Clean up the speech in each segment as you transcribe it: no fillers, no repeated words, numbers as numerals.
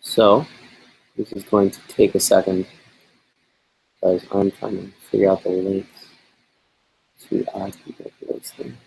So this is going to take a second because I'm trying to figure out the links to add people to this thing.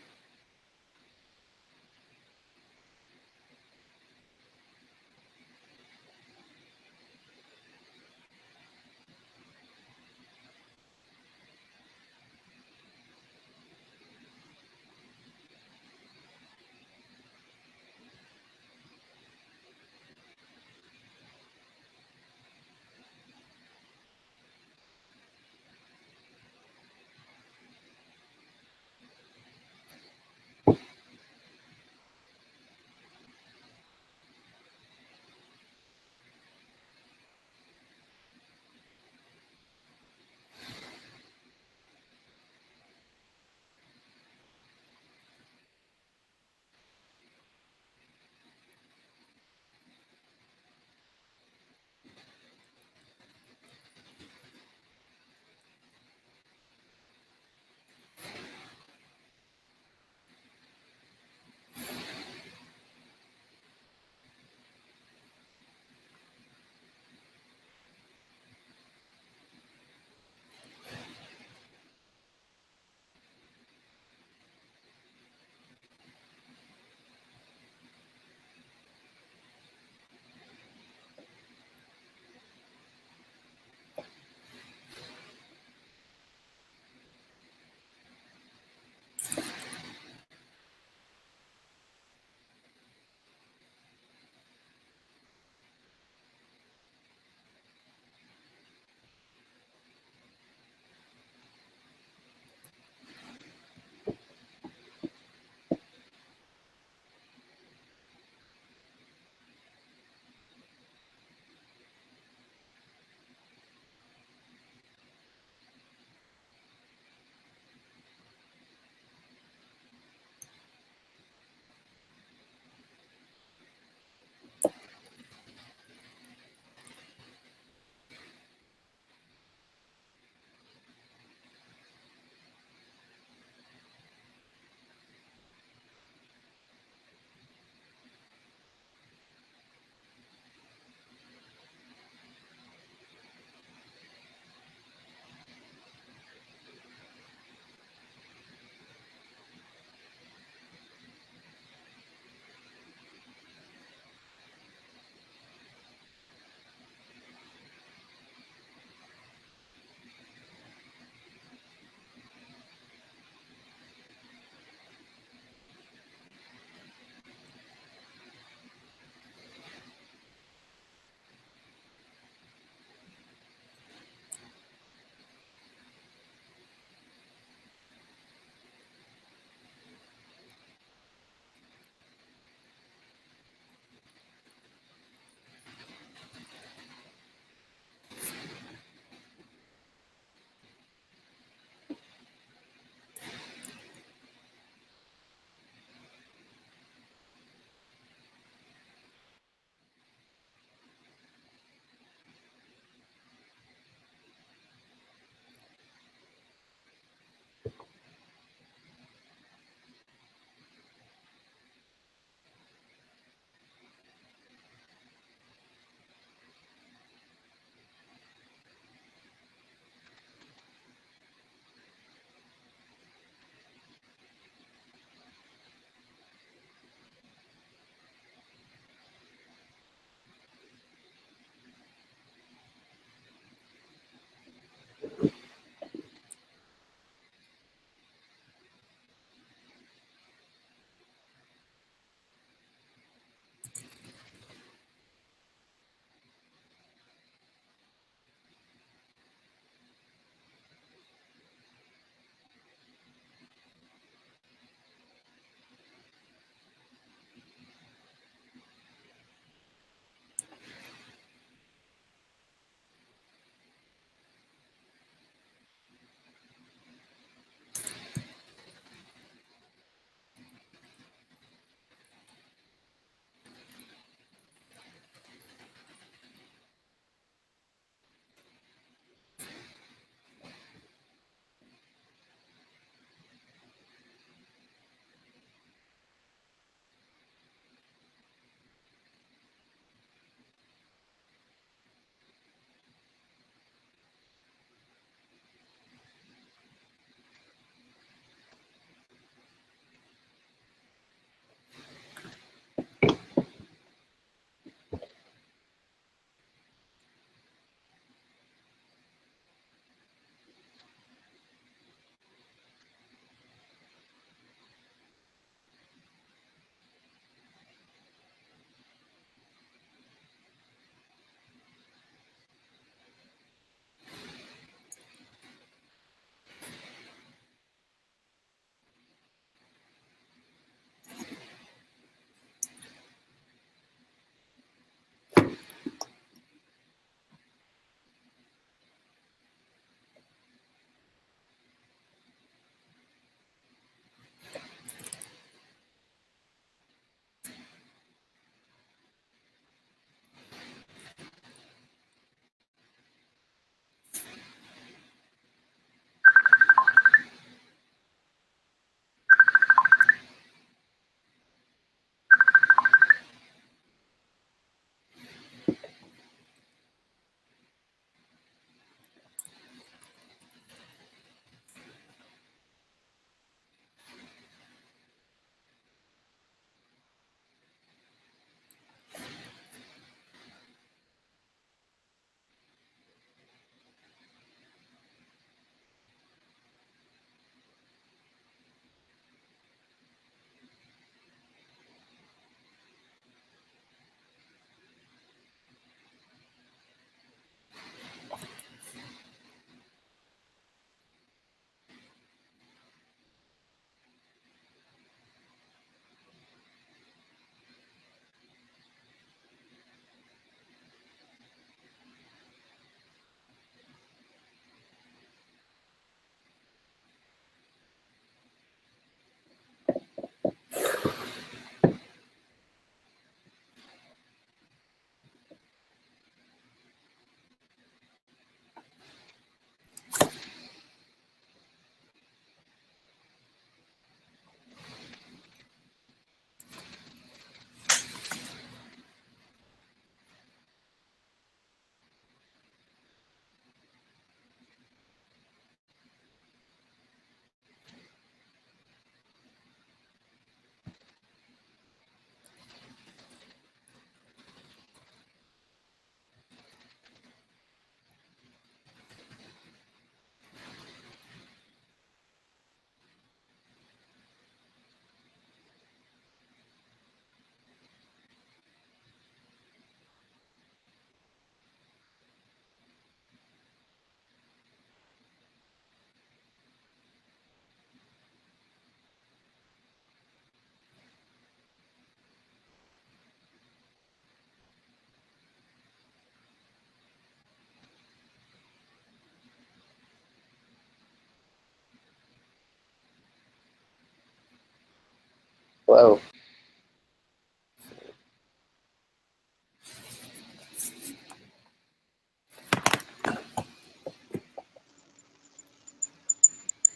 Whoa.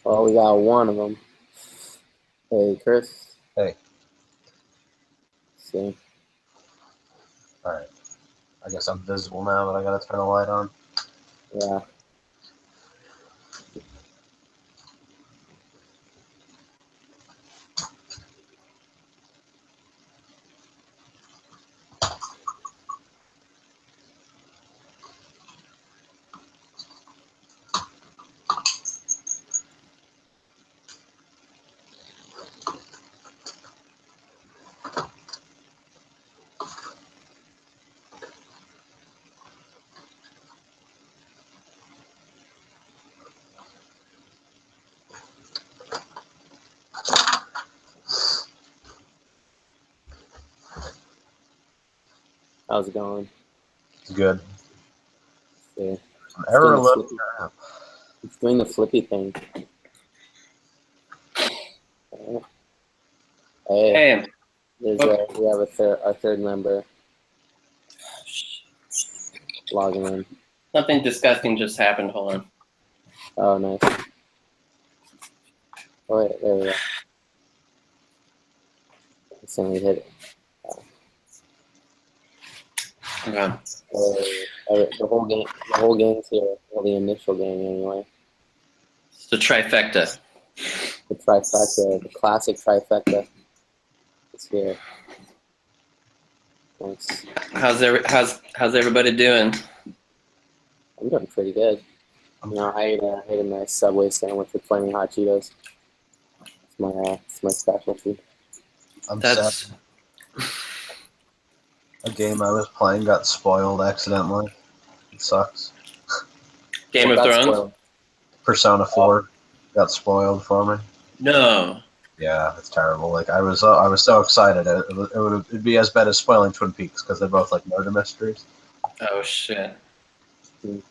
Well, we got one of them. Hey, Chris. Hey. See. All right. I guess I'm visible now, but I gotta turn the light on. Yeah. How's it going? It's good. See. Error alert. It's doing the flippy thing. Hey. We have our third member logging in. Something disgusting just happened. Hold on. Oh, nice. Oh, wait, there we go. So we hit it. Okay. The whole game's here. Well, the initial game, anyway. It's the trifecta. The trifecta, the classic trifecta. It's here. Thanks. How's everybody doing? I'm doing pretty good. You know, I ate a nice Subway sandwich with flaming hot Cheetos. It's my specialty. I'm sad. A game I was playing got spoiled accidentally. It sucks. Game of Thrones? Spoiled? Persona 4 got spoiled for me. No. Yeah, it's terrible. Like I was so excited. It'd be as bad as spoiling Twin Peaks because they're both like murder mysteries. Oh shit. Mm.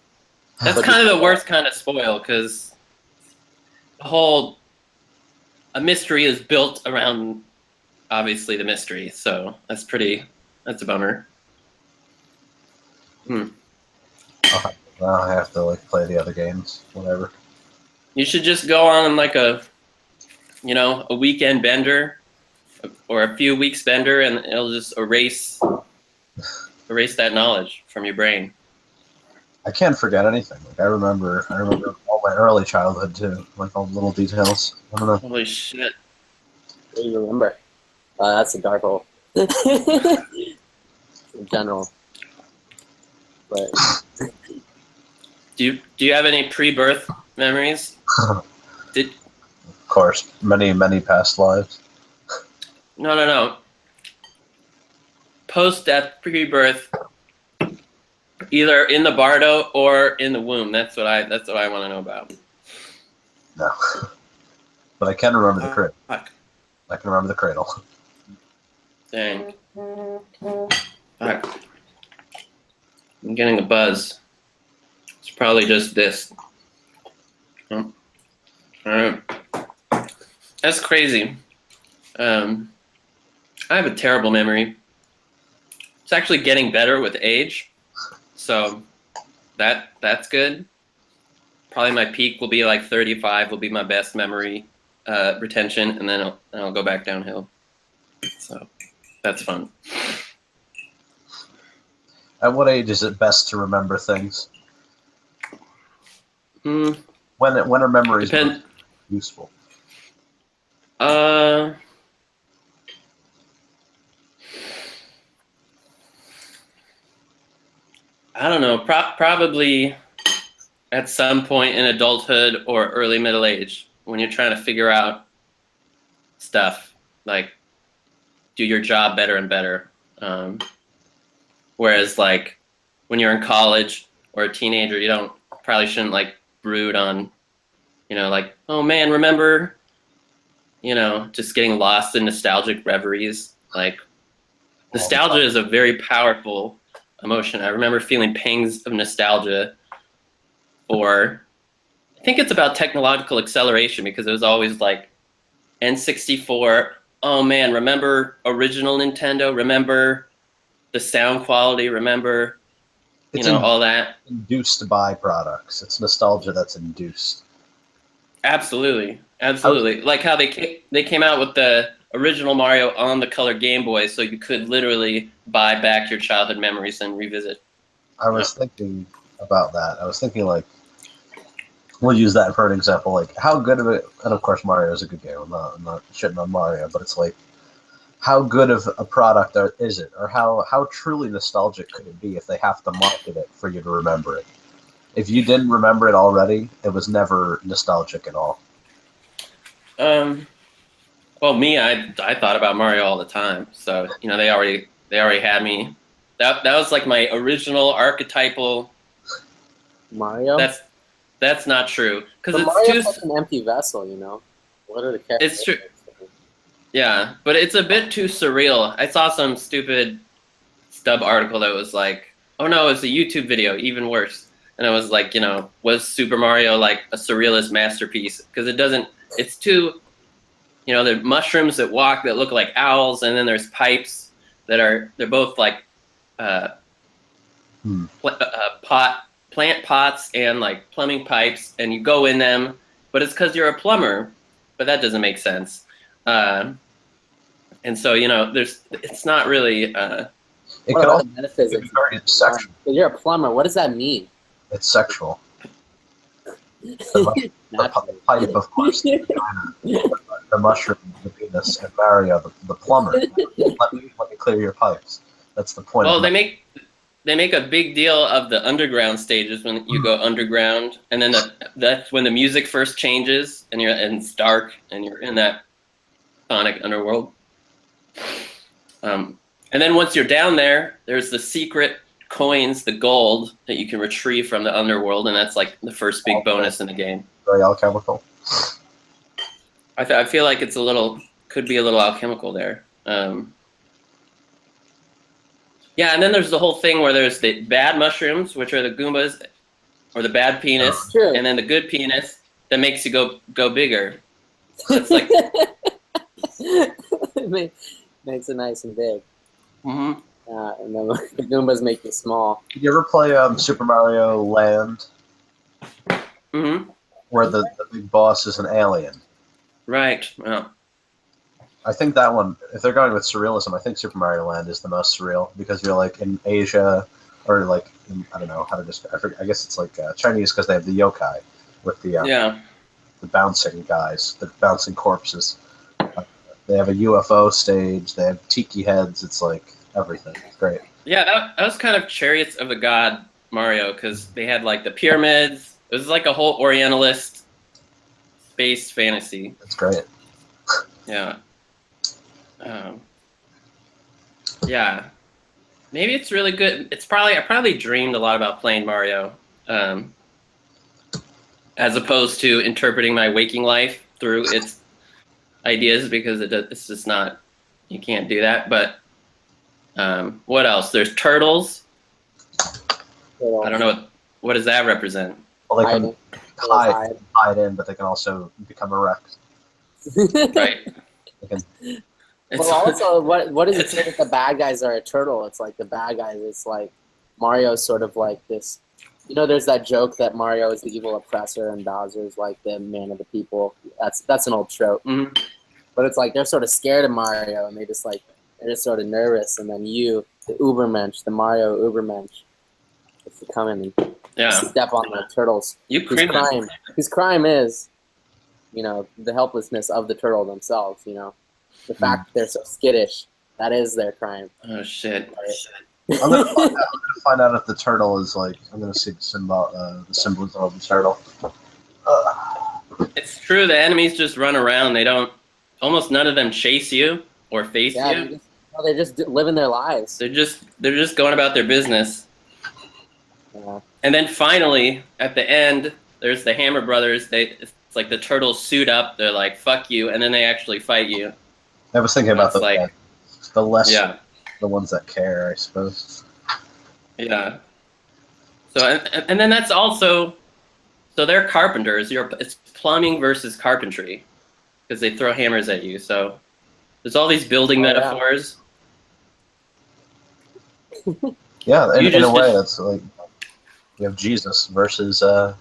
That's kind of the worst kind of spoil because a mystery is built around obviously the mystery. So that's a bummer. Now I have to like play the other games, whatever. You should just go on like a weekend bender or a few weeks bender, and it'll just erase that knowledge from your brain. I can't forget anything. Like I remember all my early childhood too, like all the little details. I don't know. Holy shit! What do you remember? That's a dark hole. In general, but Do you have any pre-birth memories? Of course, many past lives. No. Post-death, pre-birth, either in the bardo or in the womb. That's what I want to know about. No, but I can remember the cradle. Fuck. I can remember the cradle. Dang. Fuck. I'm getting a buzz. It's probably just this. Oh. Alright. That's crazy. I have a terrible memory. It's actually getting better with age. So that's good. Probably my peak will be like 35 will be my best memory retention, and then I'll go back downhill. So that's fun. At what age is it best to remember things? When are memories useful? I don't know. Probably at some point in adulthood or early middle age, when you're trying to figure out stuff, like do your job better and better. Whereas like when you're in college or a teenager, you probably shouldn't like brood on, like, oh man, remember, just getting lost in nostalgic reveries. Like nostalgia is a very powerful emotion. I remember feeling pangs of nostalgia, or I think it's about technological acceleration, because it was always like N64 oh man, remember original Nintendo? Remember the sound quality? Remember, It's all that? induced by products. It's nostalgia that's induced. Absolutely, absolutely. Like how they came out with the original Mario on the color Game Boy, so you could literally buy back your childhood memories and revisit. I was thinking about that. I was thinking, like, we'll use that for an example. Like, how good of it, and of course Mario is a good game. I'm not shitting on Mario, but it's like, how good of a product is it? Or how truly nostalgic could it be if they have to market it for you to remember it? If you didn't remember it already, it was never nostalgic at all. Well, me, I thought about Mario all the time. So they already had me. That was like my original archetypal. Mario? That's not true because it's Mario's too. like an empty vessel, What are the characters? It's true. Yeah, but it's a bit too surreal. I saw some stupid stub article that was like, oh no, it's a YouTube video, even worse. And it was like, was Super Mario like a surrealist masterpiece? Because it's too, there are mushrooms that walk that look like owls, and then there's pipes they're both like plant pots and like plumbing pipes, and you go in them, but it's because you're a plumber, but that doesn't make sense. And so, it's not really. It could also metaphysics. be very sexual. You're a plumber. What does that mean? It's sexual. The pipe, of course, the mushroom, the Venus, and Mario, the plumber. Let me clear your pipes. That's the point. Well, they make a big deal of the underground stages when you go underground, and then that's when the music first changes, and it's dark, and you're in that sonic underworld. And then once you're down there, there's the secret coins, the gold that you can retrieve from the underworld, and that's like the first big bonus in the game. Very alchemical. I feel like it's could be a little alchemical there. Yeah, and then there's the whole thing where there's the bad mushrooms, which are the Goombas, or the bad penis, and then the good penis that makes you go bigger. It's like makes it nice and big. Mm-hmm. And then the Goombas make you small. Did you ever play Super Mario Land? Mm-hmm. Where the big boss is an alien. Right. Well, I think that one, if they're going with surrealism, I think Super Mario Land is the most surreal because you're like in Asia, or like I don't know how to describe. I guess it's like Chinese because they have the yokai with the bouncing guys, the bouncing corpses. They have a UFO stage. They have tiki heads. It's like everything. It's great. Yeah, that was kind of Chariots of the God Mario because they had like the pyramids. It was like a whole Orientalist space fantasy. It's great. Yeah. Yeah. Maybe it's really good. I probably dreamed a lot about playing Mario, as opposed to interpreting my waking life through its ideas because it's just not. You can't do that. But what else? There's turtles. I don't know what does that represent. Well, they can hide in, but they can also become erect. Right. Well, also, what does it say that the bad guys are a turtle? It's like the bad guys. It's like Mario's sort of like this. There's that joke that Mario is the evil oppressor and Bowser's like the man of the people. That's an old trope. Mm-hmm. But it's like they're sort of scared of Mario, and they're just sort of nervous. And then the Ubermensch, the Mario Ubermensch, if you come in and step on the turtles. Whose crime is, the helplessness of the turtle themselves. The fact that they're so skittish, that is their crime. Oh shit! Right? I'm gonna find out if the turtle is like. I'm gonna see the symbolism of the turtle. It's true. The enemies just run around. They don't. Almost none of them chase you or face you. They're just living their lives. They're just going about their business. Yeah. And then finally, at the end, there's the Hammer Brothers. It's like the turtles suit up. They're like, "Fuck you," and then they actually fight you. I was thinking about the less, the ones that care, I suppose. Yeah. So and then that's also, so they're carpenters. It's plumbing versus carpentry, because they throw hammers at you. So There's all these building metaphors. Yeah, in a way, that's like you have Jesus versus a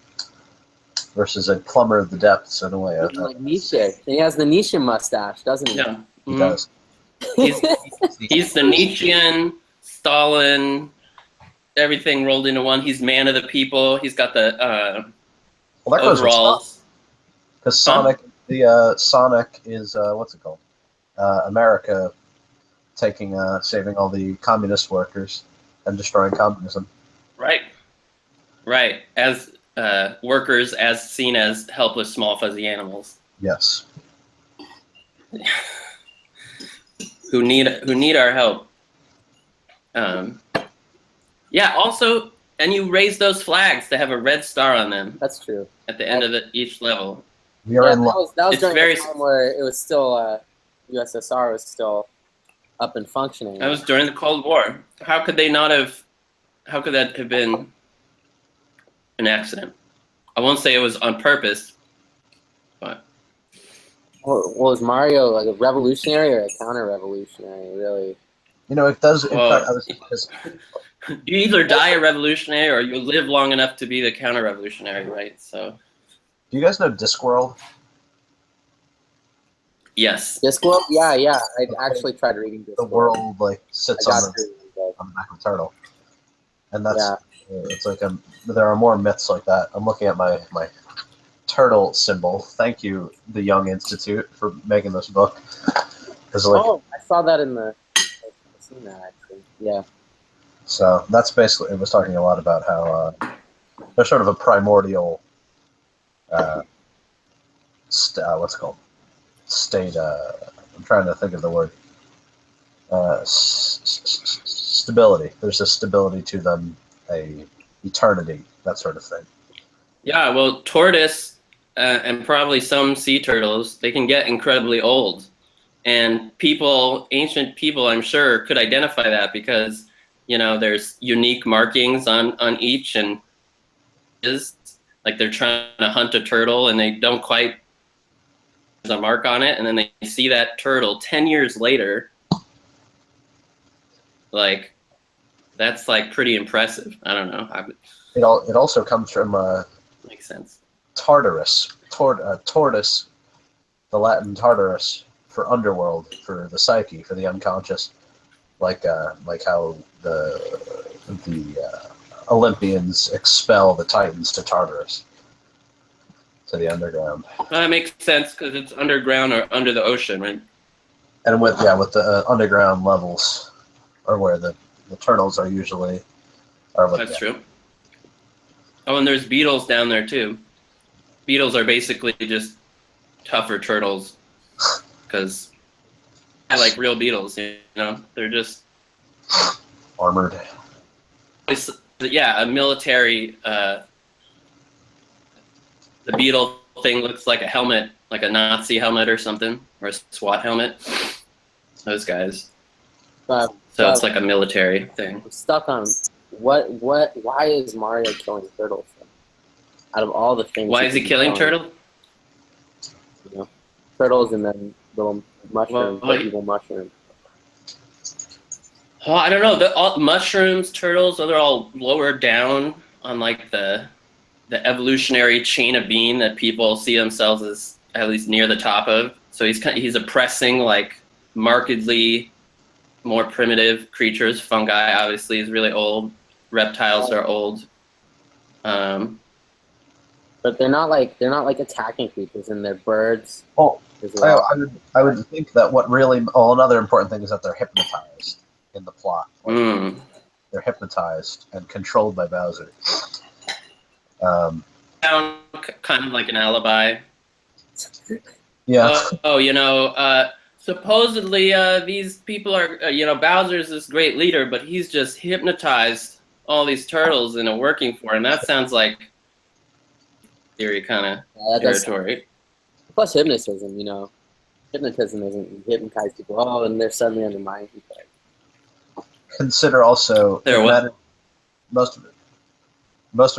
plumber of the depths in a way. Like Nietzsche. He has the Nietzsche mustache, doesn't he? Yeah, he does. He's the Nietzschean, Stalin, everything rolled into one. He's man of the people. He's got the overalls. Because Sonic, Sonic is what's it called? America saving all the communist workers and destroying communism. Right. Right. As workers, as seen as helpless, small, fuzzy animals. Yes. Who need our help. Yeah. Also, and you raise those flags to have a red star on them. That's true. At the end of each level. That was during the time where it was still USSR was still up and functioning. That was during the Cold War. How could that have been an accident? I won't say it was on purpose, but. Well, was Mario like a revolutionary or a counter-revolutionary, really? You know, it does. You either die a revolutionary or you live long enough to be the counter-revolutionary, right? So. Do you guys know Discworld? Yes. Discworld? Yeah. I actually tried reading Discworld. The world like sits on the back of a turtle, and that's it's like there are more myths like that. I'm looking at my turtle symbol. Thank you, the Young Institute, for making this book. I saw that in the. I've seen that actually. Yeah. So that's basically, it was talking a lot about how there's sort of a primordial what's it called? State, I'm trying to think of the word. Stability. There's a stability to them, a eternity, that sort of thing. Yeah, well, tortoise and probably some sea turtles, they can get incredibly old. And ancient people, I'm sure, could identify that because, you know, there's unique markings on each, and like they're trying to hunt a turtle and they don't quite a mark on it, and then they see that turtle 10 years later. Like, that's like pretty impressive. I don't know. It also comes from makes sense. Tartarus, tortoise, the Latin Tartarus for underworld, for the psyche, for the unconscious, like how the Olympians expel the Titans to Tartarus. To the underground. That makes sense because it's underground or under the ocean, right? And with the underground levels, or where the turtles are usually. That's true. Oh, and there's beetles down there too. Beetles are basically just tougher turtles, because I like real beetles. You know, they're just armored. Yeah, a military. The beetle thing looks like a helmet, like a Nazi helmet or something, or a SWAT helmet. Those guys. So it's like a military thing. I'm stuck on why is Mario killing turtles? Out of all the things. Why is he killing turtles? You know, turtles and then little mushrooms, evil mushrooms. Oh, I don't know. Mushrooms, turtles, they're all lower down on like the evolutionary chain of being that people see themselves as at least near the top of. So he's oppressing like markedly more primitive creatures. Fungi obviously is really old. Reptiles are old. But they're not like attacking creatures, and they're birds. Oh, I would think that what really another important thing is that they're hypnotized in the plot. They're hypnotized and controlled by Bowser. Kind of like an alibi. Yeah. Supposedly these people are, Bowser's this great leader, but he's just hypnotized all these turtles into working for him. That sounds like theory kind of territory. Plus hypnotism, hypnotism isn't hypnotize people. And they're suddenly undermining people. Consider also most of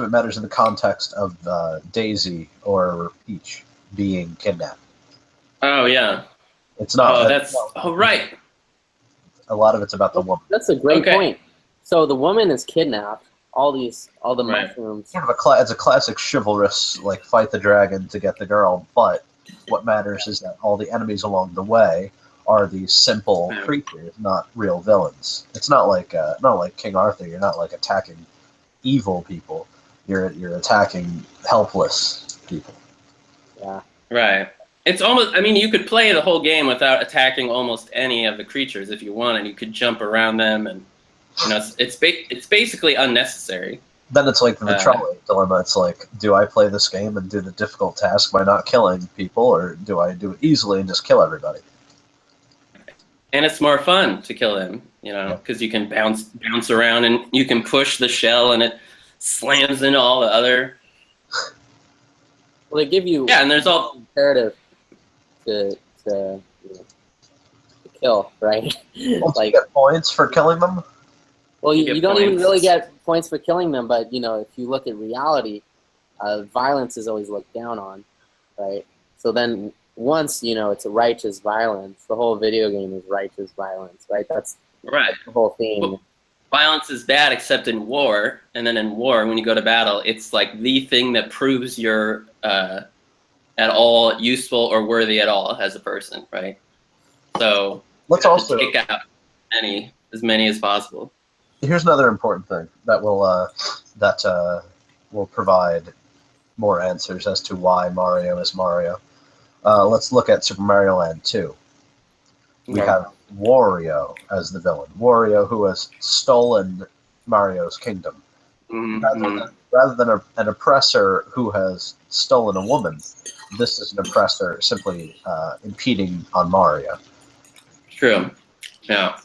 it matters in the context of Daisy or Peach being kidnapped. Oh yeah. It's not. Oh, that's right. A lot of it's about the woman. That's a great point. So the woman is kidnapped. All the mushrooms. Sort of it's a classic chivalrous, like, fight the dragon to get the girl. But what matters is that all the enemies along the way are these simple creatures, not real villains. It's not like King Arthur. You're not like attacking evil people. You're attacking helpless people. Yeah. Right. It's almost. I mean, you could play the whole game without attacking almost any of the creatures if you wanted. You could jump around them, and it's basically unnecessary. Then it's like the trolley dilemma. It's like, do I play this game and do the difficult task by not killing people, or do I do it easily and just kill everybody? And it's more fun to kill them, because you can bounce around and you can push the shell and it slams into all the other. Well, they give you and there's all imperative to kill, right? Like, you get points for killing them. Well, you don't even really get points for killing them, but if you look at reality, violence is always looked down on, right? So then once it's a righteous violence, the whole video game is righteous violence, right? That's right. The whole thing. Well, violence is bad except in war, and then in war, when you go to battle, it's like the thing that proves you're at all useful or worthy at all as a person, right? So let's also take out as many as possible. Here's another important thing that will provide more answers as to why Mario is Mario. Let's look at Super Mario Land 2. We have Wario as the villain. Wario, who has stolen Mario's kingdom. Mm-hmm. Rather than an oppressor who has stolen a woman, this is an oppressor simply impeding on Mario. True. Yeah.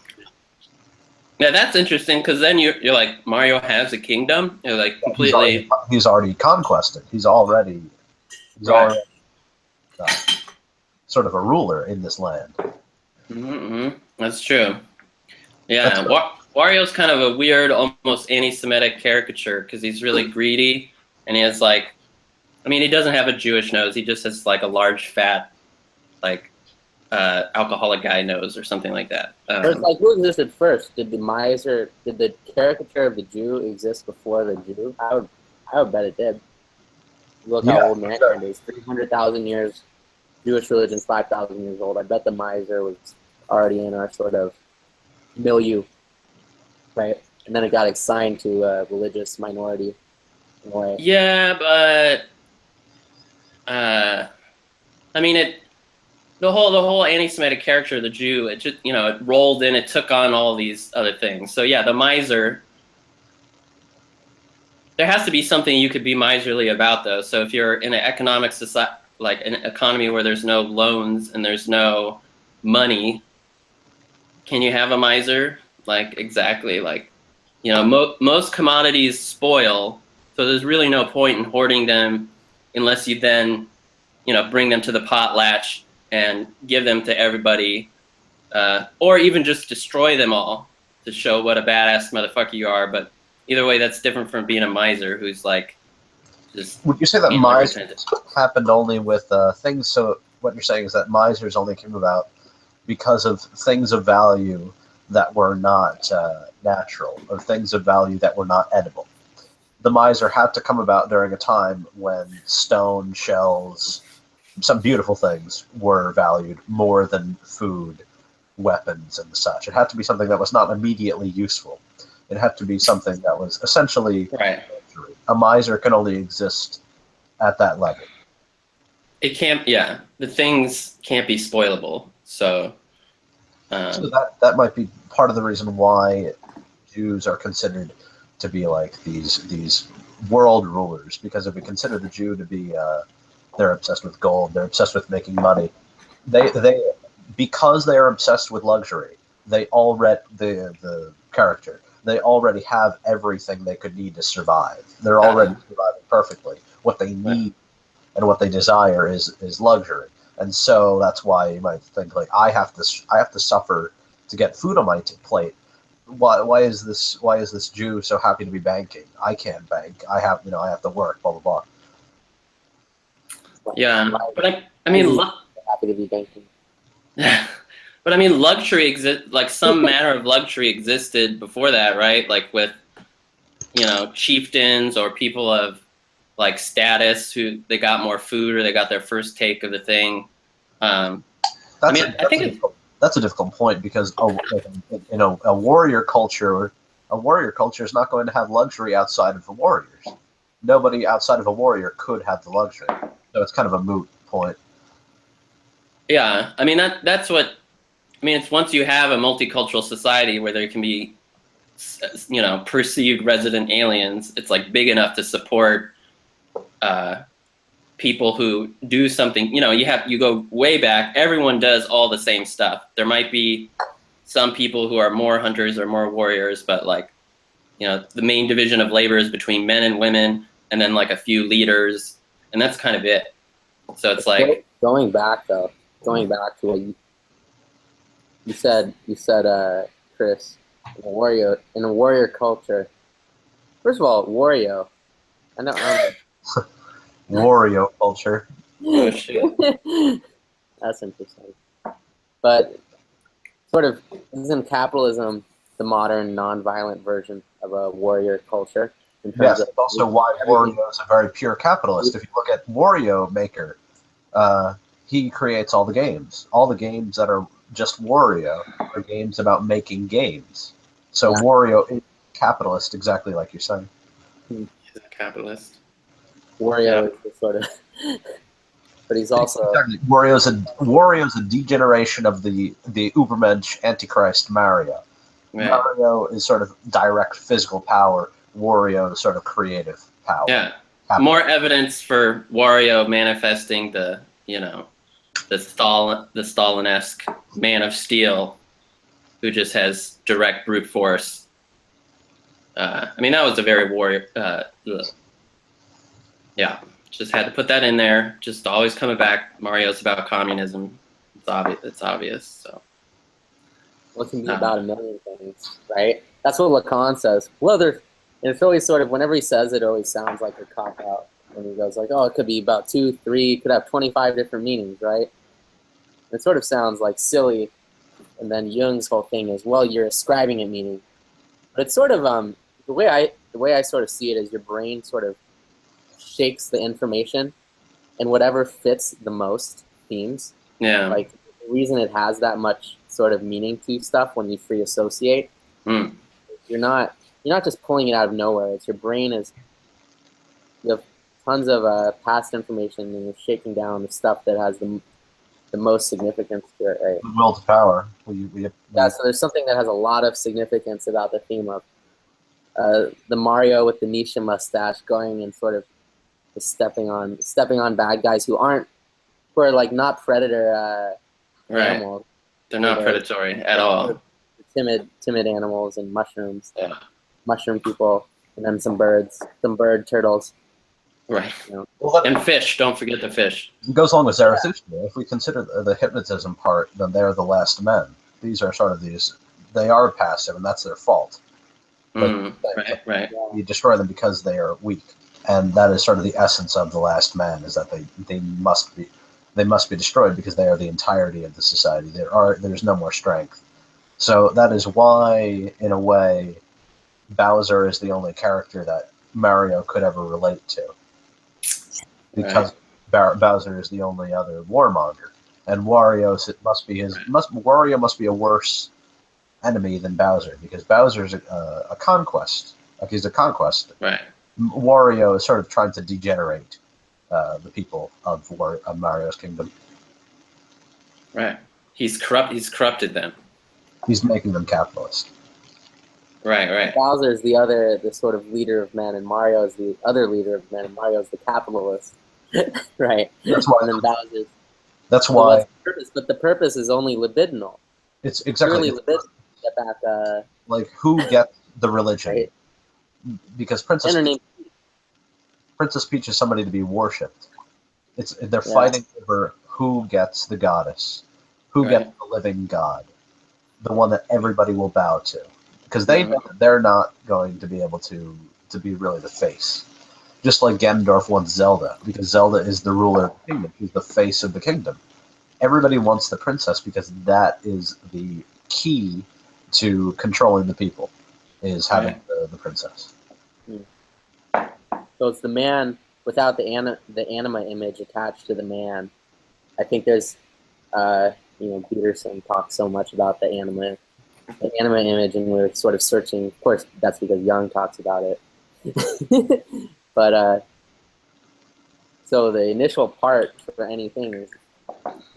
Yeah, that's interesting, because then you're like, Mario has a kingdom? You're like completely... He's already conquested. He's already sort of a ruler in this land. Mm-hmm. That's true. Yeah, Wario's kind of a weird, almost anti-Semitic caricature, because he's really greedy, and he has he doesn't have a Jewish nose, he just has like a large, fat, alcoholic guy nose or something like that. It's like, who existed first? Did the caricature of the Jew exist before the Jew? I would bet it did. Look how old mankind is. 300,000 years. Jewish religion's 5,000 years old. I bet the miser was already in our sort of milieu, right? And then it got assigned to a religious minority in a way. Yeah, but the whole anti-Semitic character of the Jew, it just it rolled in, it took on all these other things. So yeah, the miser. There has to be something you could be miserly about, though. So if you're in an economic society, like an economy where there's no loans and there's no money, can you have a miser? Exactly. Most commodities spoil, so there's really no point in hoarding them unless you then, bring them to the potlatch and give them to everybody, or even just destroy them all to show what a badass motherfucker you are. But either way, that's different from being a miser who's just... Would you say that misers happened only with things? So what you're saying is that misers only came about because of things of value that were not natural, or things of value that were not edible. The miser had to come about during a time when stone, shells, some beautiful things were valued more than food, weapons, and such. It had to be something that was not immediately useful. It had to be something that was essentially luxury. A miser can only exist at that level. It can't. Yeah, the things can't be spoilable. So that might be part of the reason why Jews are considered to be like these world rulers. Because if we consider the Jew to be they're obsessed with gold, they're obsessed with making money. They because they are obsessed with luxury, they already the character. They already have everything they could need to survive. They're already surviving perfectly. What they need and what they desire is luxury. And so that's why you might think I have to suffer to get food on my plate. Why is this Jew so happy to be banking? I can't bank. I have to work. Blah blah blah. Yeah, but I mean, happy to be banking. But I mean, luxury like some manner of luxury existed before that, right? Like with, you know, chieftains or people of like status who they got more food or they got their first take of the thing. I think that's a difficult point because you know, a warrior culture is not going to have luxury outside of the warriors. Nobody outside of a warrior could have the luxury, so it's kind of a moot point. Yeah, I mean that's what I mean. It's once you have a multicultural society where there can be, you know, perceived resident aliens, it's like big enough to support people who do something. You know, you go way back. Everyone does all the same stuff. There might be some people who are more hunters or more warriors, but like, you know, the main division of labor is between men and women, and then like a few leaders, and that's kind of it. So it's like going back to what you said, Chris, in a warrior culture. First of all, Wario. I know. Wario culture. Oh, shit. That's interesting. But sort of, isn't capitalism the modern non-violent version of a warrior culture? Yes, that's also why Wario is a very pure capitalist. If you look at Wario Maker, he creates all the games. All the games that are just Wario are games about making games. So yeah. Wario is capitalist, exactly like you're saying. He's a capitalist. Wario is the sort of, but he's also exactly. Wario's a degeneration of the Ubermensch Antichrist Mario. Right. Mario is sort of direct physical power. Wario is sort of creative power. Yeah, more evidence for Wario manifesting the, you know, the Stalin-esque Man of Steel, who just has direct brute force. I mean, that was a very warrior. Yeah, just had to put that in there. Just always coming back. Mario's about communism. It's obvious. So. Well, it can be about a million things, right? That's what Lacan says. Well, it's always sort of, whenever he says it, it always sounds like a cop-out. When he goes like, oh, it could be about 2, 3, could have 25 different meanings, right? It sort of sounds like silly. And then Jung's whole thing is, well, you're ascribing a meaning. But it's sort of, the way I sort of see it is your brain sort of shakes the information and whatever fits the most themes. Yeah. Like, the reason it has that much sort of meaning to stuff when you free associate, you're not just pulling it out of nowhere. It's your brain you have tons of past information and you're shaking down the stuff that has the most significance to it, right? The will to power. Yeah, so there's something that has a lot of significance about the theme of the Mario with the Nisha mustache going and sort of stepping on bad guys who are like not predator animals. They're not predatory at all. Timid animals and mushrooms. Yeah. Mushroom people, and then some bird turtles. Right. You know. And fish. Don't forget the fish. It goes along with Zarathustra. Yeah. If we consider the hypnotism part, then they're the last men. These are sort of they are passive, and that's their fault. Right. You destroy them because they are weak. And that is sort of the essence of the last man, is that they must be destroyed because they are the entirety of the society. There's no more strength. So that is why, in a way, Bowser is the only character that Mario could ever relate to. Because Bowser is the only other warmonger. And Wario must be a worse enemy than Bowser, because Bowser's a conquest. Like, he's a conquest. Right. Wario is sort of trying to degenerate the people of Mario's kingdom. Right. He's corrupted them. He's making them capitalist. Right. Bowser is the sort of leader of men, and Mario is the other leader of men, and Mario is the capitalist. Right. That's why. And then Bowser's. That's why. What's the purpose? But the purpose is only libidinal. It's exactly. Purely libidinal. Get back. Like, who gets the religion? Right. Because Princess Peach is somebody to be worshipped. They're fighting over who gets the goddess, who gets the living god, the one that everybody will bow to, because they know that they're not going to be able to be really the face. Just like Ganondorf wants Zelda, because Zelda is the ruler of the kingdom. She's the face of the kingdom. everybody wants the princess because that is the key to controlling the people, is having the princess. So it's the man without the anima image attached to the man. I think there's, Peterson talks so much about the anima image, and we're sort of searching. Of course, that's because Jung talks about it. But so the initial part for anything is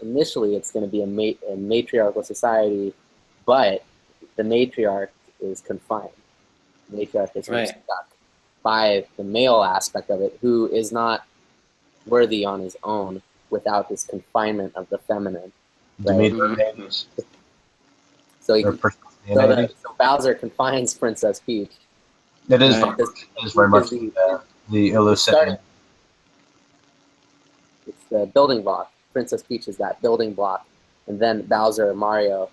initially it's going to be a matriarchal society, but the matriarch is confined. The matriarch is stuck by the male aspect of it, who is not worthy on his own without this confinement of the feminine. Right? So Bowser confines Princess Peach. It is very much the Eleusinian. It's the building block. Princess Peach is that building block, and then Bowser and Mario,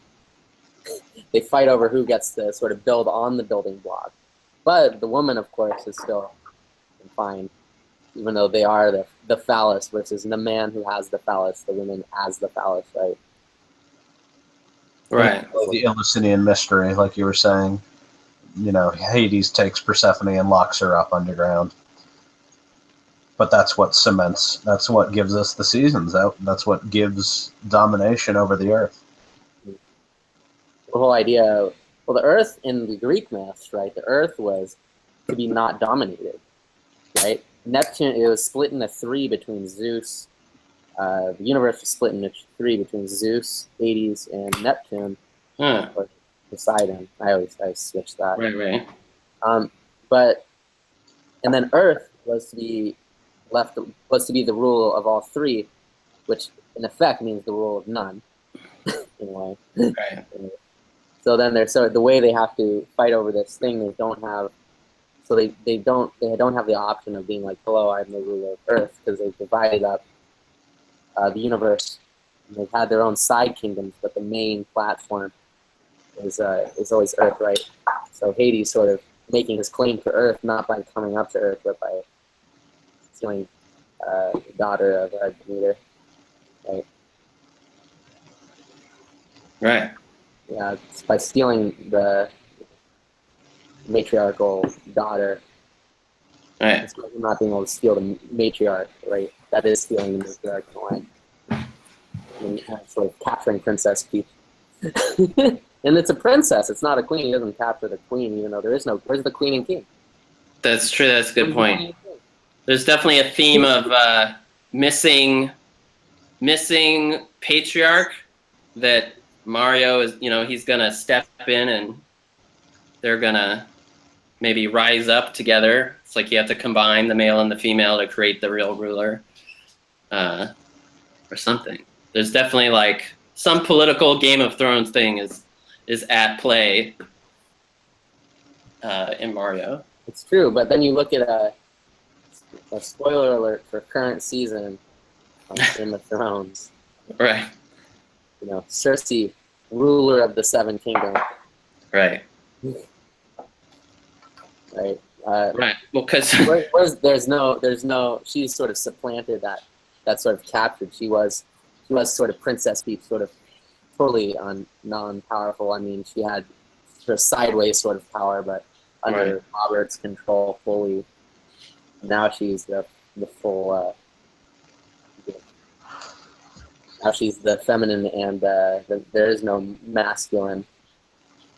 they fight over who gets to sort of build on the building block. But the woman, of course, is still confined, even though they are the phallus versus the man who has the phallus, the woman as the phallus, right? Right. The Eleusinian mystery, like you were saying. Hades takes Persephone and locks her up underground. But that's what cements, that's what gives us the seasons. That's what gives domination over the earth. The whole idea, the earth in the Greek myths, right? The earth was to be not dominated, right? Neptune, it was split into three between Zeus. The universe was split into three between Zeus, Hades, and Neptune. Or Poseidon. I switch that. Right. And then Earth was to be the rule of all three, which in effect means the rule of none, in a way. Right. So then the way they have to fight over this thing, they don't have the option of being like, hello, I'm the ruler of Earth, because they've divided up the universe. And they've had their own side kingdoms, but the main platform is always Earth, right? So Hades sort of making his claim to Earth, not by coming up to Earth, but by stealing the daughter of Demeter, right? Right. Yeah, it's by stealing the matriarchal daughter. Right. It's not being able to steal the matriarch, right? That is stealing the matriarch in a way. And sort of capturing Princess Peach. And it's a princess, it's not a queen. He doesn't capture the queen, even though where's the queen and king? That's true, that's a good point. There's definitely a theme of missing patriarch that Mario is, he's gonna step in and they're gonna maybe rise up together. It's like you have to combine the male and the female to create the real ruler, or something. There's definitely like some political Game of Thrones thing is at play in Mario. It's true, but then you look at a spoiler alert for current season on Game of Thrones. Right. Cersei, ruler of the Seven Kingdoms. Right. Right. Right. Well, because there's no. She's sort of supplanted that sort of captured. She was sort of Princess Peach, sort of totally non-powerful. I mean, she had sort of sideways sort of power, but under Robert's control fully. Now she's the full. Now she's the feminine, and there is no masculine.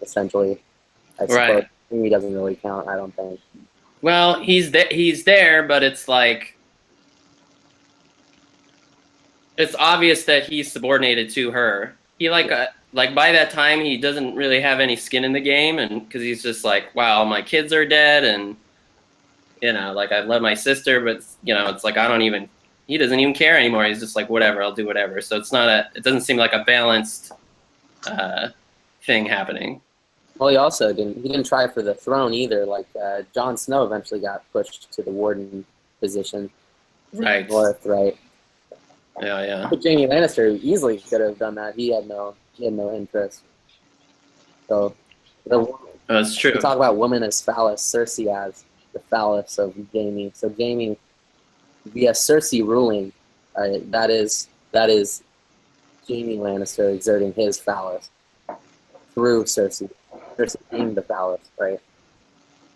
Essentially, I suppose he doesn't really count. I don't think. Well, he's there, but it's like it's obvious that he's subordinated to her. He like by that time he doesn't really have any skin in the game, and because he's just like, wow, my kids are dead, and like I love my sister, but it's like he doesn't even care anymore. He's just like, whatever, I'll do whatever. So it doesn't seem like a balanced thing happening. Well, he didn't try for the throne either. Like Jon Snow eventually got pushed to the warden position. Right. North, right. Yeah. But Jaime Lannister easily could have done that. He had no interest. So that's true. We talk about woman as phallus, Cersei as the phallus of Jaime. So Jaime, via Cersei ruling, that is Jaime Lannister exerting his phallus through Cersei. Cersei being the phallus, right?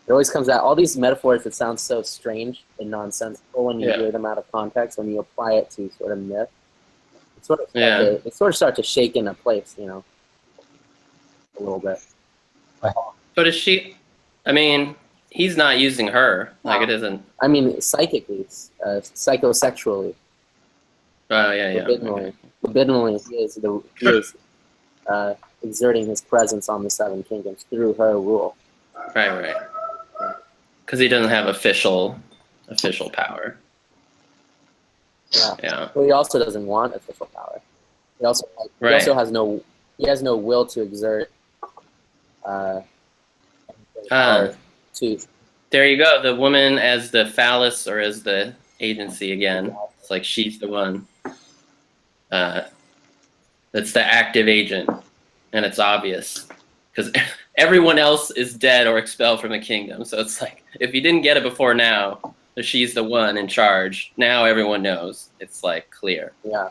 It always comes out, all these metaphors that sound so strange and nonsensical when you hear them out of context, when you apply it to sort of myth, it sort of start to shake into place, you know, a little bit. But is she, I mean, he's not using her, like it isn't. I mean, psychically, psychosexually. Oh, yeah. Libidinally. Libidinally, he is exerting his presence on the Seven Kingdoms through her rule. Right. Because he doesn't have official power. Yeah. Well, he also doesn't want official power. He also has no will to exert power to. There you go. The woman as the phallus or as the agency again. It's like she's the one. That's the active agent, and it's obvious because everyone else is dead or expelled from the kingdom. So it's like if you didn't get it before now, she's the one in charge. Now everyone knows. It's like clear. Yeah.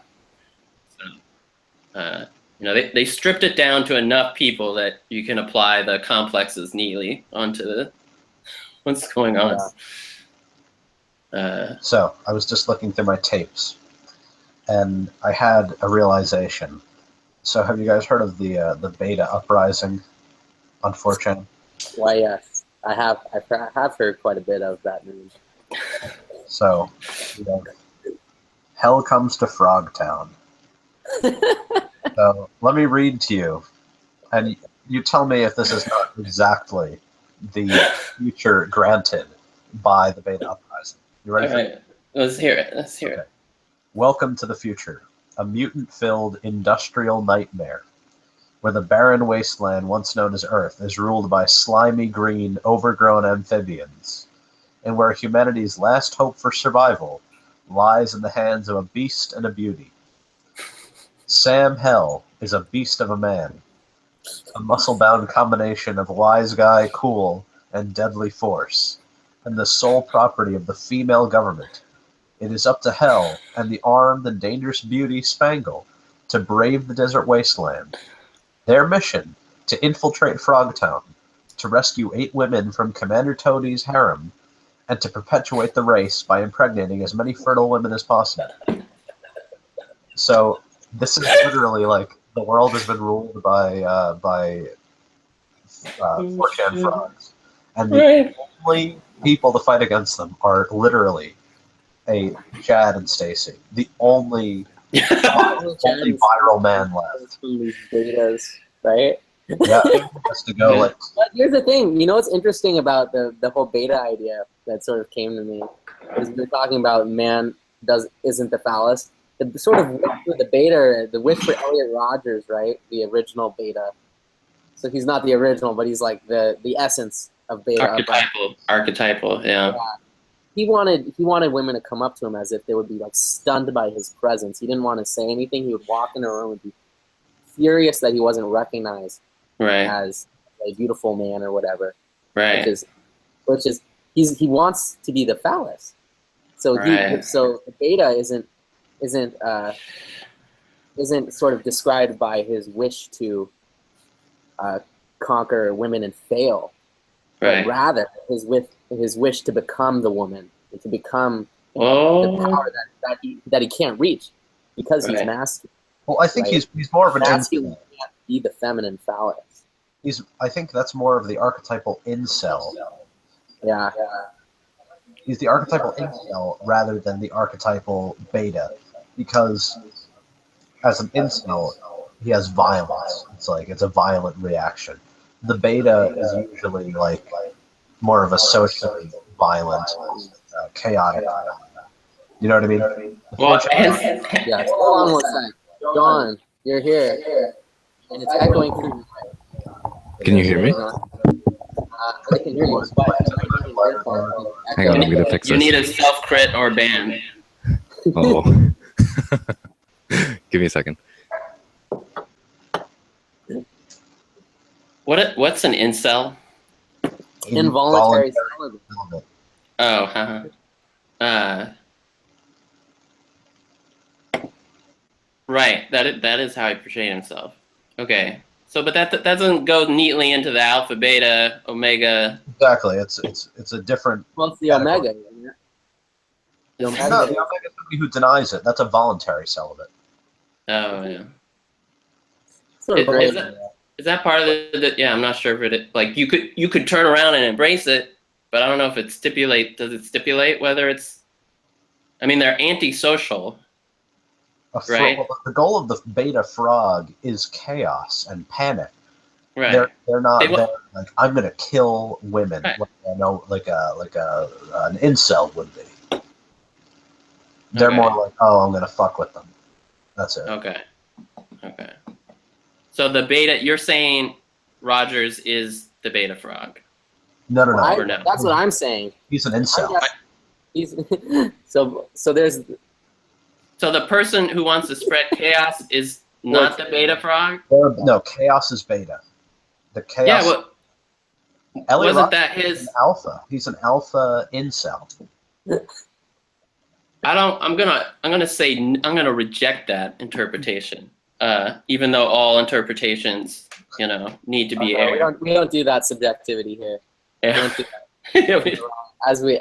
So, they stripped it down to enough people that you can apply the complexes neatly onto what's going on. Yeah. So I was just looking through my tapes, and I had a realization. So have you guys heard of the Beta uprising on 4chan? Why, yes. I have heard quite a bit of that news. So, hell comes to Frogtown. So let me read to you, and you tell me if this is not exactly the future granted by the Beta uprising. You ready? All right. Let's hear it. Okay. Welcome to the future, a mutant-filled industrial nightmare, where the barren wasteland once known as Earth is ruled by slimy green, overgrown amphibians, and where humanity's last hope for survival lies in the hands of a beast and a beauty. Sam Hell is a beast of a man, a muscle-bound combination of wise guy, cool, and deadly force, and the sole property of the female government. It is up to Hell and the armed and dangerous beauty Spangle to brave the desert wasteland. Their mission, to infiltrate Frogtown, to rescue 8 women from Commander Toadie's harem, and to perpetuate the race by impregnating as many fertile women as possible. So this is literally like the world has been ruled by 4chan frogs, and the only people to fight against them are literally Chad and Stacy, the only viral man left. These betas, right? Yeah, has to go. Like, but here's the thing. You know what's interesting about the whole beta idea that sort of came to me is we're talking about man isn't the phallus. The sort of wish for the beta, the wish for Elliot Rodgers, right? The original beta. So he's not the original, but he's like the essence of beta. Archetypal, yeah. He wanted women to come up to him as if they would be like stunned by his presence. He didn't want to say anything. He would walk in a room and be furious that he wasn't recognized as a beautiful man or whatever. Right. Which is he wants to be the phallus. So so the beta isn't sort of described by his wish to conquer women and fail, but rather his wish to become the woman, to become the power that he can't reach because he's masculine. Well, I think he's more of an masculine. Can't be the feminine phallus. I think that's more of the archetypal incel. Yeah. He's the archetypal incel rather than the archetypal beta, because as an incel, he has violence. It's a violent reaction. The beta is usually like more of a socially violent, chaotic. You know what I mean? Well, yeah. Hold on one second. John, you're here, and it's echoing through. Can you hear me? I can hear you. Hang on, I'm gonna fix this. You need a self-crit or ban. Oh. Give me a second. What's an incel? Involuntary celibate. Oh, Right. That is how he portrayed himself. Okay. So, but that doesn't go neatly into the alpha, beta, omega. Exactly. It's a different. Well, it's the omega. Isn't it? The omega. No, the omega is somebody who denies it. That's a voluntary celibate. Oh yeah. Sort of is that part of the? Yeah, I'm not sure if it like you could turn around and embrace it, but I don't know if it does it stipulate whether it's. I mean, they're antisocial. Right. Well, the goal of the beta frog is chaos and panic. Right. They're not there like I'm gonna kill women. Right. Like, I know, like an incel would be. They're more like, oh, I'm gonna fuck with them. That's it. Okay. Okay. So the beta, you're saying Rogers is the beta frog? No. That's what I'm saying. He's an incel. He's so there's. So the person who wants to spread chaos is not the beta frog? No, chaos is beta. The chaos. Yeah, well, Elliot wasn't Rogers that his is an alpha? He's an alpha incel. I'm gonna reject that interpretation. Even though all interpretations, need to be aired. We don't do that subjectivity here. Yeah. We don't do that.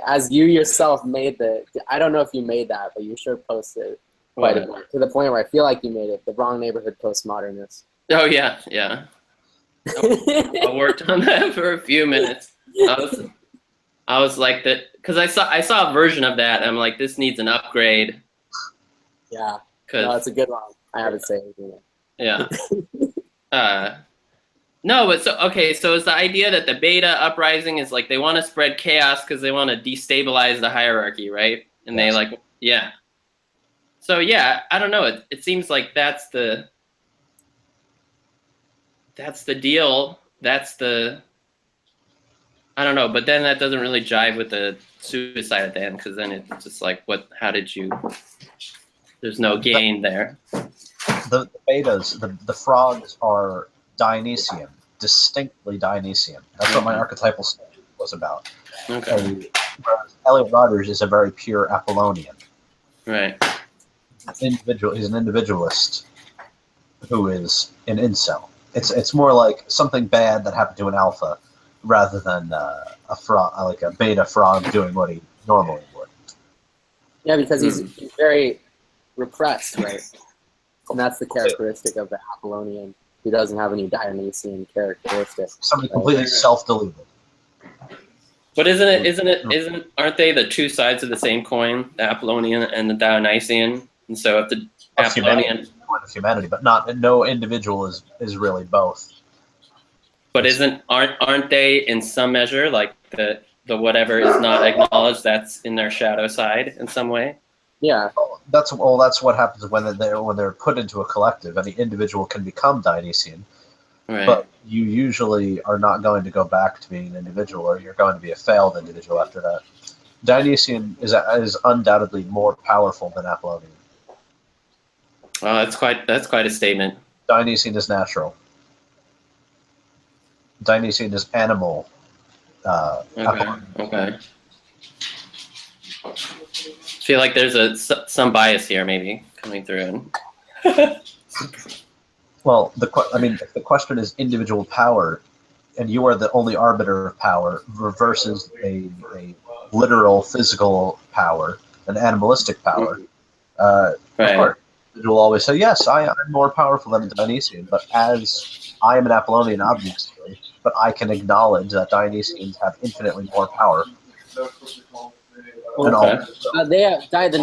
As you yourself made I don't know if you made that, but you sure posted quite a bit, to the point where I feel like you made it the wrong neighborhood postmodernist. Oh yeah. I worked on that for a few minutes. I was like that because I saw a version of that. And I'm like, this needs an upgrade. Yeah, no, it's a good one. I haven't said anything yet. Yeah. No, but so it's the idea that the beta uprising is like they want to spread chaos because they want to destabilize the hierarchy, right? And they So yeah, I don't know. It seems like that's the deal. I don't know, but then that doesn't really jive with the suicide at the end because then it's just like, how did you? There's no gain there. The betas, the frogs are Dionysian, distinctly Dionysian. That's what my archetypal study was about. Okay. Whereas Elliot Rogers is a very pure Apollonian. Right. He's an individualist who is an incel. It's more like something bad that happened to an alpha rather than a frog, like a beta frog doing what he normally would. Yeah, because he's very repressed, right? And that's the characteristic of the Apollonian. He doesn't have any Dionysian characteristics. Somebody completely self-deluded. But aren't they the two sides of the same coin, the Apollonian and the Dionysian? And so if the Apollonian humanity, but no individual is really both. But aren't they in some measure like the whatever is not acknowledged, that's in their shadow side in some way? Yeah. That's what happens when they're put into a collective. Any individual can become Dionysian. Right. But you usually are not going to go back to being an individual, or you're going to be a failed individual after that. Dionysian is undoubtedly more powerful than Apollonian. That's quite a statement. Dionysian is natural. Dionysian is animal. Okay. I feel like there's some bias here, maybe coming through. Well, if the question is individual power, and you are the only arbiter of power versus a literal physical power, an animalistic power, of course, you will always say, yes, I'm more powerful than Dionysian, but as I am an Apollonian, obviously, but I can acknowledge that Dionysians have infinitely more power. The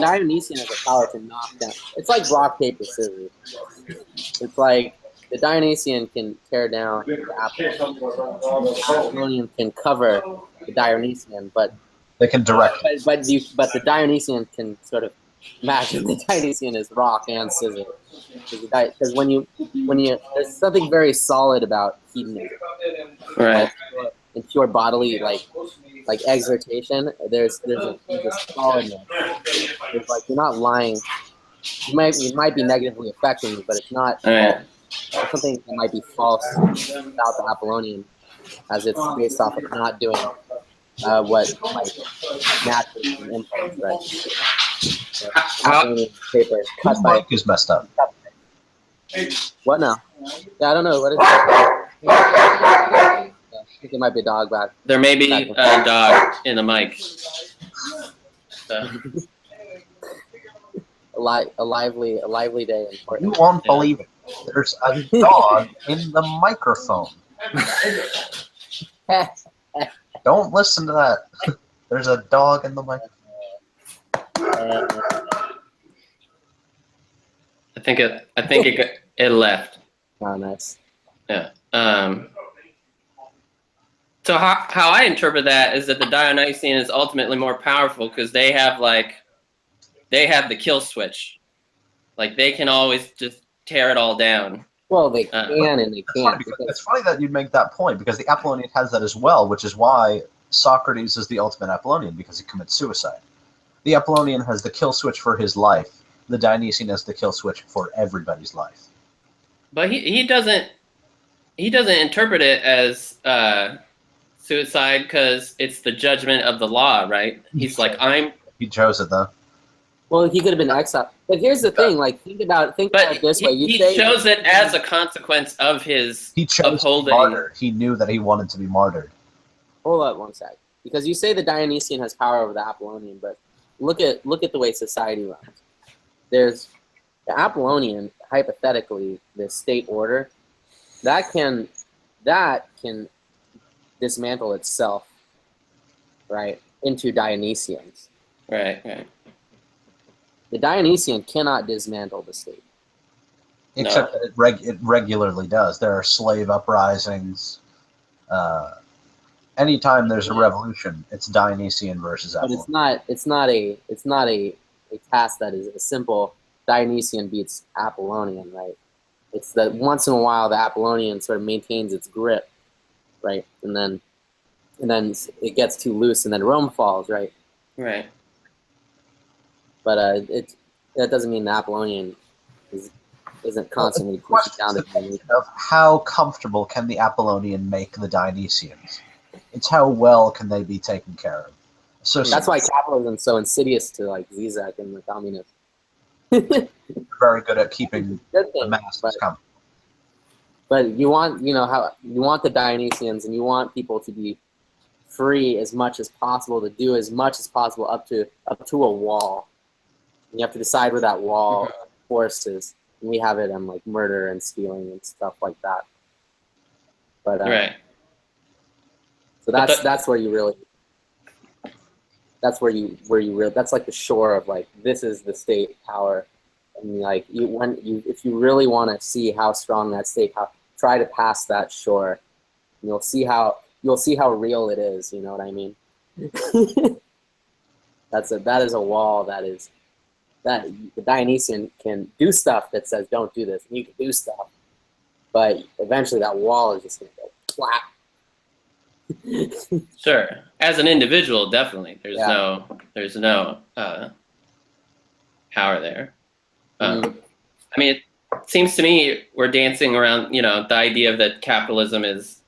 Dionysian has the power to knock down. It's like rock, paper, scissors. It's like the Dionysian can tear down the Apollonian can cover the Dionysian, but they can direct. But the Dionysian can sort of imagine the Dionysian is rock and scissors. Because when you there's something very solid about hedonism. Right. In pure bodily like exhortation, there's a solidness. It's like you're not lying. You might be negatively affecting you, but it's not it's something that might be false about the Apollonian, as it's based off of not doing what might naturally be impulse, right? So, His mic is messed up. What now? Yeah, I don't know. What is it? I think it might be a dog back. There may be a dog in the mic. So. A lively day in Portland. You won't believe it. There's a dog in the microphone. Don't listen to that. There's a dog in the microphone. I think it left. Oh, nice. Yeah. So how I interpret that is that the Dionysian is ultimately more powerful because they have the kill switch. Like they can always just tear it all down. Well, they can and they can't. It's funny that you'd make that point because the Apollonian has that as well, which is why Socrates is the ultimate Apollonian because he commits suicide. The Apollonian has the kill switch for his life. The Dionysian has the kill switch for everybody's life. But he doesn't interpret it as suicide because it's the judgment of the law, right? He's like, He chose it though. Well, he could have been exiled. But here's the thing: like, think about it this way. He chose it as a consequence of his upholding. Martyr. He knew that he wanted to be martyred. Hold up one sec, because you say the Dionysian has power over the Apollonian, but look at the way society runs. There's the Apollonian, hypothetically, the state order, that can dismantle itself, right, into Dionysians. Right. The Dionysian cannot dismantle the state. Except that it regularly does. There are slave uprisings. Anytime there's a revolution, it's Dionysian versus Apollonian. But it's not a task that is a simple Dionysian beats Apollonian, right? It's that once in a while the Apollonian sort of maintains its grip, right? And then it gets too loose, and then Rome falls, right? Right. But that doesn't mean the Apollonian isn't constantly pushing down the Dionysian. Of how comfortable can the Apollonian make the Dionysians? It's how well can they be taken care of. So that's why capitalism is so insidious to like Zizek and the communists. Very good at keeping the masses comfortable. But you want the Dionysians, and you want people to be free as much as possible, to do as much as possible up to a wall. And you have to decide where that wall force is. And we have it on like murder and stealing and stuff like that. But right. So that's where you really. That's that's like the shore of like, this is the state power, and like if you really want to see how strong that state power, try to pass that shore, and you'll see how real it is. You know what I mean? that is a wall that the Dionysian can do stuff that says don't do this, and you can do stuff, but eventually that wall is just gonna go flat. Sure. As an individual, definitely. There's no power there. I mean, it seems to me we're dancing around, the idea that capitalism is,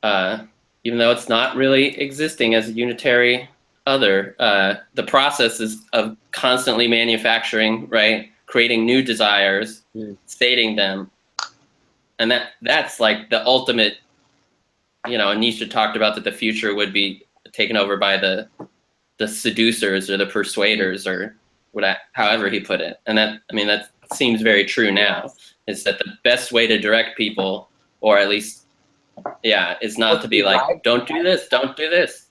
even though it's not really existing as a unitary other, the process is of constantly manufacturing, right? Creating new desires, stating them. And that's like the ultimate. Nietzsche talked about that the future would be taken over by the seducers or the persuaders or however he put it. And that seems very true now, is that the best way to direct people, or at least, is not to be like, don't do this, don't do this.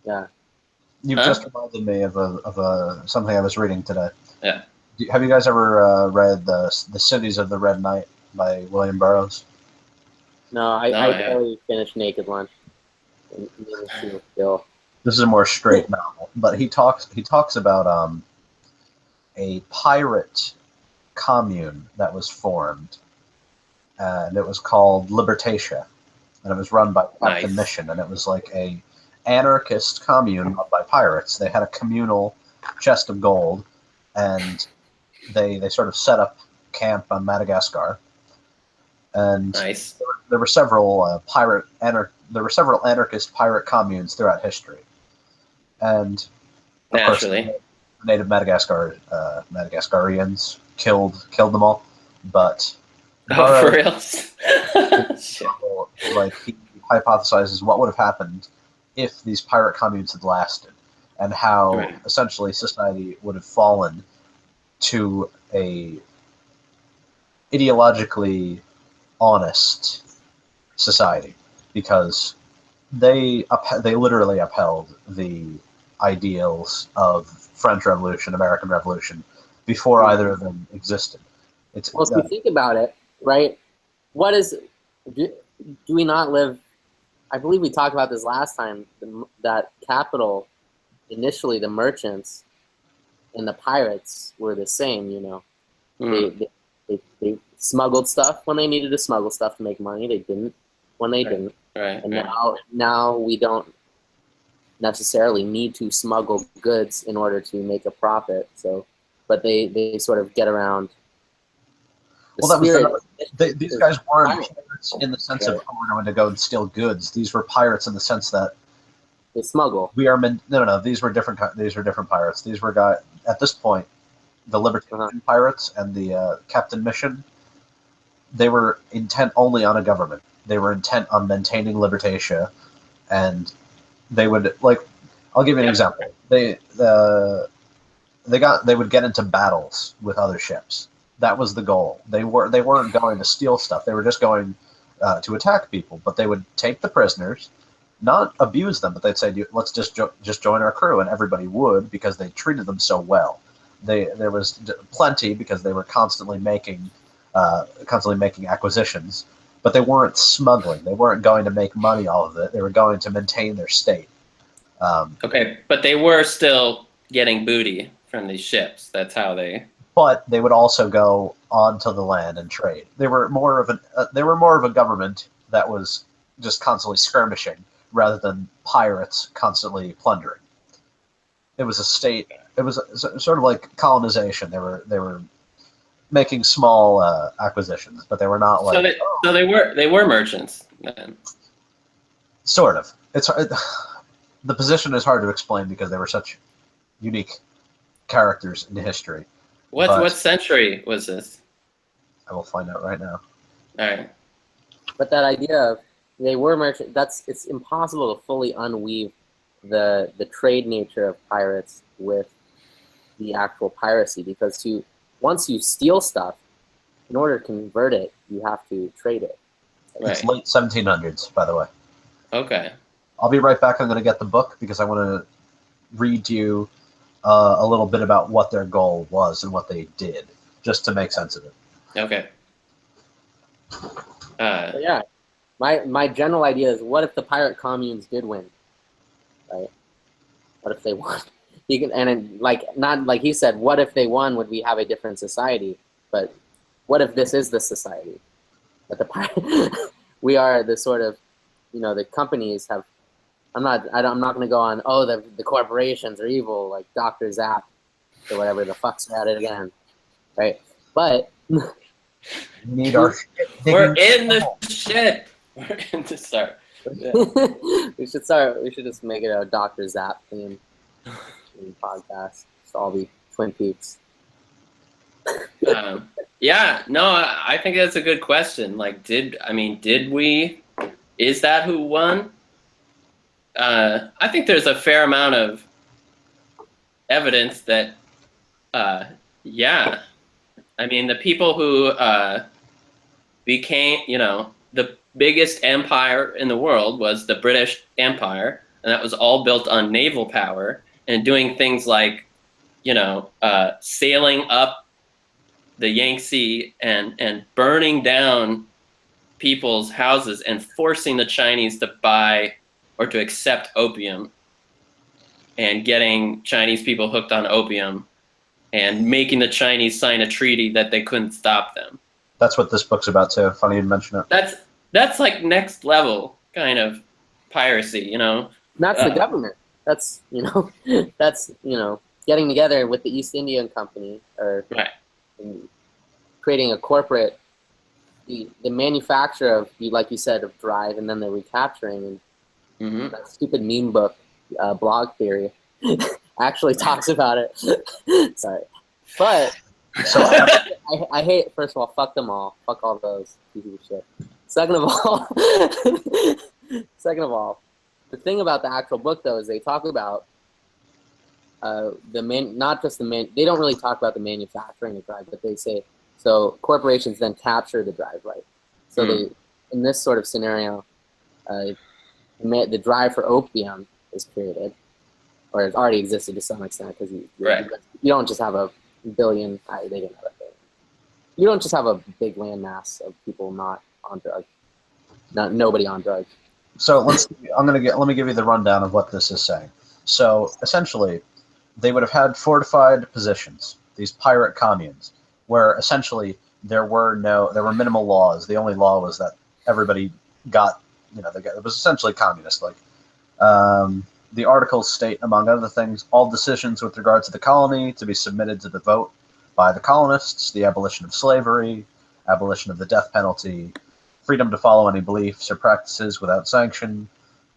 Yeah. You've just reminded me of something I was reading today. Yeah. Have you guys ever read The Cities of the Red Night by William Burroughs? No, I barely finished Naked Lunch. This is a more straight novel, but he talks about a pirate commune that was formed, and it was called Libertatia, and it was run by Captain Mission, and it was like a anarchist commune run by pirates. They had a communal chest of gold, and they sort of set up camp on Madagascar. And there were several anarchist pirate communes throughout history, and of course, the native Madagascarians killed them all. But for real? like he hypothesizes what would have happened if these pirate communes had lasted, and how essentially society would have fallen to a ideologically honest society, because they literally upheld the ideals of French Revolution, American Revolution, before either of them existed. Well, if you think about it, right? What is do we not live? I believe we talked about this last time. That capital, initially, the merchants and the pirates were the same. You know, they smuggled stuff when they needed to smuggle stuff to make money. They didn't when they didn't. Right. And now we don't necessarily need to smuggle goods in order to make a profit. So, but they sort of get around. These guys weren't pirates in the sense of, oh, we're going to go and steal goods. These were pirates in the sense that they smuggle. No. These were different pirates. These were guys at this point, the libertarian pirates and the Captain Mission. They were intent only on a government. They were intent on maintaining Libertatia, and they would I'll give you an example. They would get into battles with other ships. That was the goal. They weren't going to steal stuff. They were just going to attack people. But they would take the prisoners, not abuse them, but they'd say, "Let's just join our crew," and everybody would, because they treated them so well. There was plenty, because they were constantly making acquisitions, but they weren't smuggling. They weren't going to make money off of it. They were going to maintain their state. Okay, but they were still getting booty from these ships. That's how they. But they would also go onto the land and trade. They were more of a government that was just constantly skirmishing, rather than pirates constantly plundering. It was a state. It was sort of like colonization. They were making small acquisitions, but they were not like. So they were merchants then. Sort of. The position is hard to explain because they were such unique characters in history. What century was this? I will find out right now. All right. But that idea of they were merchants, it's impossible to fully unweave the trade nature of pirates with the actual piracy, because once you steal stuff, in order to convert it, you have to trade it. It's late 1700s, by the way. Okay. I'll be right back. I'm going to get the book because I want to read you a little bit about what their goal was and what they did, just to make sense of it. Okay. Yeah, my general idea is, what if the pirate communes did win? Right? What if they won? Not like he said, what if they won? Would we have a different society? But what if this is the society? But we are the sort of, the companies have. I'm not going to go on. Oh, the corporations are evil, like Dr. Zap or whatever the fuck's at it again, right? But we need our shit. We're in the shit. We're in the start. Yeah. We should just make it a Dr. Zap theme podcast. Just all be Twin Peaks. Yeah, no, I think that's a good question. Like, did we? Is that who won? I think there's a fair amount of evidence that, yeah. I mean, the people who became, the biggest empire in the world was the British Empire, and that was all built on naval power and doing things like, sailing up the Yangtze and burning down people's houses and forcing the Chinese to buy or to accept opium, and getting Chinese people hooked on opium and making the Chinese sign a treaty that they couldn't stop them. That's what this book's about too. Funny you mention it. That's like next level kind of piracy, That's the government. That's, getting together with the East Indian Company or creating a corporate, the manufacture of, like you said, of drive, and then the recapturing. And that stupid meme book, Blog Theory, actually talks about it. Sorry. But So I hate. First of all, fuck them all. Fuck all those pieces of shit. Second of all, the thing about the actual book though is they talk about not just the they don't really talk about the manufacturing of drive, but they say so corporations then capture the drive, right? So they, in this sort of scenario, the drive for opium is created, or it already existed to some extent, because you don't just have a billion. They didn't have a billion. You don't just have a big land mass of people not on drugs, nobody on drugs. So let me give you the rundown of what this is saying. So essentially, they would have had fortified positions, these pirate communes, where essentially there were minimal laws. The only law was that everybody got, it was essentially communist. Like the articles state, among other things, all decisions with regard to the colony to be submitted to the vote by the colonists, the abolition of slavery, abolition of the death penalty, freedom to follow any beliefs or practices without sanction,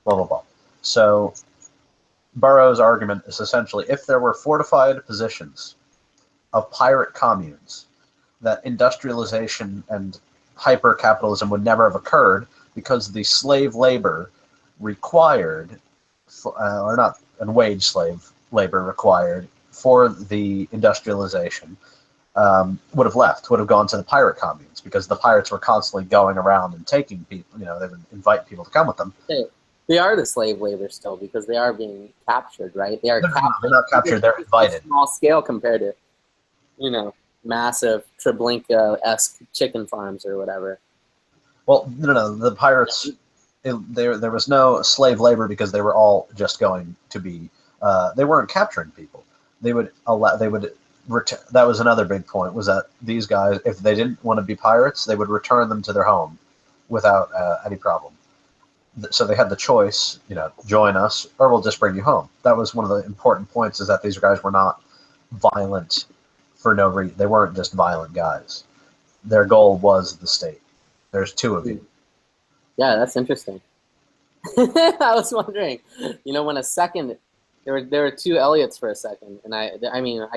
blah, blah, blah. So Burroughs' argument is essentially, if there were fortified positions of pirate communes, that industrialization and hyper-capitalism would never have occurred because the slave labor required, and wage slave labor required for the industrialization would have gone to the pirate communes, because the pirates were constantly going around and taking people, they would invite people to come with them. They are the slave labor still, because they are being captured, right? They're not captured, they're invited. Small scale compared to, massive Treblinka-esque chicken farms or whatever. Well, no, the pirates, there was no slave labor because they were all just going to be, they weren't capturing people. That was another big point, was that these guys, if they didn't want to be pirates, they would return them to their home without any problem. So they had the choice, join us, or we'll just bring you home. That was one of the important points, is that these guys were not violent for no reason. They weren't just violent guys. Their goal was the state. There's two of you. Yeah, that's interesting. I was wondering, when a second, there were two Elliots for a second, and I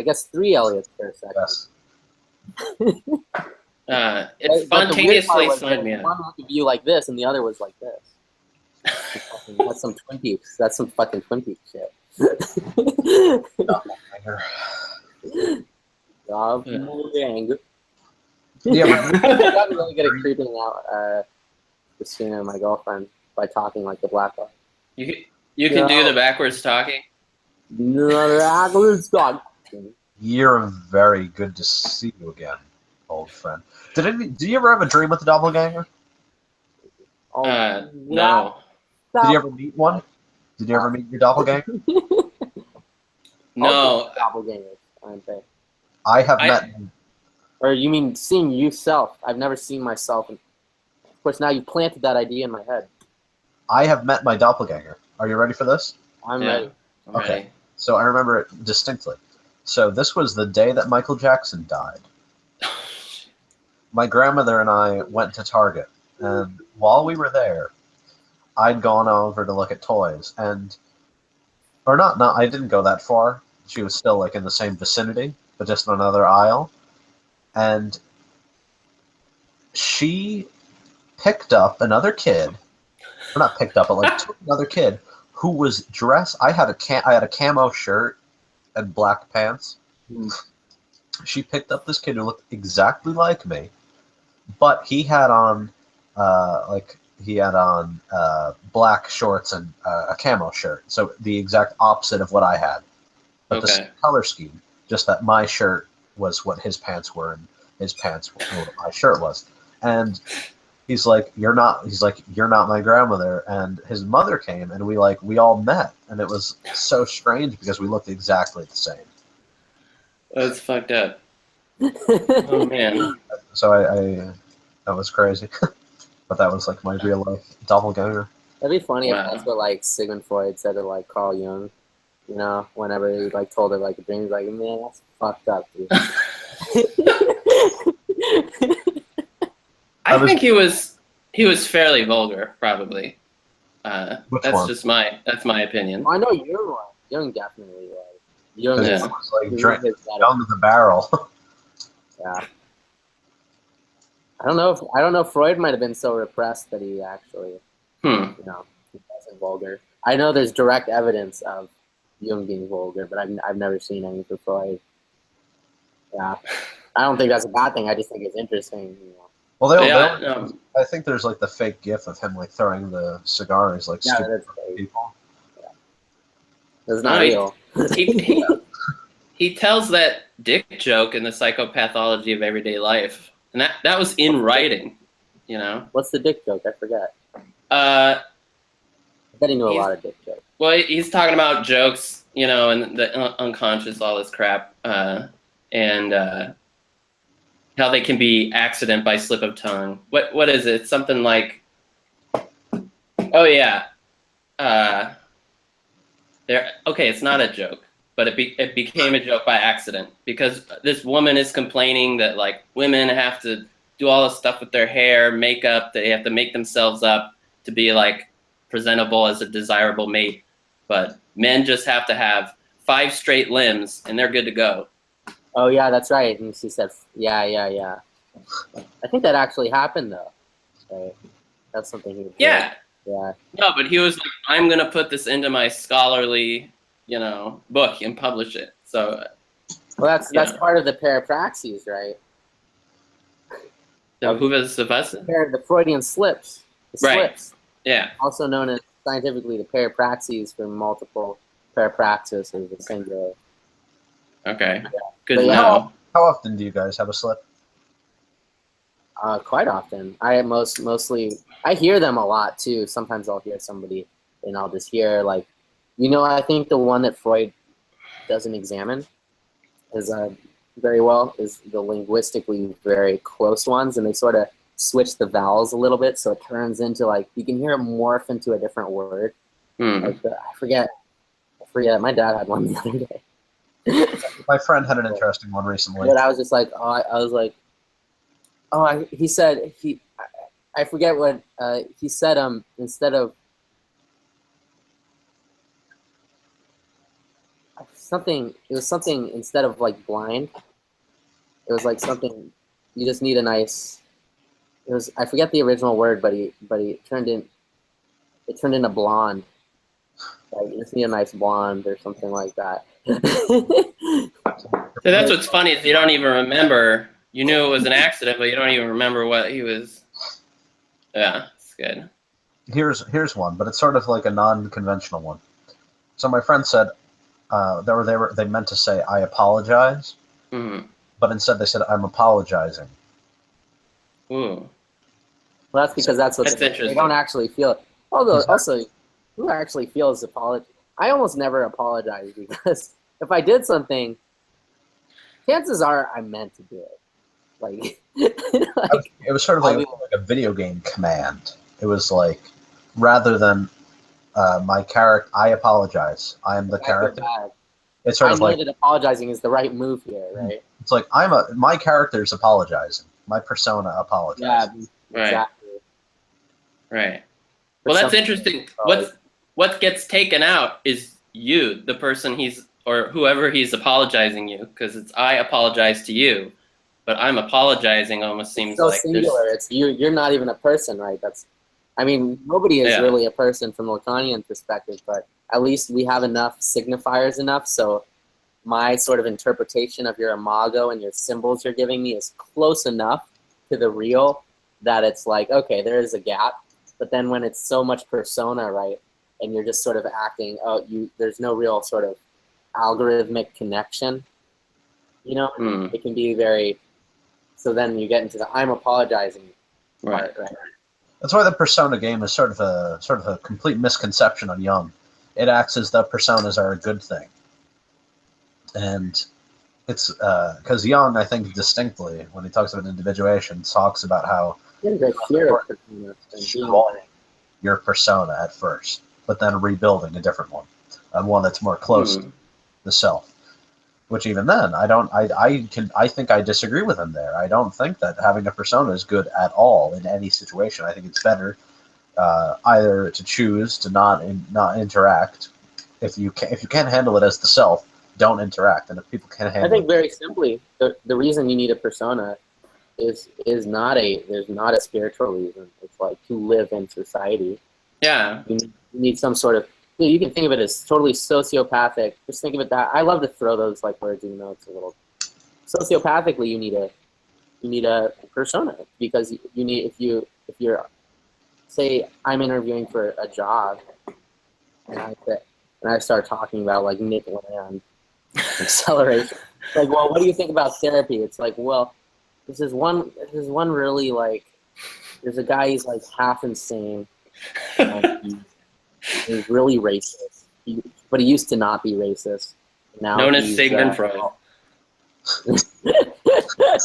guess three Elliots for a second. Yes. It spontaneously slid me out. One looked at you like this, and the other was like this. That's some Twin Peaks. That's some fucking Twin Peaks shit. Yeah, I got really good at creeping out Christina, my girlfriend, by talking like the black guy. You can do the backwards talking. You're very good to see you again, old friend. Did you ever have a dream with the doppelganger? No. Did you ever meet one? Did you ever meet your doppelganger? No. Doppelgangers, aren't they? I have met. Or you mean seeing yourself? I've never seen myself. Of course, now you planted that idea in my head. I have met my doppelganger. Are you ready for this? I'm ready. Okay. Ready. So I remember it distinctly. So this was the day that Michael Jackson died. My grandmother and I went to Target, and while we were there, I'd gone over to look at toys, I didn't go that far. She was still in the same vicinity, but just in another aisle. And she picked up another kid, or not picked up, but took another kid who was dressed. I had a camo shirt and black pants. She picked up this kid who looked exactly like me, but he had on black shorts and a camo shirt. So the exact opposite of what I had. But the same color scheme, just that my shirt was what his pants were and his pants were what my shirt was. And he's like, you're not my grandmother. And his mother came, and we all met. And it was so strange because we looked exactly the same. That's fucked up. Oh, man. So that was crazy. But that was my real life doppelganger. That'd be funny if that's what Sigmund Freud said to Carl Jung. Whenever he told her a dream, he's like, man, that's fucked up, dude. I think he was fairly vulgar, probably. That's my opinion. I know Jung was. Jung definitely was. Jung was drank down to the barrel. Yeah. I don't know if Freud might have been so repressed that he actually, you know, he wasn't vulgar. I know there's direct evidence of Jung being vulgar, but I've never seen any for Freud. Yeah. I don't think that's a bad thing. I just think it's interesting. You know. Well, I think there's like the fake gif of him like throwing the cigars like stupid people. Yeah. It's not real. He tells that dick joke in the Psychopathology of Everyday Life, and that was in writing. You know. What's the dick joke? I forget. I bet he knew a lot of dick jokes. Well, he's talking about jokes, you know, and the unconscious, all this crap, and how they can be accident by slip of tongue. What is it? Something like, oh yeah, okay, it's not a joke, but it became a joke by accident because this woman is complaining that like women have to do all this stuff with their hair, makeup, they have to make themselves up to be like presentable as a desirable mate, but men just have to have 5 straight limbs and they're good to go. Oh yeah, that's right. And she said, yeah. I think that actually happened though. Right? That's something he did. Yeah. Yeah. No, but he was like, I'm gonna put this into my scholarly, you know, book and publish it. So. Well, that's part of the parapraxis, right? The Freudian slips. The slips. Yeah. Also known as scientifically the parapraxis for multiple parapraxis is the singular. Okay. Yeah. Good to know. How often do you guys have a slip? Quite often. I mostly I hear them a lot too. Sometimes I'll hear somebody and I'll just hear like, you know, I think the one that Freud doesn't examine is very well is the linguistically very close ones, and they sort of switch the vowels a little bit, so it turns into like you can hear it morph into a different word. Like I forget. My dad had one the other day. My friend had an interesting one recently. But I was just like, he said I forget what he said. Instead of something, it was something instead of like blind. It was like something you just need a nice. It was I forget the original word, but he turned into blonde. Like you just need a nice blonde or something like that. So that's what's funny is you don't even remember. You knew it was an accident, but you don't even remember what he was. Yeah, it's good. Here's one, but it's sort of like a non-conventional one. So my friend said they meant to say I apologize, but instead they said I'm apologizing. Ooh. Well, that's because that's what they don't actually feel it. Although also, who actually feels apology? I almost never apologize because if I did something, chances are I meant to do it. Like, it was sort of like a video game command. It was like rather than my character, I apologize. I am the character. It's sort of like that apologizing is the right move here, right? It's like my character's apologizing. My persona apologizes. Yeah, exactly. Right. Well, that's interesting. What gets taken out is you, the person or whoever he's apologizing you, because it's I apologize to you, but I'm apologizing almost seems so like singular. It's you're not even a person, right? Nobody is really a person from a Lacanian perspective, but at least we have enough signifiers enough. So my sort of interpretation of your imago and your symbols you're giving me is close enough to the real that it's like, okay, there is a gap. But then when it's so much persona, right, and you're just sort of acting, there's no real sort of algorithmic connection, you know? It can be very, so then you get into the I'm apologizing part, right? That's why the persona game is sort of a complete misconception on Jung. It acts as though personas are a good thing. And it's because Jung, I think distinctly, when he talks about individuation, talks about how destroying your persona at first, but then rebuilding a different one, and one that's more close to the self. Which even then, I think I disagree with him there. I don't think that having a persona is good at all in any situation. I think it's better either to choose to not interact if you can't handle it as the self, don't interact. And if people can't handle I think very simply, the reason you need a persona is not a spiritual reason. It's like to live in society. Yeah. You need some sort of, you can think of it as totally sociopathic. Just think of it that, I love to throw those like words in notes a little. Sociopathically, you need a persona, because you need, if you're, say I'm interviewing for a job, and I start talking about like Nick Land, acceleration. Like, well, what do you think about therapy? It's like, well, this is one really, like, there's a guy, he's like half insane. He's really racist. But he used to not be racist. Now known as Sigmund Freud. That's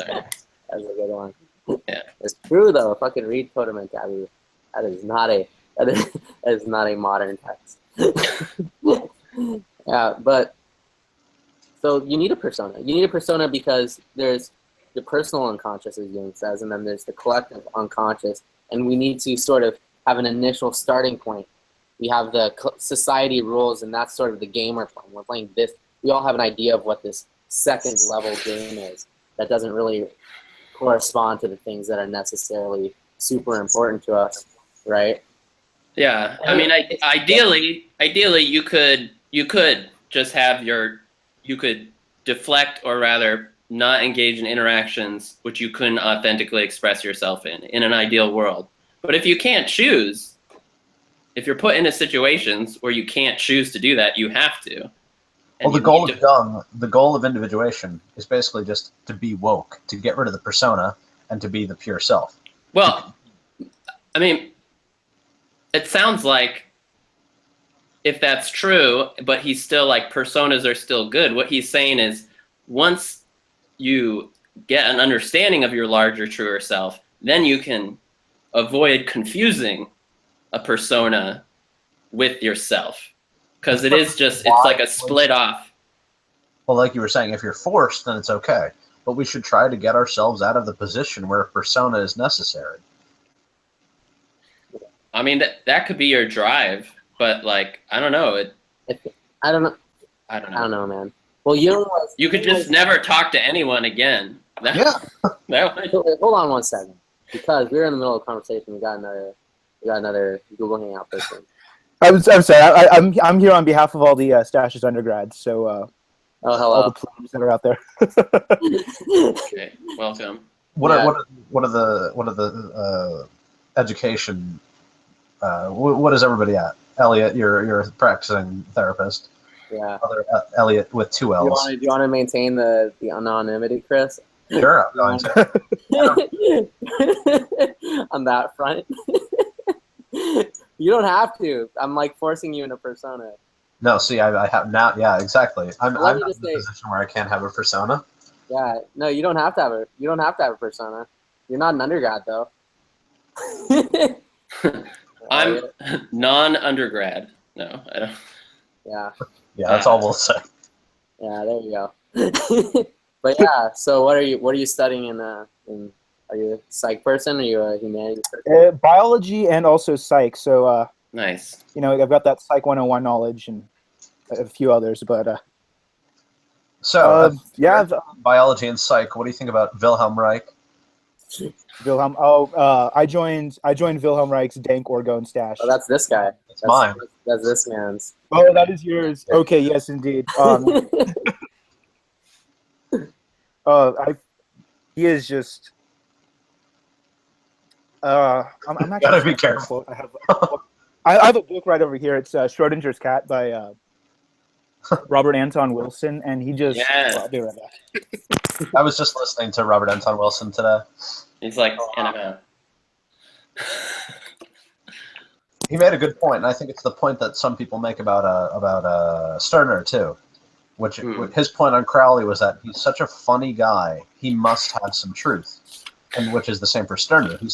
a good one. Yeah. It's true though. Fucking read Totem and Taboo. That is not a modern text. Yeah, but so you need a persona. You need a persona because there's the personal unconscious, as Jung says, and then there's the collective unconscious, and we need to sort of have an initial starting point. We have the society rules, and that's sort of the game we're playing. We're playing this. We all have an idea of what this second level game is that doesn't really correspond to the things that are necessarily super important to us, right? Yeah, I mean, ideally, you could just have you could deflect, or rather not engage in interactions which you couldn't authentically express yourself in an ideal world. But if you can't choose, if you're put into situations where you can't choose to do that, you have to. Well, the goal of Jung, the goal of individuation is basically just to be woke, to get rid of the persona, and to be the pure self. Well, I mean, it sounds like, if that's true, but he's still like, personas are still good. What he's saying is, once you get an understanding of your larger, truer self, then you can avoid confusing a persona with yourself. Because it is just, it's like a split off. Well, like you were saying, if you're forced, then it's okay. But we should try to get ourselves out of the position where a persona is necessary. I mean, that could be your drive, but like, I don't know. I don't know, man. Well, you could just never talk to anyone again. Yeah. Hold on 1 second, because we're in the middle of a conversation. We got another Google Hangout person. I'm sorry. I'm here on behalf of all the Stashes undergrads. So, oh, hello. All the plebes that are out there. Okay, welcome. What are the education? What is everybody at? Elliot, you're a practicing therapist. Yeah. Elliot with 2 L's. Do you want to maintain the anonymity, Chris? Sure, I'm going to. On that front. You don't have to. I'm like forcing you in a persona. No, see, I have now. Yeah, exactly. I'm in a position where I can't have a persona. Yeah, no, you don't have to have a persona. You're not an undergrad though. I'm non-undergrad. No, I don't. Yeah. Yeah, that's all we'll say. Yeah, there you go. But yeah, so what are you studying in? Are you a psych person, or are you a humanities person? Biology and also psych. So nice. You know, I've got that Psych 101 knowledge and a few others, but so yeah, biology and psych. What do you think about Wilhelm Reich? Wilhelm. Oh, I joined Wilhelm Reich's dank orgone stash. Oh, that's this guy. That's mine. That's this man's. Oh, that is yours. Okay, yes, indeed. He is just. I'm actually gotta be careful. I have a book right over here. It's Schrodinger's Cat by Robert Anton Wilson, and he just. Yeah. I'll be right back. I was just listening to Robert Anton Wilson today. He's like, wow. He made a good point, and I think it's the point that some people make about Stirner too. Which his point on Crowley was that he's such a funny guy, he must have some truth, and which is the same for Stirner. He's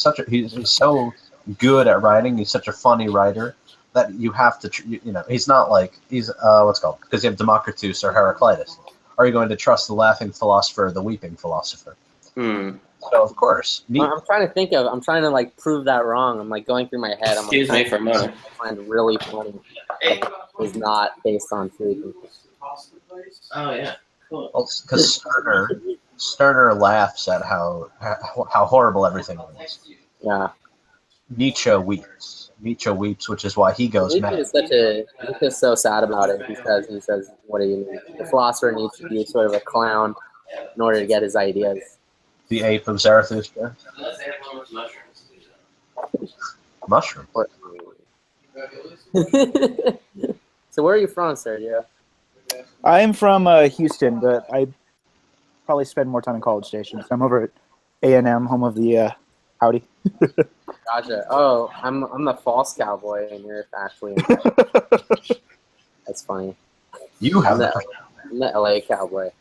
so good at writing. He's such a funny writer that you have to, he's not like he's what's it called, because you have Democritus or Heraclitus. Are you going to trust the laughing philosopher or the weeping philosopher? So of course, I'm trying to like prove that wrong. I'm like going through my head. I'm Excuse me for a moment. I find really funny. Is not based on truth. Oh yeah, cool. Because Sterner laughs at how horrible everything is. Yeah. Nietzsche weeps. Nietzsche weeps, which is why he goes mad. Nietzsche's so sad about it. He says, what do you mean? The philosopher needs to be sort of a clown in order to get his ideas. The ape of Zarathustra. Mushroom. So where are you from, Sergio? I'm from Houston, but I probably spend more time in College Station. So I'm over at A&M, home of the Howdy. Gotcha. Oh, I'm the false cowboy, and you're actually. That's funny. You have I'm the LA cowboy.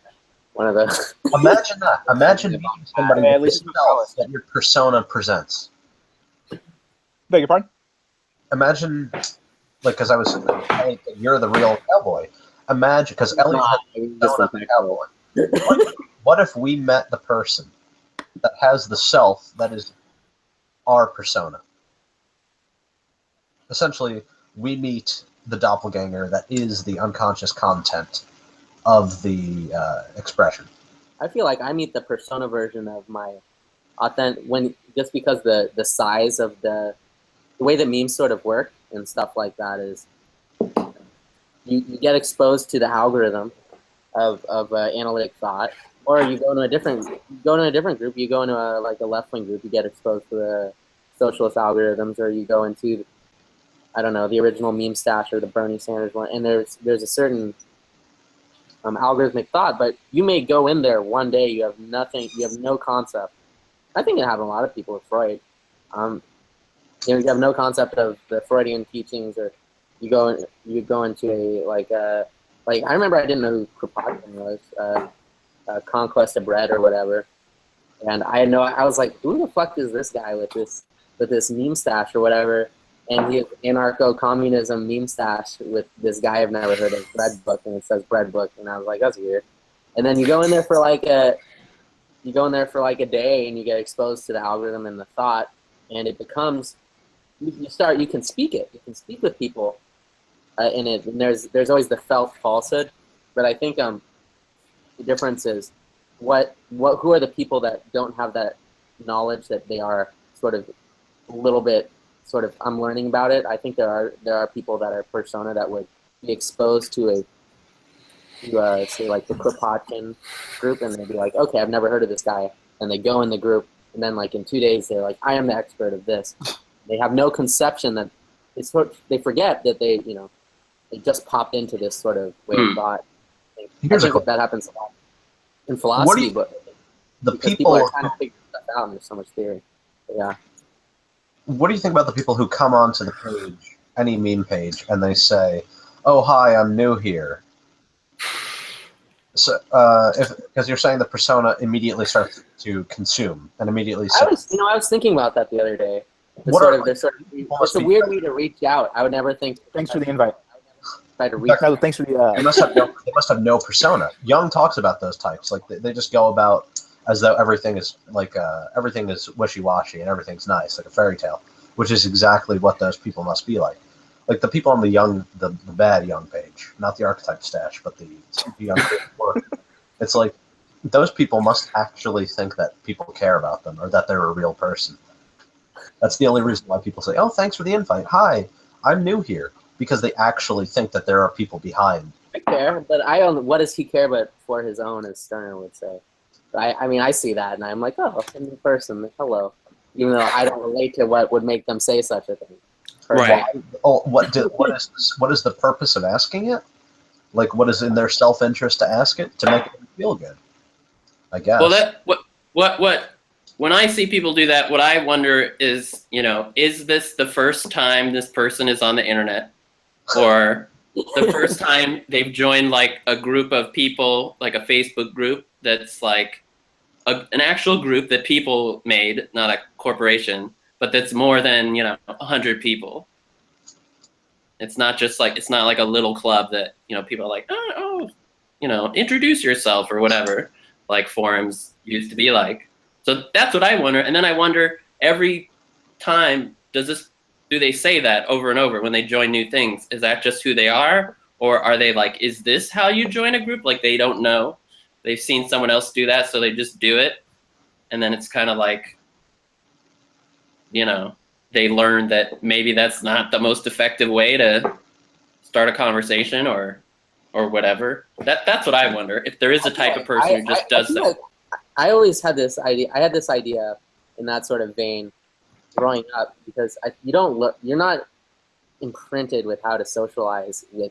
One of the. Imagine that. Imagine being somebody that your persona presents. Beg your pardon? Imagine, like, because I was saying, you're the real cowboy. Imagine, because Elliot has the cowboy. What if we met the person that has the self that is our persona? Essentially, we meet the doppelganger that is the unconscious content of the expression. I feel like I meet the persona version of my authentic just because the size of the way that memes sort of work and stuff like that is you get exposed to the algorithm of analytic thought, or you go into a different group. You go into a left-wing group. You get exposed to the socialist algorithms, or you go into, I don't know, the original meme stash or the Bernie Sanders one. And there's a certain algorithmic thought, but you may go in there one day. You have nothing. You have no concept. I think it happened to a lot of people with Freud. You have no concept of the Freudian teachings, or you go into a I remember I didn't know who Kropotkin was. Conquest of Bread or whatever, and I was like, who the fuck is this guy with this meme stash or whatever? And he has anarcho-communism meme stash with this guy I've never heard of, Bread Book, and it says Bread Book, and I was like, that's weird. And then you go in there for like a day, and you get exposed to the algorithm and the thought, and it becomes you can speak it. You can speak with people in it, and there's always the felt falsehood, but I think the difference is who are the people that don't have that knowledge that they are sort of a little bit sort of I'm learning about it. I think there are people that are persona that would be exposed to say like the Kropotkin group, and they'd be like, okay, I've never heard of this guy, and they go in the group, and then like in 2 days they're like, I am the expert of this. They have no conception that they forget that they just popped into this sort of way of thought. I think that happens a lot in philosophy, but people are trying to figure stuff out, and there's so much theory. But yeah. What do you think about the people who come onto the page, any meme page, and they say, "Oh, hi, I'm new here." So, because you're saying the persona immediately starts to consume and immediately. I was thinking about that the other day. It's a weird way to reach out. I would never think. Thanks for the invite. Try to reach. No, thanks for the. They must have no persona. Jung talks about those types. Like they just go about as though everything is everything is wishy-washy and everything's nice, like a fairy tale, which is exactly what those people must be like. Like the people on the bad Jung page, not the archetype stash, but the Jung page. It's like those people must actually think that people care about them or that they're a real person. That's the only reason why people say, "Oh, thanks for the invite. Hi, I'm new here," because they actually think that there are people behind. I care, but what does he care but for his own, as Sterner would say. I mean, I see that, and I'm like, oh, a new person, hello. Even though I don't relate to what would make them say such a thing. Right. Oh, what is the purpose of asking it? Like, what is in their self-interest to ask it? To make them feel good, I guess. Well, when I see people do that, what I wonder is, is this the first time this person is on the internet? Or the first time they've joined, like, a group of people, like a Facebook group that's, like, an actual group that people made, not a corporation, but that's more than, 100 people. It's not just like, it's not like a little club that, people are like, introduce yourself or whatever, like forums used to be like. So that's what I wonder. And then I wonder, every time, do they say that over and over when they join new things? Is that just who they are? Or are they like, is this how you join a group? Like they don't know. They've seen someone else do that, so they just do it. And then it's kind of like, you know, they learn that maybe that's not the most effective way to start a conversation or whatever. That's what I wonder. If there is a type of person who just does that. Like, I always had this idea. I had this idea in that sort of vein growing up, because you're not imprinted with how to socialize with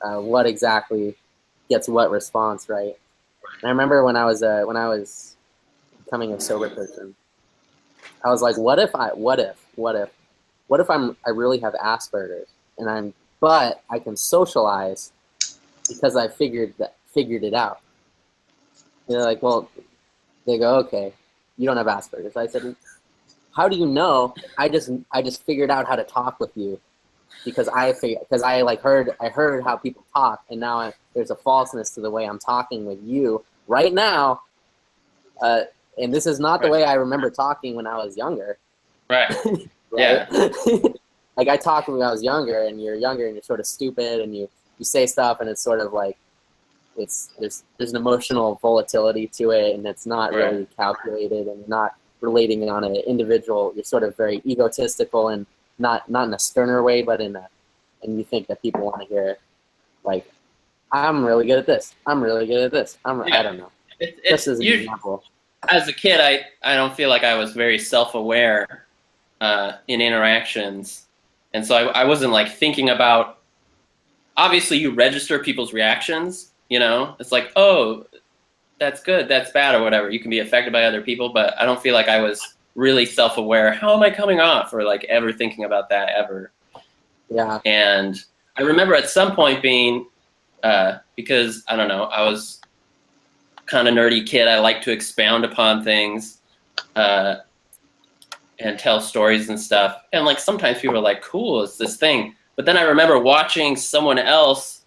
what exactly gets what response, right? And I remember when I was becoming a sober person, I was like, what if I really have Asperger's but I can socialize because I figured it out. And they're like, well, they go, okay, you don't have Asperger's. I said, how do you know? I just figured out how to talk with you because I heard how people talk, and now there's a falseness to the way I'm talking with you right now. And this is not the way I remember talking when I was younger. Right. Right? Yeah. Like I talked when I was younger, and you're younger and you're sort of stupid, and you say stuff, and it's sort of like there's an emotional volatility to it, and it's not really calculated, and you're not relating on an individual. You're sort of very egotistical, and not in a sterner way, but and you think that people want to hear, like, I'm really good at this. I'm really good at this. I don't know. This is an example. As a kid, I don't feel like I was very self-aware in interactions. And so I wasn't like thinking about, obviously you register people's reactions, you know? It's like, oh, that's good, that's bad, or whatever. You can be affected by other people, but I don't feel like I was really self-aware. How am I coming off? Or like ever thinking about that ever. Yeah. And I remember at some point being, because, I don't know, I was kind of nerdy kid. I like to expound upon things and tell stories and stuff. And like sometimes people are like, cool, it's this thing. But then I remember watching someone else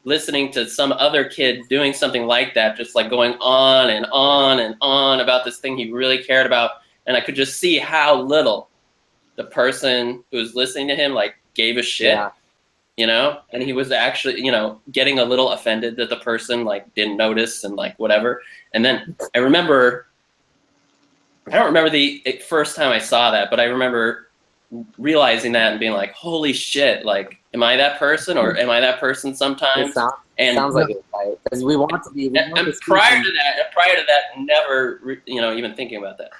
listening to some other kid doing something like that, just like going on and on and on about this thing he really cared about. And I could just see how little the person who was listening to him like gave a shit. Yeah. You know, and he was actually, you know, getting a little offended that the person like didn't notice and like whatever. And then I don't remember the first time I saw that, but I remember realizing that and being like, holy shit, like, am I that person, or am I that person sometimes? It sounds like it, right? Because we want to be. And prior to that, never, you know, even thinking about that.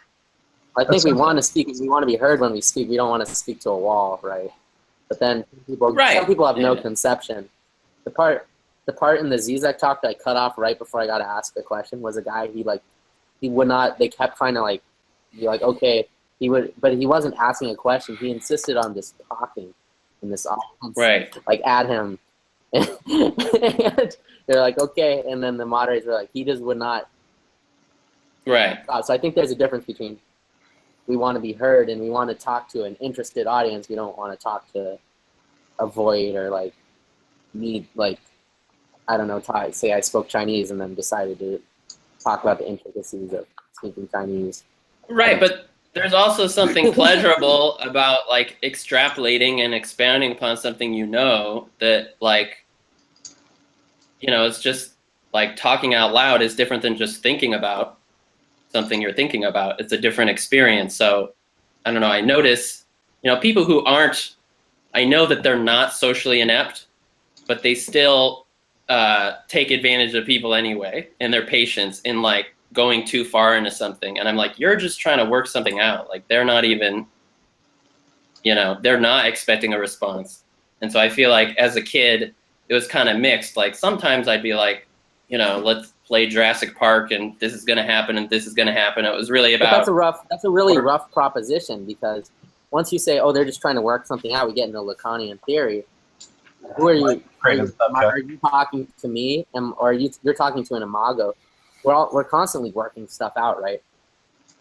I think we want to speak. We want to be heard when we speak. We don't want to speak to a wall, right? But then some people have no conception. The part in the Zizek talk that I cut off right before I got to ask a question was a guy, he would not, they kept trying to like, be like, okay, but he wasn't asking a question. He insisted on just talking in this audience, like at him. And they're like, okay. And then the moderators were like, he just would not. Right. So I think there's a difference between we want to be heard and we want to talk to an interested audience. We don't want to talk to a void or like need, like, I don't know, say I spoke Chinese and then decided to talk about the intricacies of speaking Chinese. Right, but there's also something pleasurable about like extrapolating and expounding upon something, you know, that like, you know, it's just like talking out loud is different than just thinking about something you're thinking about. It's a different experience. So I don't know, I notice, you know, people who aren't, I know that they're not socially inept, but they still take advantage of people anyway, and their patience in like going too far into something. And I'm like, you're just trying to work something out. Like they're not even, you know, they're not expecting a response. And so I feel like as a kid, it was kind of mixed. Like sometimes I'd be like, you know, let's play Jurassic Park and this is going to happen and this is going to happen. It was really about. But that's a really rough proposition, because once you say, oh, they're just trying to work something out, we get into Lacanian theory. Who are you? Are you talking to me, or you're talking to an imago? We're constantly working stuff out, right?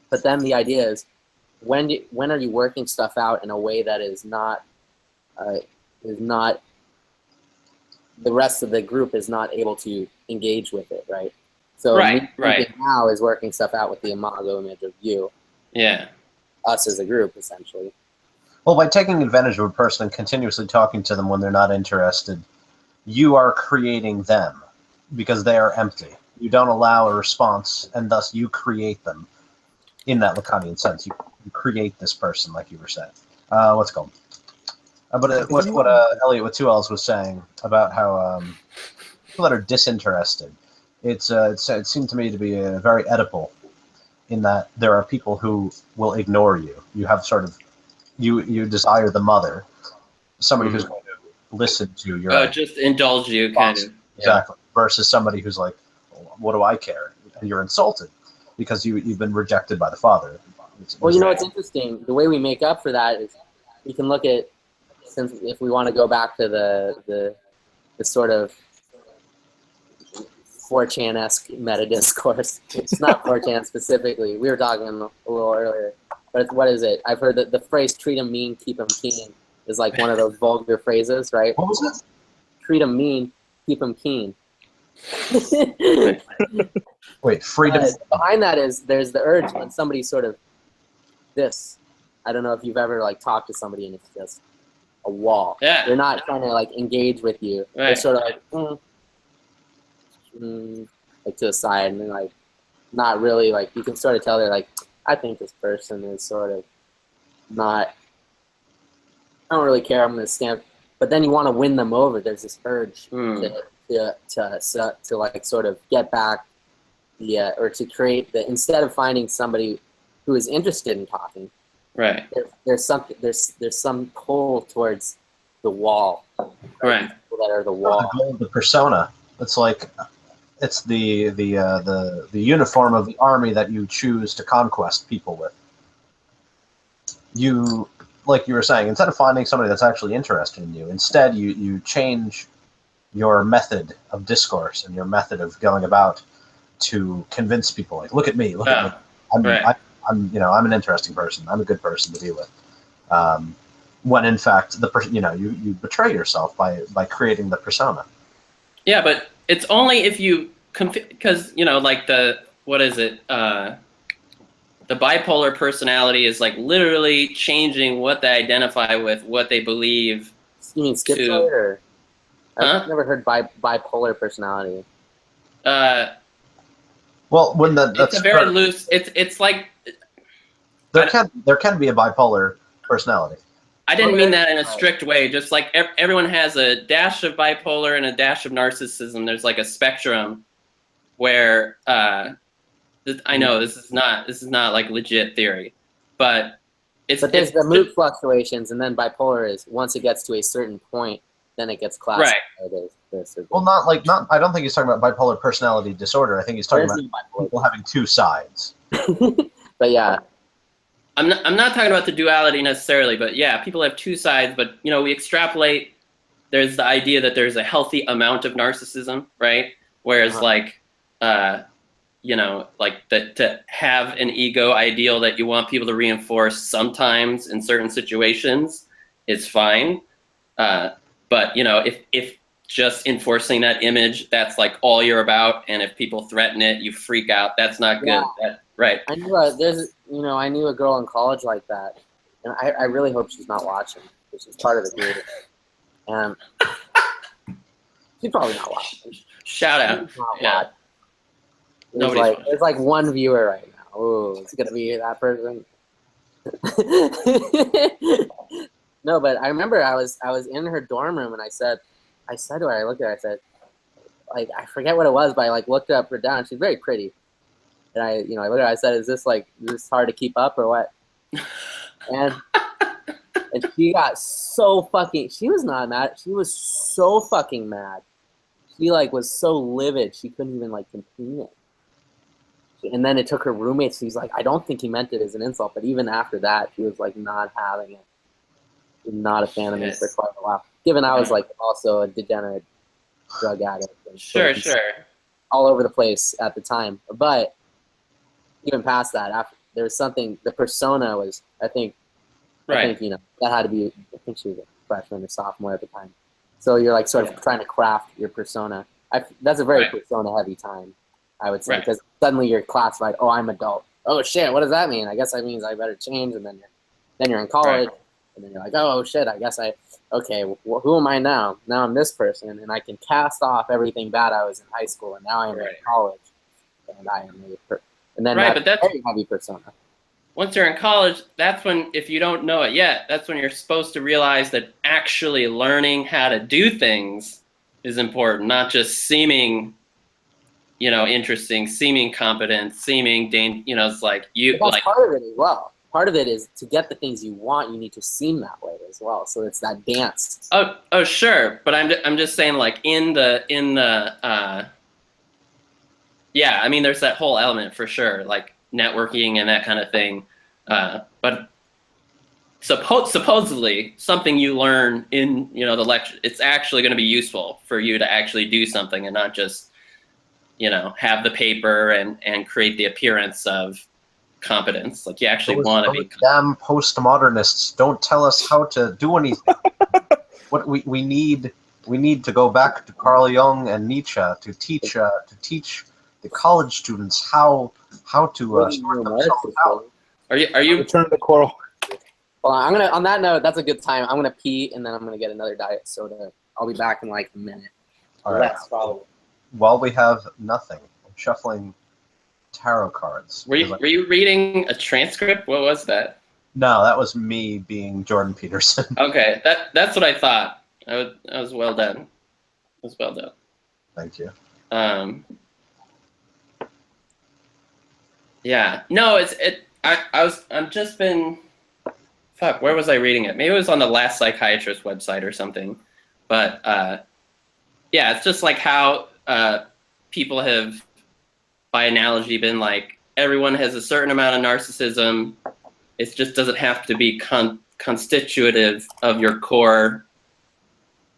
But then the idea is, when are you working stuff out in a way that is not the rest of the group is not able to engage with it, right? So right. Now is working stuff out with the imago image of you. Yeah. Us as a group, essentially. Well, by taking advantage of a person and continuously talking to them when they're not interested you are creating them because they are empty. You don't allow a response, and thus you create them in that Lacanian sense. You create this person, like you were saying. What's it called? But what Elliot with two L's was saying about how people that are disinterested, it seemed to me to be very Oedipal, in that there are people who will ignore you. You have sort of, you desire the mother, somebody who's going to listen to your just indulge you, kind of. Exactly. Versus somebody who's like, what do I care? And you're insulted because you've been rejected by the father. Well, you know what's interesting? The way we make up for that is we can look at, since if we want to go back to the sort of 4chan-esque meta discourse. It's not 4chan specifically. We were talking a little earlier, but what is it? I've heard that the phrase "treat 'em mean, keep 'em keen" is like one of those vulgar phrases, right? What was it? Treat 'em mean, keep 'em keen. Wait, freedom. Behind that is there's the urge when somebody's sort of this. I don't know if you've ever like talked to somebody and it's just a wall. Yeah. They're not trying to like engage with you. Right. They're sort of like, like to the side, and then like not really like, you can sort of tell they're like, I think this person is sort of not, I don't really care, I'm gonna stand. But then you want to win them over. There's this urge to like sort of get back or to create the, instead of finding somebody who is interested in talking. Right. There's some pull towards the wall. Right. People that are the wall. The persona. It's like, it's the uniform of the army that you choose to conquest people with. You, like you were saying, instead of finding somebody that's actually interested in you, instead you change your method of discourse and your method of going about to convince people. Like, look at me, look at me. I'm an interesting person. I'm a good person to deal with. When in fact, you betray yourself by creating the persona. Yeah, but it's only if you, because, like what is it? The bipolar personality is like literally changing what they identify with, what they believe. You mean schizoid or? I've never heard bipolar personality. Well, when that's it's a very loose. It's like there can be a bipolar personality. I didn't mean that in a strict way. Just like everyone has a dash of bipolar and a dash of narcissism. There's like a spectrum where I know this is not like legit theory, but there's the mood fluctuations, and then bipolar is once it gets to a certain point, then it gets classified as this. Well, not. I don't think he's talking about bipolar personality disorder. I think he's talking about people having two sides. But yeah. I'm not talking about the duality necessarily, but yeah, people have two sides, but we extrapolate. There's the idea that there's a healthy amount of narcissism, right? Whereas like to have an ego ideal that you want people to reinforce sometimes in certain situations is fine. But if just enforcing that image, that's like all you're about, and if people threaten it, you freak out. That's not good. Right. I knew I knew a girl in college like that, and I really hope she's not watching, because she's part of the group. And she's probably not watching. Shout out. Yeah. There's like one viewer right now. Oh, it's gonna be that person. No, but I remember I was in her dorm room, and I said to her, I looked at her, I said, like, I forget what it was, but I like looked up her down. She's very pretty. And I looked at her, I said, is this hard to keep up or what? And she got so fucking, she was not mad. She was so fucking mad. She like was so livid. She couldn't even like contain it. And then it took her roommate. She's like, I don't think he meant it as an insult. But even after that, she was like not having it. Not a fan of me for quite a while. Given I was like also a degenerate drug addict. And sure. All over the place at the time. But even past that, after there was something, the persona was, I think that had to be, I think she was a freshman or sophomore at the time. So you're like sort of trying to craft your persona. That's a very persona heavy time, I would say, because suddenly you're classified, oh, I'm adult. Oh shit, what does that mean? I guess that means I better change, and then you're in college. And then you're like, oh shit, I guess who am I now? Now I'm this person, and I can cast off everything bad I was in high school, and now I'm in college, and I am and then but that's a very heavy persona. Once you're in college, that's when, if you don't know it yet, that's when you're supposed to realize that actually learning how to do things is important, not just seeming, interesting, seeming competent, seeming, it's like you. But that's part of it as well. Part of it is to get the things you want, you need to seem that way as well. So it's that dance. Oh, sure. But I'm just saying, like there's that whole element for sure, like networking and that kind of thing. But supposedly something you learn in, the lecture, it's actually going to be useful for you to actually do something and not just, have the paper and create the appearance of competence. Like you actually want to be. Damn postmodernists don't tell us how to do anything. What we need to go back to Carl Jung and Nietzsche to teach the college students how to sort themselves out. Are you return to coral? Well, on that note, that's a good time. I'm gonna pee and then I'm gonna get another diet soda. I'll be back in like a minute. All right. Probably. While we have nothing, I'm shuffling tarot cards. Were you reading a transcript? What was that? No, that was me being Jordan Peterson. Okay, that's what I thought. That was well done. It was well done. Thank you. Yeah. No, I'm just been. Fuck, where was I reading it? Maybe it was on the Last Psychiatrist website or something. But yeah, it's just like how people have, by analogy, been like, everyone has a certain amount of narcissism. It just doesn't have to be constitutive of your core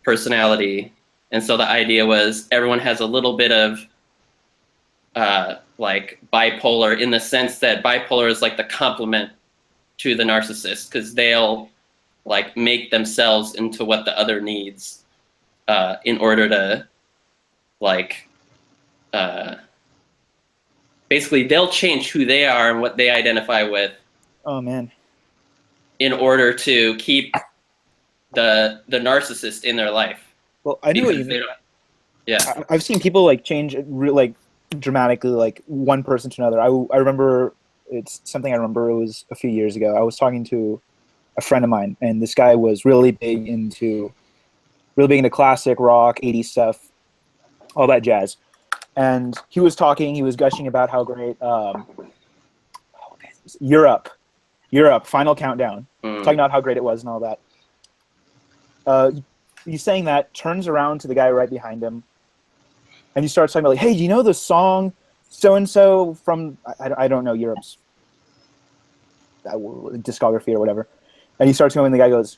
personality. And so the idea was everyone has a little bit of like bipolar, in the sense that bipolar is like the complement to the narcissist, because they'll like make themselves into what the other needs in order to like basically they'll change who they are and what they identify with. Oh man. In order to keep the narcissist in their life. Well, I know what you mean. Yeah, I've seen people like change like dramatically, like one person to another. I remember, it's something I remember. It was a few years ago. I was talking to a friend of mine, and this guy was really big into classic rock, 80s stuff, all that jazz. And he was gushing about how great Europe, Final Countdown, talking about how great it was and all that. He's saying that, turns around to the guy right behind him, and he starts talking about, like, hey, do you know the song so-and-so from, I don't know Europe's discography or whatever. And he starts going, and the guy goes,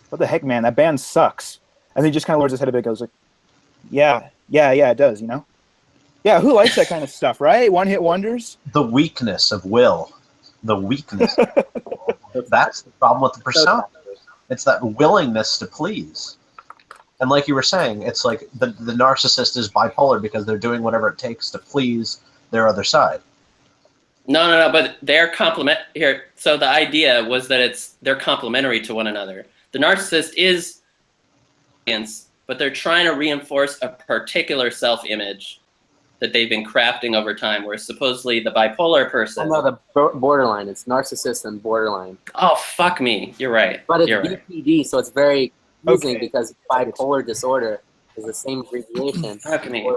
what the heck, man, that band sucks. And he just kind of lowers his head a bit, goes like, yeah, it does, Yeah, who likes that kind of stuff, right? One-hit wonders? The weakness of will. The weakness. That's the problem with the persona. It's that willingness to please. And like you were saying, it's like the narcissist is bipolar because they're doing whatever it takes to please their other side. No, but they're complement here. So the idea was that they're complementary to one another. The narcissist is, but they're trying to reinforce a particular self-image that they've been crafting over time, where supposedly the bipolar person... Oh, no, the borderline. It's narcissist and borderline. Oh, fuck me. You're right. But it's BPD, right. So it's very confusing because bipolar disorder is the same abbreviation. Fuck me.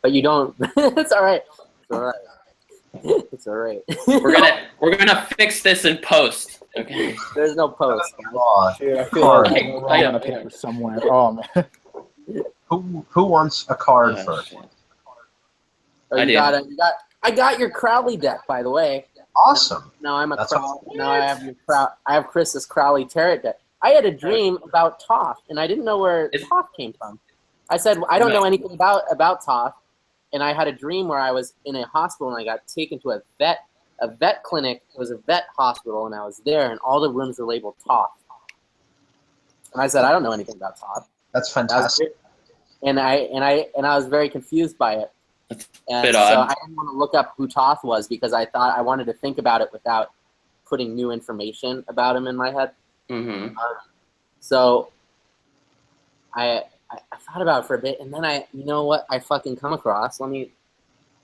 But you don't... It's all right. It's all right. It's all right. We're gonna fix this in post. Okay. There's no post. I feel like I'm on a paper somewhere. Oh man. Who wants a card first? Oh, I got your Crowley deck, by the way. Awesome. Now I have Chris's Crowley tarot deck. I had a dream about Toph, and I didn't know where Toph came from. I said I don't know anything about Toph, and I had a dream where I was in a hospital and I got taken to a vet clinic. It was a vet hospital, and I was there, and all the rooms were labeled Toph. And I said I don't know anything about Toph. That's fantastic. And I was very confused by it. And Bit so odd. I didn't want to look up who Toph was because I thought I wanted to think about it without putting new information about him in my head. Mm-hmm. So I thought about it for a bit, and then you know what I fucking come across?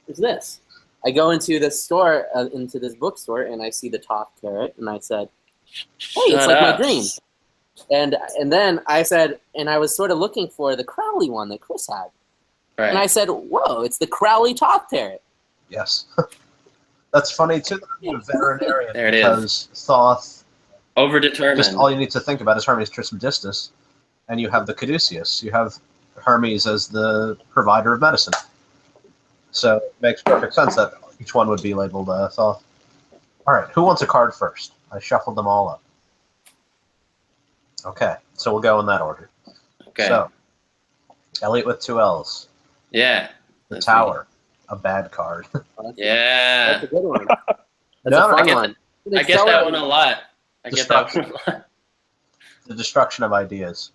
It's this. I go into this store, into this bookstore, and I see the top carrot, and I said, hey, it's like my dream. And then I said, and I was sort of looking for the Crowley one that Chris had. Right. And I said, whoa, it's the Crowley top carrot. Yes. That's funny, too. Veterinarian. There it because is. Thoth. Overdetermined. Just all you need to think about is Hermes Trismegistus, and you have the caduceus. You have Hermes as the provider of medicine. So it makes perfect sense that each one would be labeled Thoth. All right, who wants a card first? I shuffled them all up. Okay, so we'll go in that order. Okay. So, Elliot with 2 L's. Yeah. The Tower, a bad card. Yeah. That's a good one. That's a fun one. I get that one a lot. I get that one a lot. The destruction of ideas.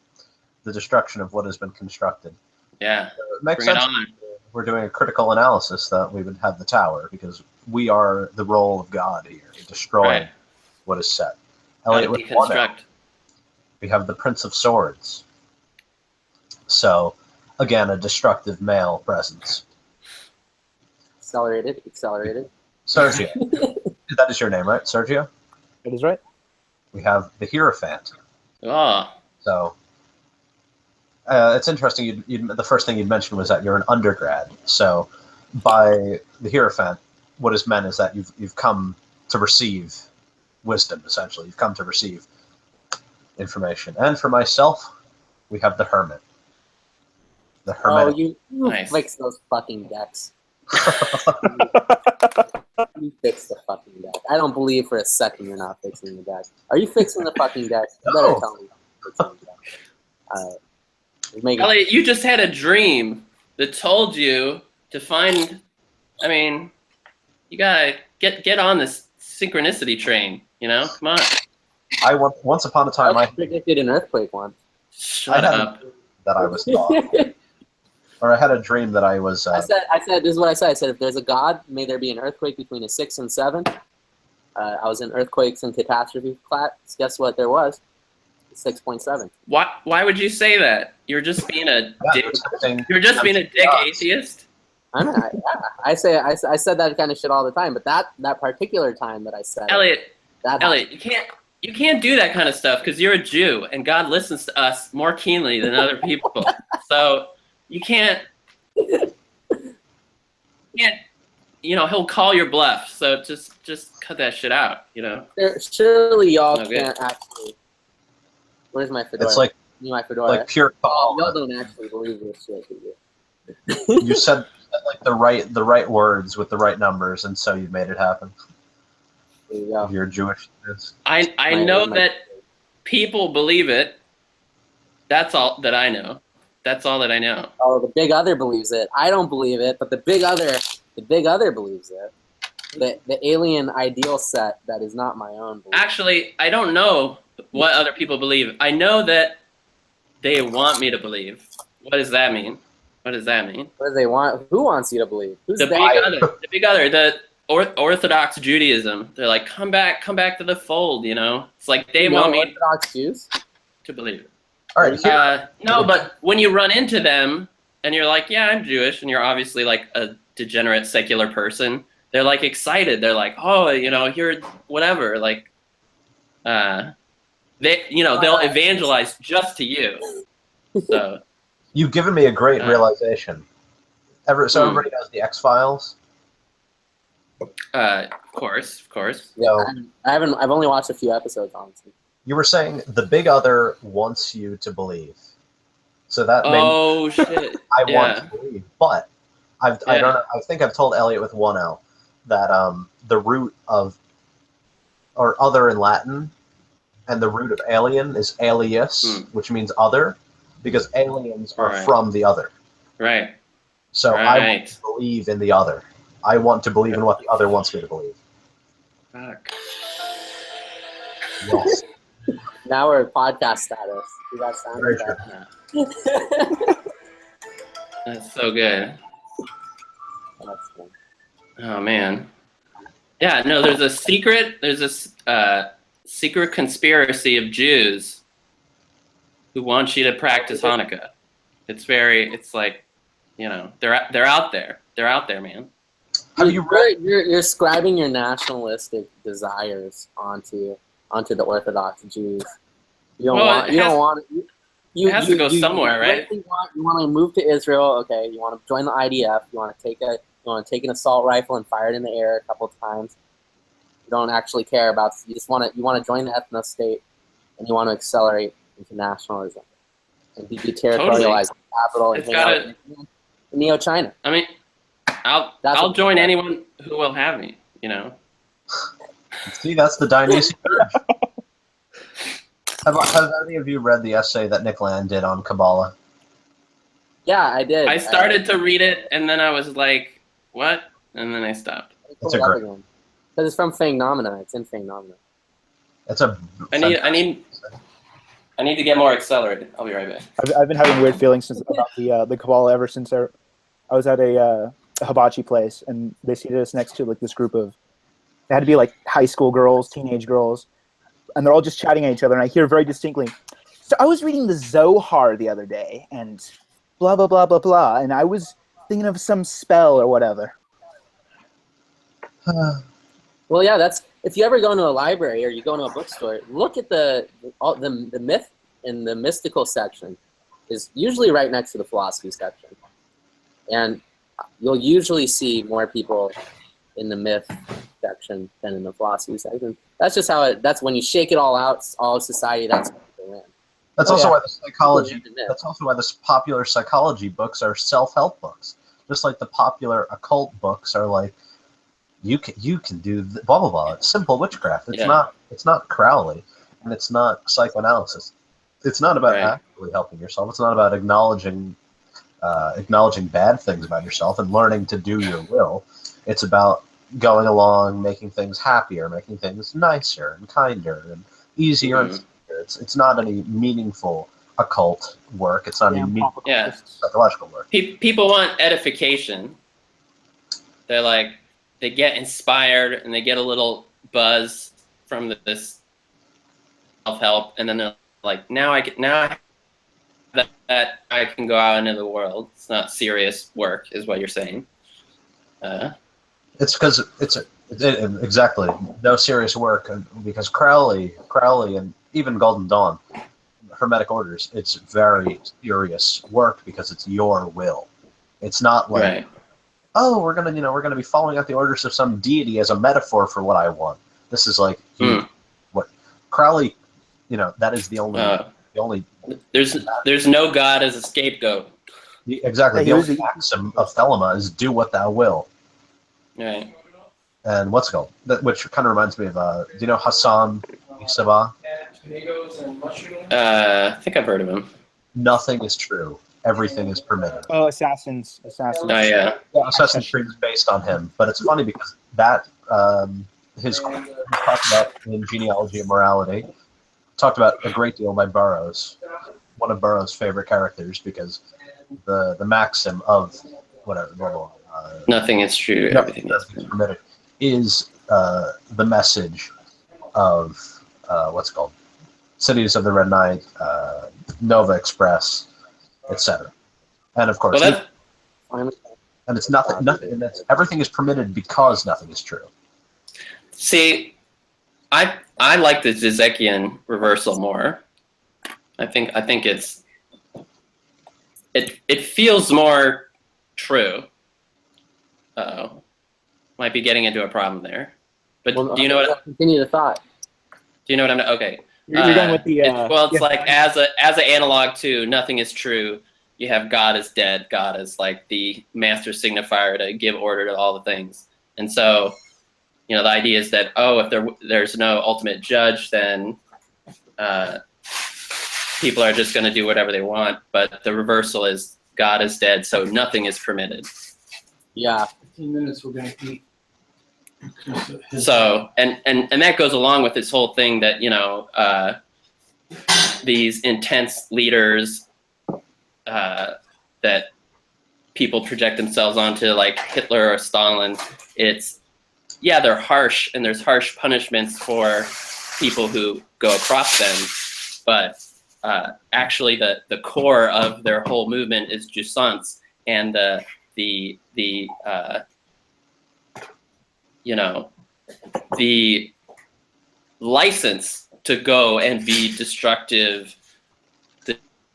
The destruction of what has been constructed. Yeah. So it makes sense. We're doing a critical analysis that we would have the Tower because we are the role of God here, destroying what is set. Elliot with 1 L. We have the Prince of Swords. So, again, a destructive male presence. Accelerated. Sergio. That is your name, right, Sergio? That is right. We have the Hierophant. Oh. So, it's interesting. The first thing you'd mentioned was that you're an undergrad. So, by the Hierophant, what is meant is that you've come to receive wisdom, essentially. You've come to receive information. And for myself, we have the Hermit. The Hermit. Oh, you fix those fucking decks. You fix the fucking deck. I don't believe for a second you're not fixing the deck. Are you fixing the fucking deck? You better tell me you're fixing the deck. Elliot, you just had a dream that told you to find. I mean, you gotta get on this synchronicity train. You know, come on. Once upon a time, I predicted an earthquake once. Shut up. That I was taught. Or I had a dream that I was. I said, this is what I said. I said, if there's a God, may there be an earthquake between a 6 and 7. I was in earthquakes and catastrophe class. Guess what? There was 6.7. Why would you say that? You're just being a dick. You're just being a dick atheist. I mean, I said that kind of shit all the time. But that particular time that I said, Elliot, you can't do that kind of stuff because you're a Jew and God listens to us more keenly than other people. So. You can't, he'll call your bluff. So just cut that shit out, Surely y'all can't actually. Where's my fedora? It's like my fedora. Like pure call. Y'all don't actually believe this shit, do you? You said like the right words with the right numbers, and so you made it happen. There you go. You're Jewish. I know that people believe it. That's all that I know. That's all that I know. Oh, the big other believes it. I don't believe it, but the big other believes it. The alien ideal set that is not my own belief. Actually, I don't know what other people believe. I know that they want me to believe. What does that mean? What do they want? Who wants you to believe? Who's the big other, the Orthodox Judaism. They're like, come back to the fold. It's like they want me Orthodox Jews to believe it. All right. No, but when you run into them and you're like, yeah, I'm Jewish, and you're obviously like a degenerate secular person, they're like excited. They're like, oh, you're whatever. Like, they'll evangelize just to you. So you've given me a great realization. Everybody knows the X-Files. Of course. Yeah, I've only watched a few episodes, honestly. You were saying the big other wants you to believe, so that shit! I want to believe, but I don't know. I think I've told Elliot with 1 L that the root of or other in Latin, and the root of alien is alias, which means other, because aliens are from the other. Right. So I want to believe in the other. I want to believe in what the other wants me to believe. Fuck. Yes. Now we're at podcast status. Do that sound like that? That's so good. That's good. Oh man. Yeah, no, there's a secret conspiracy of Jews who want you to practice Hanukkah. It's like, you know, they're out there. They're out there, man. Have you read? You're scribing your nationalistic desires onto the Orthodox Jews. You don't want. It has to go somewhere, right? You want to move to Israel. Okay. You want to join the IDF. You want to take an assault rifle and fire it in the air a couple of times. You don't actually care about. You want to join the ethno state, and you want to accelerate into nationalism and deterritorialize the capital and hang out in Neo-China. I mean, I'll join anyone who will have me. You know. See, that's the Dionysian Urge. Have any of you read the essay that Nick Land did on Kabbalah? Yeah, I did. I started to read it, and then I was like, what? And then I stopped. It's a great one. Because it's from Phenomena. It's in Phenomena. I need to get more accelerated. I'll be right back. I've been having weird feelings about the Kabbalah ever since I was at a hibachi place, and they seated us next to like this group of, they had to be like high school girls, teenage girls, and they're all just chatting at each other, and I hear very distinctly, so I was reading the Zohar the other day, and blah, blah, blah, blah, blah, and I was thinking of some spell or whatever. Well, yeah, that's, if you ever go into a library or you go into a bookstore, look at the myth in the mystical section is usually right next to the philosophy section. And you'll usually see more people in the myth section than in the philosophy section. That's just how that's when you shake it all out, all of society, that's what they win. That's also why the psychology, that's also why the popular psychology books are self-help books. Just like the popular occult books are like, you can do blah blah blah. It's simple witchcraft. It's not Crowley, and it's not psychoanalysis. It's not about actually helping yourself. It's not about acknowledging bad things about yourself and learning to do your will. It's about going along, making things happier, making things nicer and kinder and easier. And it's not any meaningful occult work. It's not any meaningful psychological work. People want edification. They're like, they get inspired and they get a little buzz from this self-help, and then they're like, now I can go out into the world. It's not serious work, is what you're saying. It's because exactly no serious work, because Crowley and even Golden Dawn, Hermetic orders, it's very serious work because it's your will. It's not like oh, we're gonna be following out the orders of some deity as a metaphor for what I want. This is like what Crowley, that is the only there's no God as a scapegoat. Exactly. The only maxim of Thelema is do what thou will. Right. And what's it called? Which kind of reminds me of do you know Hassan Isaba? I think I've heard of him. Nothing is true. Everything is permitted. Oh, Assassins. Oh, yeah. Assassin's Creed is based on him, but it's funny because that his talked about in Genealogy of Morality, talked about a great deal by Burroughs, one of Burroughs' favorite characters, because the maxim of whatever nothing is true. Everything is permitted is the message of what's it called, Cities of the Red Knight, Nova Express, etc. And of course, and it's nothing. And everything is permitted because nothing is true. See, I like the Zizekian reversal more. I think it feels more true. Might be getting into a problem there. But do you know what? Continue the thought. Do you know what I'm? Okay. You're going with the. It's like as an analog to nothing is true. You have God is dead. God is like the master signifier to give order to all the things. And so, the idea is that if there's no ultimate judge, then people are just going to do whatever they want. But the reversal is God is dead, so nothing is permitted. Yeah. 15 minutes. We're going to eat. So and that goes along with this whole thing that these intense leaders that people project themselves onto, like Hitler or Stalin. It's yeah, they're harsh, and there's harsh punishments for people who go across them, but actually the core of their whole movement is jouissance, and the you know, the license to go and be destructive,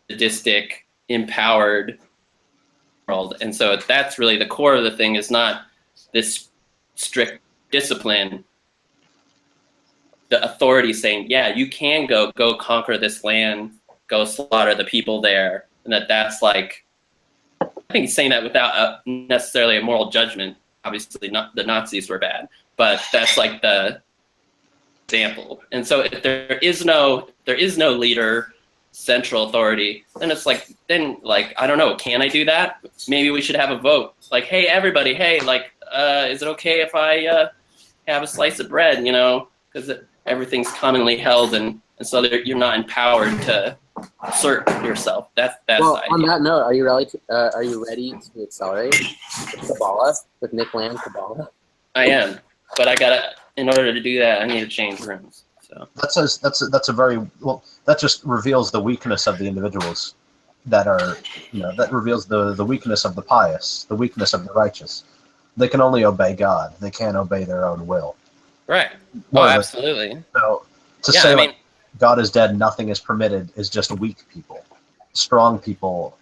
sadistic, empowered world. And so that's really the core of the thing, is not this strict discipline, the authority saying, yeah, you can go conquer this land, go slaughter the people there. And that's like, I think he's saying that without necessarily a moral judgment. Obviously not, the Nazis were bad, but that's like the example. And so if there is no leader, central authority, then it's like, I don't know, can I do that? Maybe we should have a vote. Like, hey, everybody, hey, like, is it okay if I have a slice of bread, you know, because everything's commonly held, and so you're not empowered to assert yourself. That's well, the idea. On that note, are you ready to accelerate with Kabbalah, with Nick Land Kabbalah? I am, but in order to do that, I need to change rooms. So that's a very well. That just reveals the weakness of the individuals that are, you know, that reveals the weakness of the pious, the weakness of the righteous. They can only obey God. They can't obey their own will. Right. Oh, absolutely. So to say like God is dead, nothing is permitted, is just weak people. Strong people,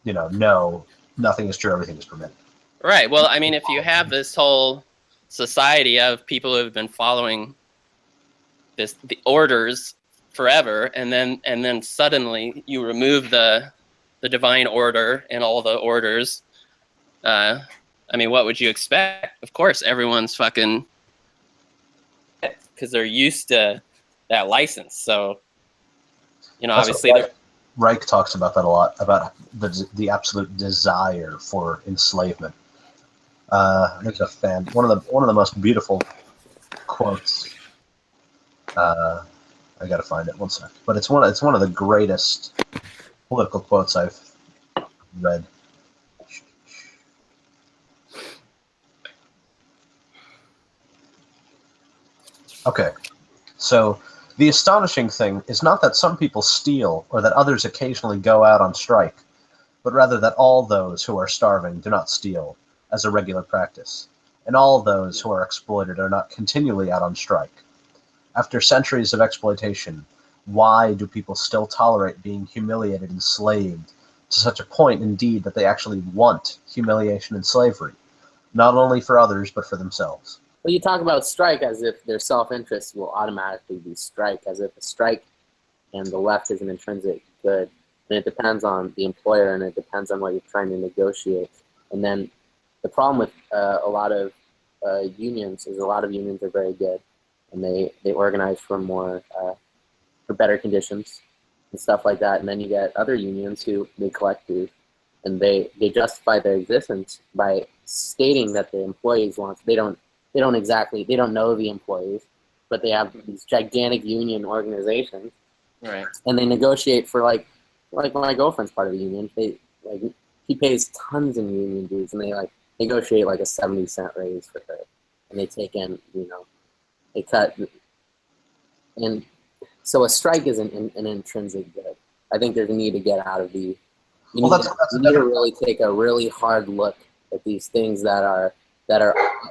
you know, nothing is true, everything is permitted. Right. Well, I mean, if you have this whole society of people who have been following the orders forever, and then suddenly you remove the divine order and all the orders, I mean, what would you expect? Of course, everyone's fucking, because they're used to that license. So, you know, That's obviously, Reich talks about that a lot, about the absolute desire for enslavement. There's one of the most beautiful quotes. I gotta find it, one sec. But it's one of the greatest political quotes I've read. Okay, so the astonishing thing is not that some people steal or that others occasionally go out on strike, but rather that all those who are starving do not steal as a regular practice, and all those who are exploited are not continually out on strike. After centuries of exploitation, why do people still tolerate being humiliated and slaved to such a point, indeed, that they actually want humiliation and slavery, not only for others, but for themselves? Well, you talk about strike as if their self-interest will automatically be strike, as if a strike and the left is an intrinsic good. And it depends on the employer, and it depends on what you're trying to negotiate. And then the problem with a lot of unions is a lot of unions are very good, and they organize for for better conditions and stuff like that. And then you get other unions who they collect dues, and they justify their existence by stating that the employees want. They don't know the employees, but they have these gigantic union organizations, right? And they negotiate for like my girlfriend's part of the union. He pays tons in union dues, and they negotiate like a 70-cent raise for her, and they take in, you know, they cut. And so a strike is an intrinsic good. I think there's a need to get out of the. You need to really take a really hard look at these things that are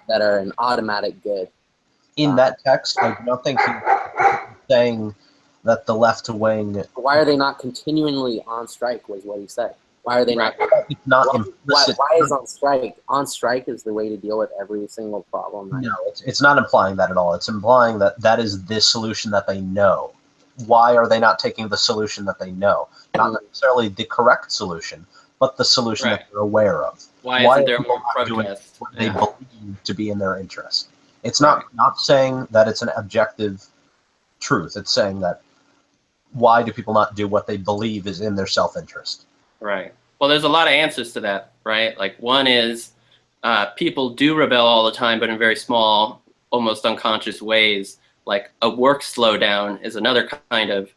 an automatic good. In that text, I don't think he's saying that the left wing. Why are they not continually on strike? Was what he said. Why are they not? It's not implicit. Why is on strike? On strike is the way to deal with every single problem. Right? No, it's not implying that at all. It's implying that is the solution that they know. Why are they not taking the solution that they know? Not necessarily the correct solution, but the solution that they're aware of. Why isn't there more protest? What they believe to be in their interest. It's not saying that it's an objective truth. It's saying that why do people not do what they believe is in their self-interest? Right. Well, there's a lot of answers to that, right? Like, one is people do rebel all the time, but in very small, almost unconscious ways. Like a work slowdown is another kind of,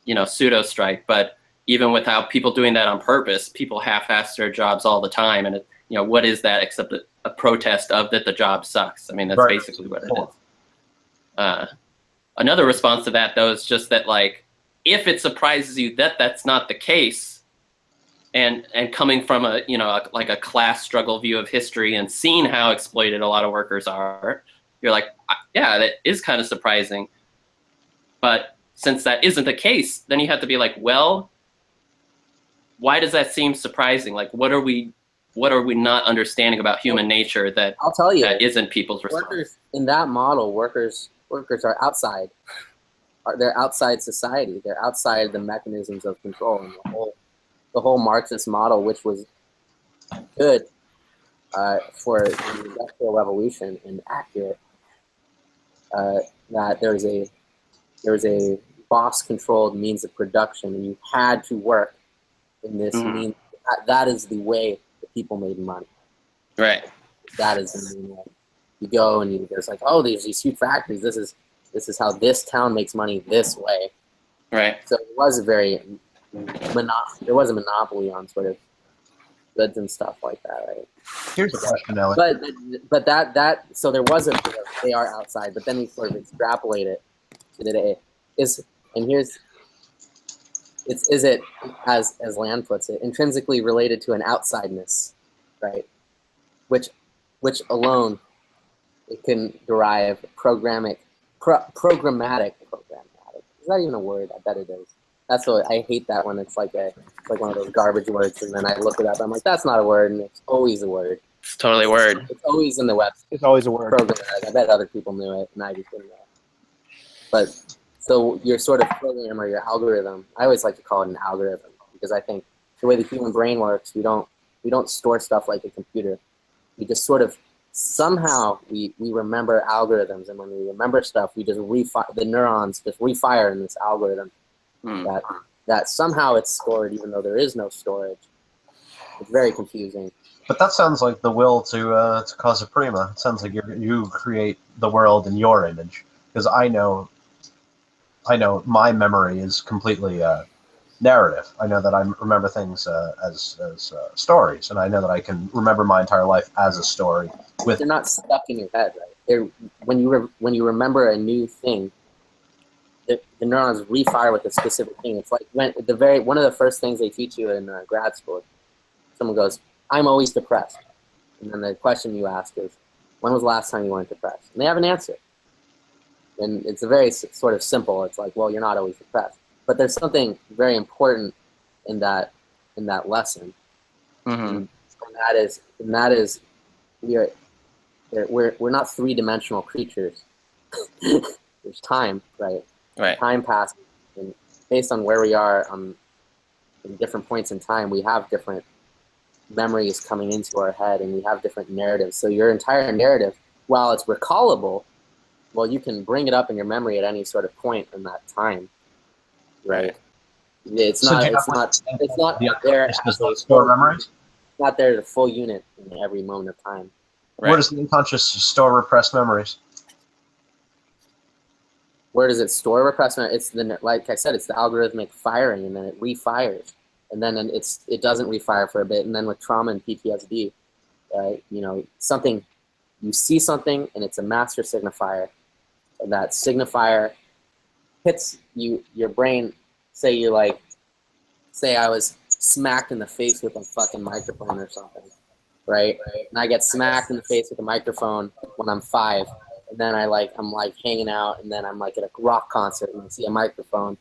you know, pseudo strike. But even without people doing that on purpose, people half-ass their jobs all the time, and what is that except a protest of that the job sucks? I mean, that's basically what it is. Another response to that, though, is just that, like, if it surprises you that that's not the case, and coming from a like a class struggle view of history and seeing how exploited a lot of workers are, you're like, yeah, that is kind of surprising. But since that isn't the case, then you have to be like, well, why does that seem surprising? Like, what are we not understanding about human nature that I'll tell you, that isn't people's response? Workers in that model, workers are outside. They're outside society. They're outside the mechanisms of control. And the whole Marxist model, which was good for the Industrial Revolution and accurate, that there's a boss-controlled means of production, and you had to work in this means. That is the way that people made money. Right. That is the main way. You go and there's like, oh, there's these huge factories. This is how this town makes money this way. Right. So it was there was a monopoly on sort of goods and stuff like that, right? Here's a question, Alex. But that so there was they are outside, but then we sort of extrapolate it to today. Is it, as Land puts it, intrinsically related to an outsideness, right? Which alone it can derive programmatic. Is that even a word? I bet it is. That's what I hate that one. It's like one of those garbage words, and then I look it up. I'm like, that's not a word, and it's always a word. It's totally a word. It's always in the web. It's always a word. Programmatic. I bet other people knew it, and I just didn't know. But so your sort of program or your algorithm, I always like to call it an algorithm, because I think the way the human brain works, we don't store stuff like a computer. We just sort of somehow we remember algorithms, and when we remember stuff, we just the neurons just refire in this algorithm. That somehow it's stored even though there is no storage. It's very confusing. But that sounds like the will to cause a prima. It sounds like you create the world in your image. Because I know my memory is completely narrative. I know that I remember things as stories, and I know that I can remember my entire life as a story. They're not stuck in your head, right? When you remember a new thing, the neurons refire with a specific thing. It's like one of the first things they teach you in grad school. Someone goes, "I'm always depressed," and then the question you ask is, "When was the last time you weren't depressed?" And they have an answer, and it's a very sort of simple. It's like, well, you're not always depressed, but there's something very important in that lesson, and that is we're not three-dimensional creatures. There's time, right? Right. Time passes, and based on where we are in different points in time, we have different memories coming into our head, and we have different narratives. So your entire narrative, while it's recallable, well, you can bring it up in your memory at any sort of point in that time, right? It's not there. Store memories. It's not there as a full unit in every moment of time. Right. Where does the unconscious store repressed memories? Where does it store repressed memory? It's like I said, it's the algorithmic firing, and then it refires, and then it doesn't refire for a bit, and then with trauma and PTSD, something, you see something, and it's a master signifier, and that signifier hits your brain. Say I was smacked in the face with a fucking microphone or something, right? And I get smacked in the face with a microphone when I'm 5. And then I'm hanging out, and then I'm like at a rock concert, and I see a microphone,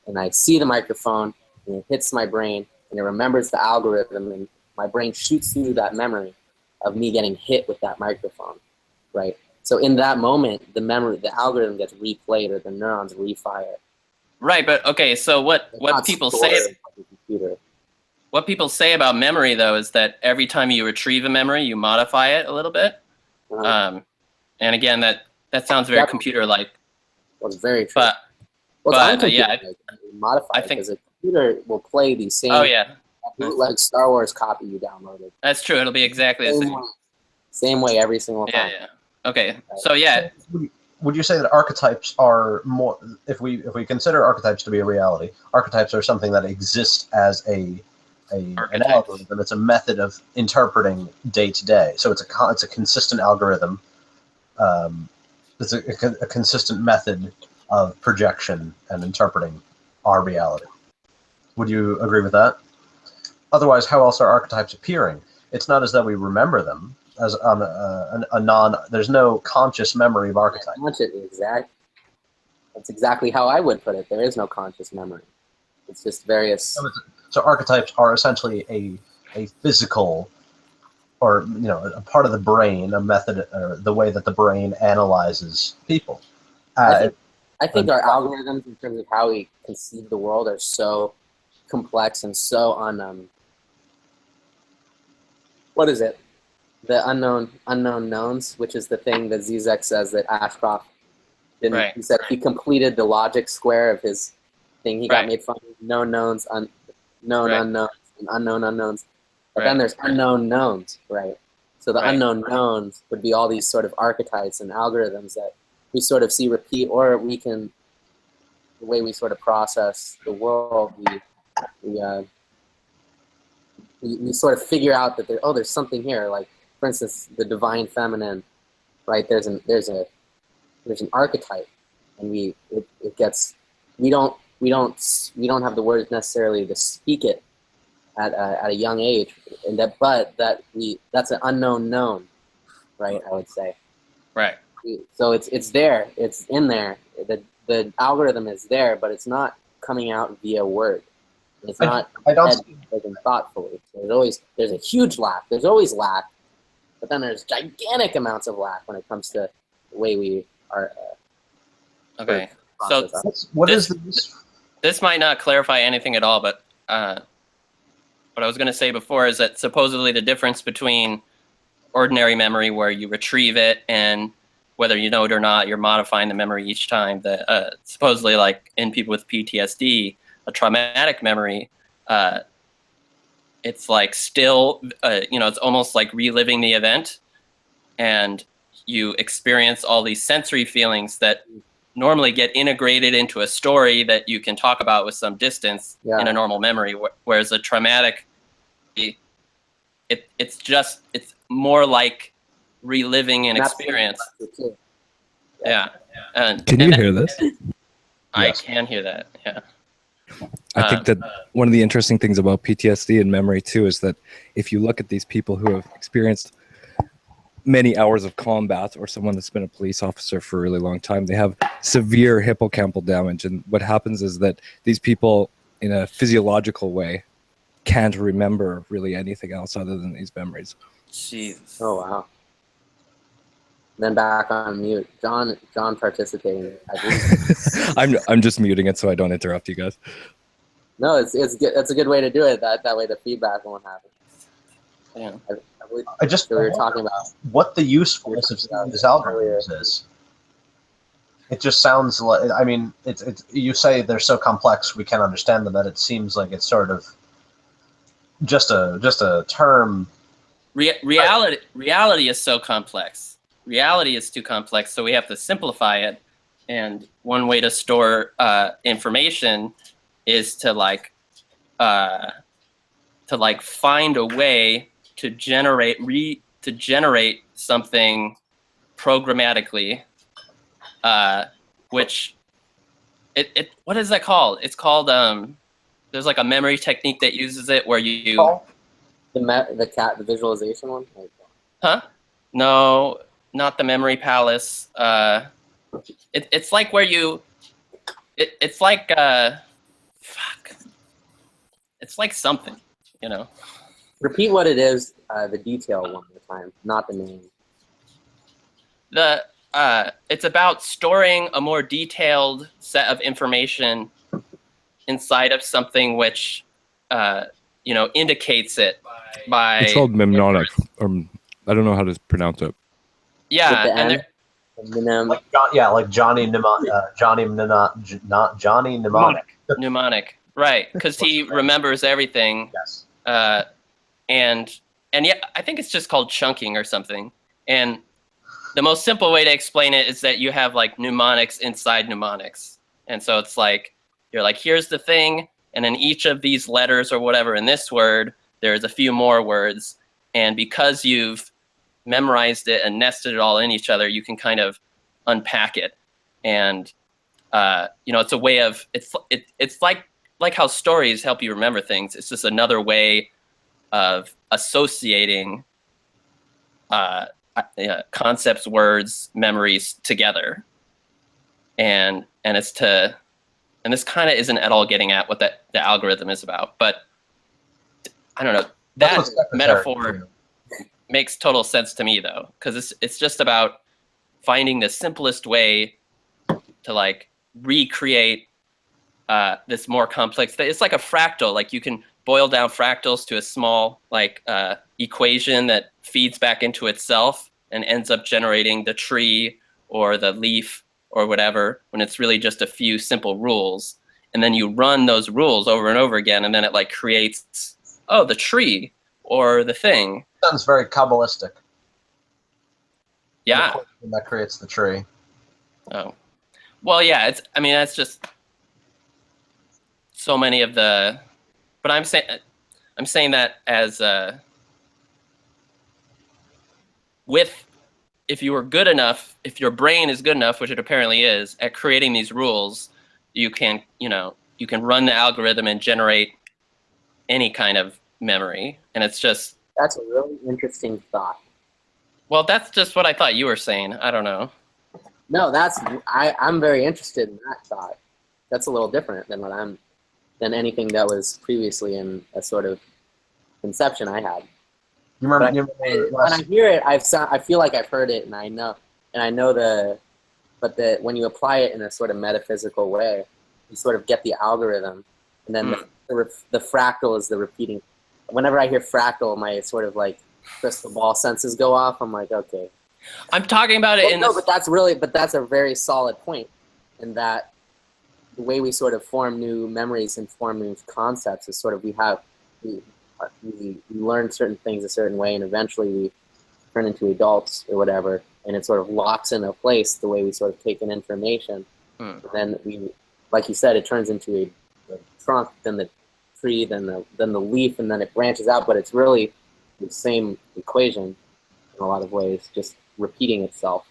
and I see the microphone, and it hits my brain, and it remembers the algorithm, and my brain shoots through that memory of me getting hit with that microphone, right? So in that moment, the algorithm gets replayed, or the neurons refire. Right, but okay, so what people say about memory, though, is that every time you retrieve a memory, you modify it a little bit. And again, that sounds very computer-like. Well, it's very true. Modify it, because a computer will play the same bootleg Star Wars copy you downloaded. That's true. It'll be exactly the same. Same way every single time. Yeah. Okay. So yeah. Would you say that archetypes are more? If we consider archetypes to be a reality, archetypes are something that exist as a an algorithm. It's a method of interpreting day to day. So it's a consistent algorithm. It's a consistent method of projection and interpreting our reality. Would you agree with that? Otherwise, how else are archetypes appearing? It's not as though we remember them as on a non. There's no conscious memory of archetypes. Exactly. That's exactly how I would put it. There is no conscious memory. It's just various. So archetypes are essentially a physical, or a part of the brain, a method, or the way that the brain analyzes people. I think our algorithms in terms of how we conceive the world are so complex and so what is it? The unknown knowns, which is the thing that Zizek says that Ashcroft didn't. Right. He said he completed the logic square of his thing. He got made fun of known knowns, known unknowns, and unknown unknowns. But then there's unknown knowns, right? So the unknown knowns would be all these sort of archetypes and algorithms that we sort of see repeat, or we can, the way we sort of process the world, we sort of figure out that there's something here. Like, for instance, the divine feminine, right? There's an archetype, and we don't have the words necessarily to speak it at a young age, and that's an unknown known, right? I would say, right. So it's there, it's in there. The algorithm is there, but it's not coming out via word. It's not spoken thoughtfully. There's a huge lack. There's always lack, but then there's gigantic amounts of lack when it comes to the way we are. Okay, so this might not clarify anything at all, but what I was going to say before is that supposedly the difference between ordinary memory, where you retrieve it, and whether you know it or not, you're modifying the memory each time. Supposedly, like in people with PTSD, a traumatic memory, it's like still, it's almost like reliving the event, and you experience all these sensory feelings that normally get integrated into a story that you can talk about with some distance in a normal memory, whereas a traumatic, it's more like reliving an experience. Yeah. Can you hear this? I can hear that, yeah. I think that one of the interesting things about PTSD and memory too is that if you look at these people who have experienced many hours of combat, or someone that's been a police officer for a really long time, they have severe hippocampal damage. And what happens is that these people, in a physiological way, can't remember really anything else other than these memories. Jeez. Oh, wow. Then back on mute. John participating. I'm just muting it so I don't interrupt you guys. No, it's good. That's a good way to do it. That way the feedback won't happen. Yeah. I just we were talking about what the usefulness of these algorithms is. It just sounds like, I mean, it's you say they're so complex we can't understand them, that it seems like it's sort of just a term. Reality is so complex. Reality is too complex, so we have to simplify it. And one way to store information is to find a way to generate something programmatically, which what is that called? It's called there's like a memory technique that uses it where you the visualization one. Huh? No, not the memory palace. It's like where you it's like fuck. It's like something, you know. Repeat what it is, the detail one more time, not the name. It's about storing a more detailed set of information inside of something which, indicates it by. It's called mnemonic. I don't know how to pronounce it. Yeah, and like Johnny mnemonic. Mnemonic, right? Because he remembers everything. Yes. And yeah, I think it's just called chunking or something. And the most simple way to explain it is that you have like mnemonics inside mnemonics. And so it's like, you're like, here's the thing, And in each of these letters or whatever in this word, there's a few more words. And because you've memorized it and nested it all in each other, you can kind of unpack it. And, you know, it's a way of, it's like how stories help you remember things. It's just another way of associating concepts, words, memories together. And this kind of isn't at all getting at what the algorithm is about, but I don't know. That metaphor makes total sense to me, though, because it's just about finding the simplest way to like recreate this more complex. It's like a fractal. Like you can boil down fractals to a small like equation that feeds back into itself and ends up generating the tree or the leaf or whatever, when it's really just a few simple rules. And then you run those rules over and over again, and then it like creates, oh, the tree or the thing. Sounds very Kabbalistic. Yeah. And that creates the tree. Oh. Well, yeah, I mean, that's just so many of the, but I'm saying that as if you were good enough, if your brain is good enough, which it apparently is, at creating these rules, you can run the algorithm and generate any kind of memory. And it's just, that's a really interesting thought. Well, that's just what I thought you were saying. I don't know. No, I'm very interested in that thought. That's a little different than than anything that was previously in a sort of conception I had. You remember? When I hear it, I feel like I've heard it, and I know but when you apply it in a sort of metaphysical way, you sort of get the algorithm, and then the fractal is the repeating. Whenever I hear fractal, my sort of like crystal ball senses go off. I'm like, okay. I'm talking about it but that's a very solid point, in that the way we sort of form new memories and form new concepts is sort of we learn certain things a certain way, and eventually we turn into adults or whatever, and it sort of locks into place the way we sort of take in information. And then we, like you said, it turns into a trunk, then the tree, then the leaf, and then it branches out, but it's really the same equation in a lot of ways, just repeating itself.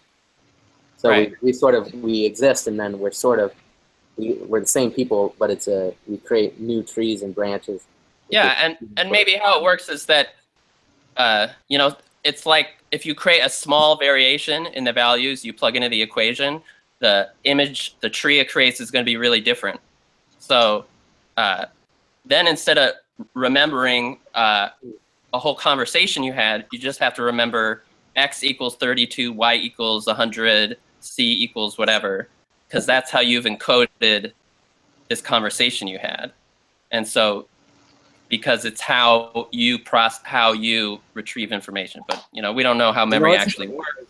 So right. we exist, and then we're the same people, but we create new trees and branches. Yeah, and maybe how it works is that, you know, it's like if you create a small variation in the values you plug into the equation, the tree it creates is going to be really different. So then instead of remembering a whole conversation you had, you just have to remember x equals 32, y equals 100, c equals whatever, because that's how you've encoded this conversation you had. And so, because it's how you retrieve information, but you know, we don't know how memory actually works.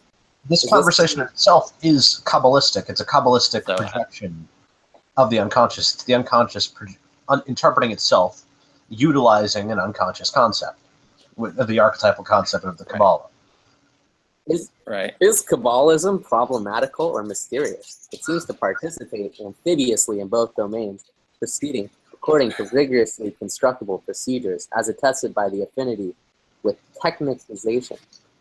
This conversation itself is Kabbalistic. It's a Kabbalistic projection of the unconscious. It's the unconscious interpreting itself, utilizing an unconscious concept, the archetypal concept of the Kabbalah. Is Kabbalism problematical or mysterious? It seems to participate amphibiously in both domains, proceeding according to rigorously constructible procedures, as attested by the affinity with technicization,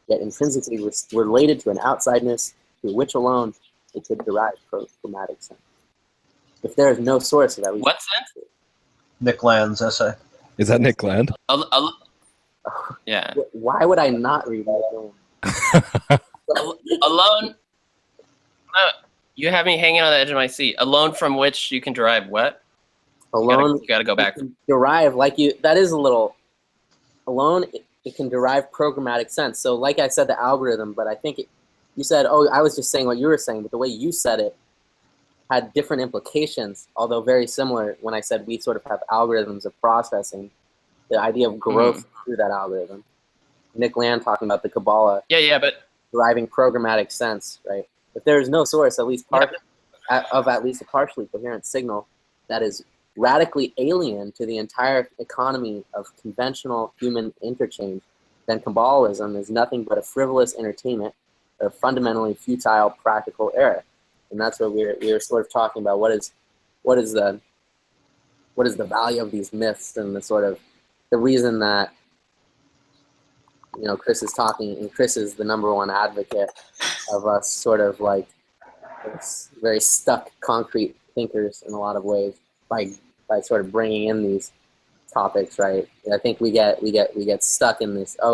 yet intrinsically related to an outsideness through which alone it could derive programmatic sense. If there is no source of at least... What sense? Nick Land's essay. Is that Nick Land? Yeah. Why would I not read Nick Land? Alone... you have me hanging on the edge of my seat. Alone from which you can derive what? Alone, you gotta go back. Derive, that is a little, alone, it can derive programmatic sense. So like I said, the algorithm, but I think you said, oh, I was just saying what you were saying, but the way you said it had different implications, although very similar when I said we sort of have algorithms of processing, the idea of growth through that algorithm. Nick Land talking about the Kabbalah. Yeah, but deriving programmatic sense, right? If there is no source, at least at least a partially coherent signal that is radically alien to the entire economy of conventional human interchange, then Kabbalism is nothing but a frivolous entertainment or fundamentally futile practical error. And that's what we were sort of talking about. What is the what is the value of these myths and the sort of the reason that, you know, Chris is talking, and Chris is the #1 advocate of us sort of like very stuck concrete thinkers in a lot of ways by sort of bringing in these topics, right? And I think we get stuck in this. Oh,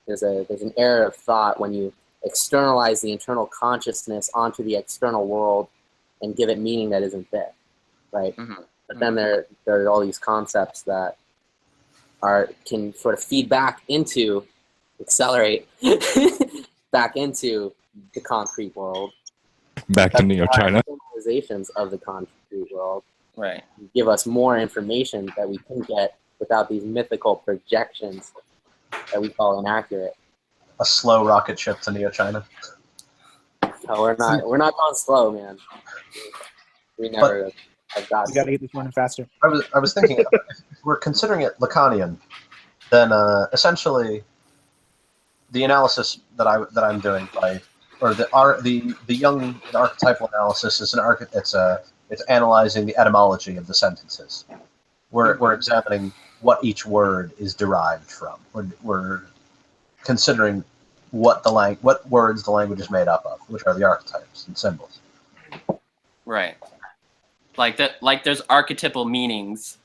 there's an error of thought when you externalize the internal consciousness onto the external world and give it meaning that isn't there, right? Mm-hmm. But then there are all these concepts that can sort of feed back into, accelerate back into the concrete world. Back to Neo-China. Civilizations of the concrete world. Right. Give us more information that we can get without these mythical projections that we call inaccurate. A slow rocket ship to Neo-China. Oh, we're not going slow, man. We never have got. We got to get this running faster. I was thinking, if we're considering it Lacanian, then essentially the analysis that I'm doing the archetypal analysis is it's analyzing the etymology of the sentences. We're examining what each word is derived from. We're considering what words the language is made up of, which are the archetypes and symbols. Right. Like that. Like there's archetypal meanings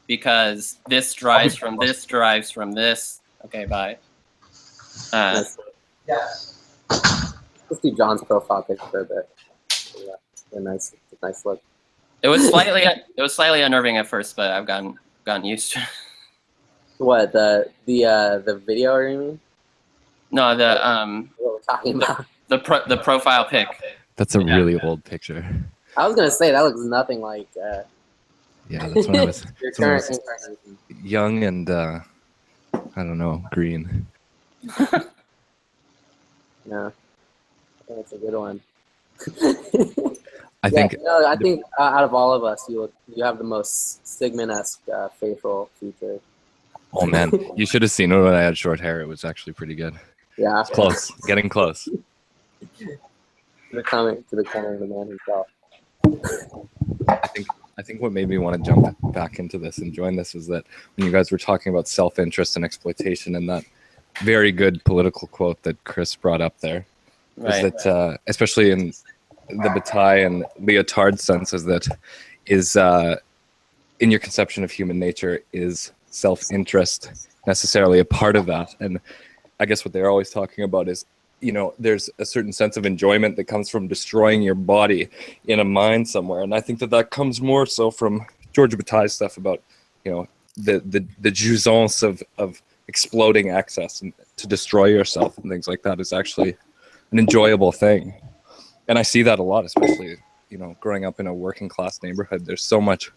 because this derives from this derives from this. Okay, bye. Yes. Let's do John's profile picture for a bit. Yeah, a nice look. It was slightly unnerving at first, but I've gotten used to it. What, the video, or you mean? No, what we're talking about. The profile pic. That's a really old picture. I was gonna say that looks nothing like. Yeah, that's when I was, your current young and I don't know, green. No, that's a good one. I think out of all of us, you have the most Sigmund-esque facial feature. Oh man, you should have seen it when I had short hair. It was actually pretty good. Yeah, it's close, getting close. To the coming of the man himself. I think what made me want to jump back into this and join this was that when you guys were talking about self-interest and exploitation, and that very good political quote that Chris brought up there, is that especially in the Bataille and Lyotard senses, that is in your conception of human nature, is self-interest necessarily a part of that? And I guess what they're always talking about is, you know, there's a certain sense of enjoyment that comes from destroying your body in a mine somewhere. And I think that comes more so from George Bataille's stuff about, you know, the jouissance of exploding excess and to destroy yourself and things like that is actually an enjoyable thing. And I see that a lot, especially, you know, growing up in a working class neighborhood. There's so much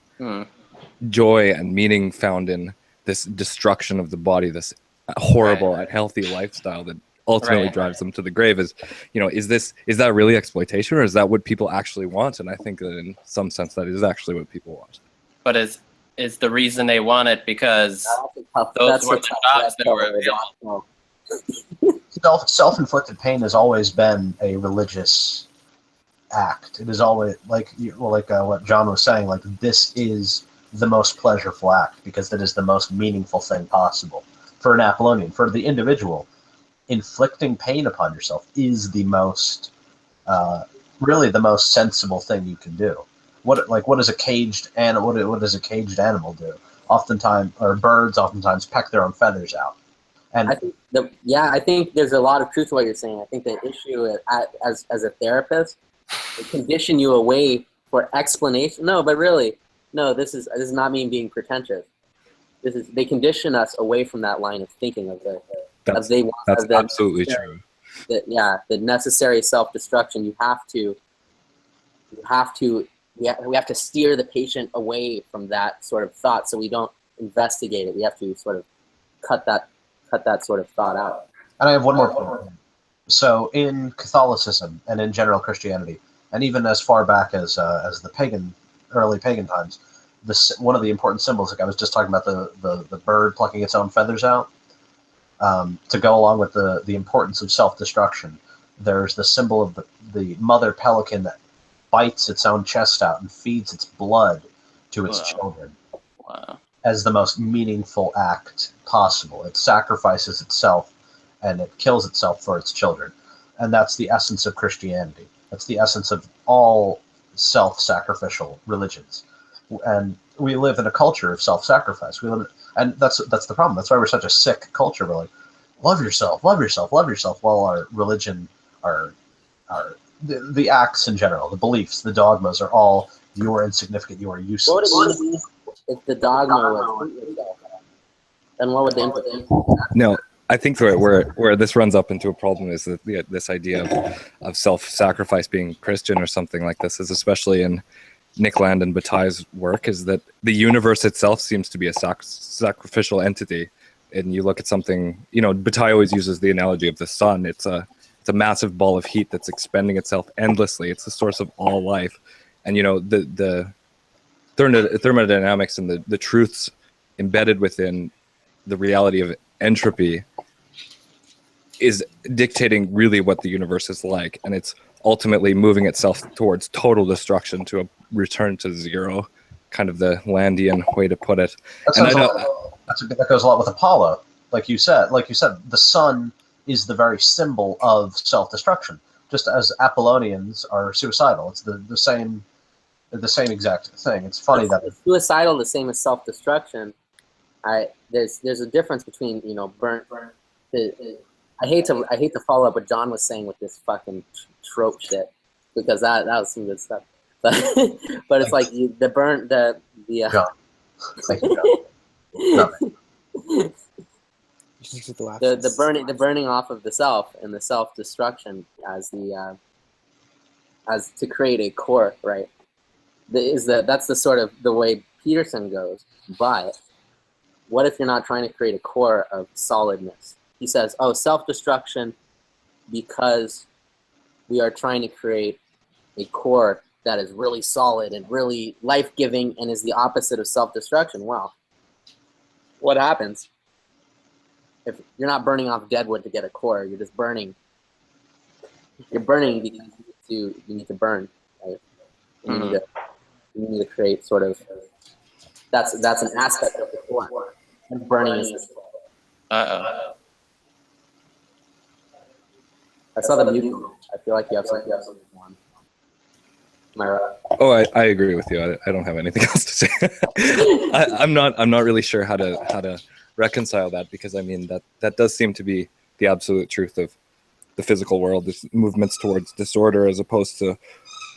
joy and meaning found in this destruction of the body, this horrible, unhealthy lifestyle that ultimately drives them to the grave. Is, you know, is that really exploitation, or is that what people actually want? And I think that in some sense that is actually what people want. But is the reason they want it because those were the jobs that were available? Self-inflicted pain has always been a religious act. It is always like what John was saying. Like, this is the most pleasurable act because it is the most meaningful thing possible for an Apollonian, for the individual. Inflicting pain upon yourself is the most, really the most sensible thing you can do. What does a caged animal? What does a caged animal do? Oftentimes, or birds oftentimes peck their own feathers out. And I think there's a lot of truth to what you're saying. I think the issue as a therapist, they condition you away for explanation. No, but really, no. This is not me being pretentious. They condition us away from that line of thinking of that's absolutely true. The necessary self-destruction. We have to steer the patient away from that sort of thought, so we don't investigate it. We have to sort of cut that sort of thought out. And I have one more point. So in Catholicism and in general Christianity, and even as far back as the early pagan times, one of the important symbols, like I was just talking about the bird plucking its own feathers out, to go along with the importance of self-destruction, there's the symbol of the mother pelican that bites its own chest out and feeds its blood to its children Wow. as the most meaningful act possible. It sacrifices itself and it kills itself for its children. And that's the essence of Christianity. That's the essence of all self-sacrificial religions. And we live in a culture of self-sacrifice. And that's the problem. That's why we're such a sick culture. We're like, love yourself, love yourself, love yourself, while our religion, the acts in general, the beliefs, the dogmas are all, you're insignificant, you are useless. What if the dogma was hate yourself? Then what would the implication be? No, I think where this runs up into a problem is that this idea of self-sacrifice being Christian or something like this is especially in Nick Land and Bataille's work, is that the universe itself seems to be a sacrificial entity. And you look at something, Bataille always uses the analogy of the sun. It's a massive ball of heat that's expending itself endlessly. It's the source of all life. And, the thermodynamics and the truths embedded within the reality of entropy is dictating really what the universe is like. And it's ultimately moving itself towards total destruction, to a return to zero, kind of the Landian way to put it. That goes a lot with Apollo. Like you said, the sun is the very symbol of self-destruction. Just as Apollonians are suicidal, it's the same exact thing. It's funny that suicidal the same as self-destruction. There's a difference between burnt. I hate to follow up what John was saying with this fucking trope shit, because that was some good stuff. But it's like the John. Thank you, John. the burning off of the self and the self-destruction as to create a core, right? That's the sort of the way Peterson goes. But what if you're not trying to create a core of solidness? He says, self-destruction, because we are trying to create a core that is really solid and really life-giving and is the opposite of self-destruction. Well, what happens if you're not burning off dead wood to get a core? You're just burning. You're burning because you need to burn, right? You need to create sort of. That's an aspect of the core. And burning is. I saw the mute. I feel like you have something on. Am I right? Oh, I agree with you. I don't have anything else to say. I'm not really sure how to reconcile that, because I mean that does seem to be the absolute truth of the physical world. There's movements towards disorder as opposed to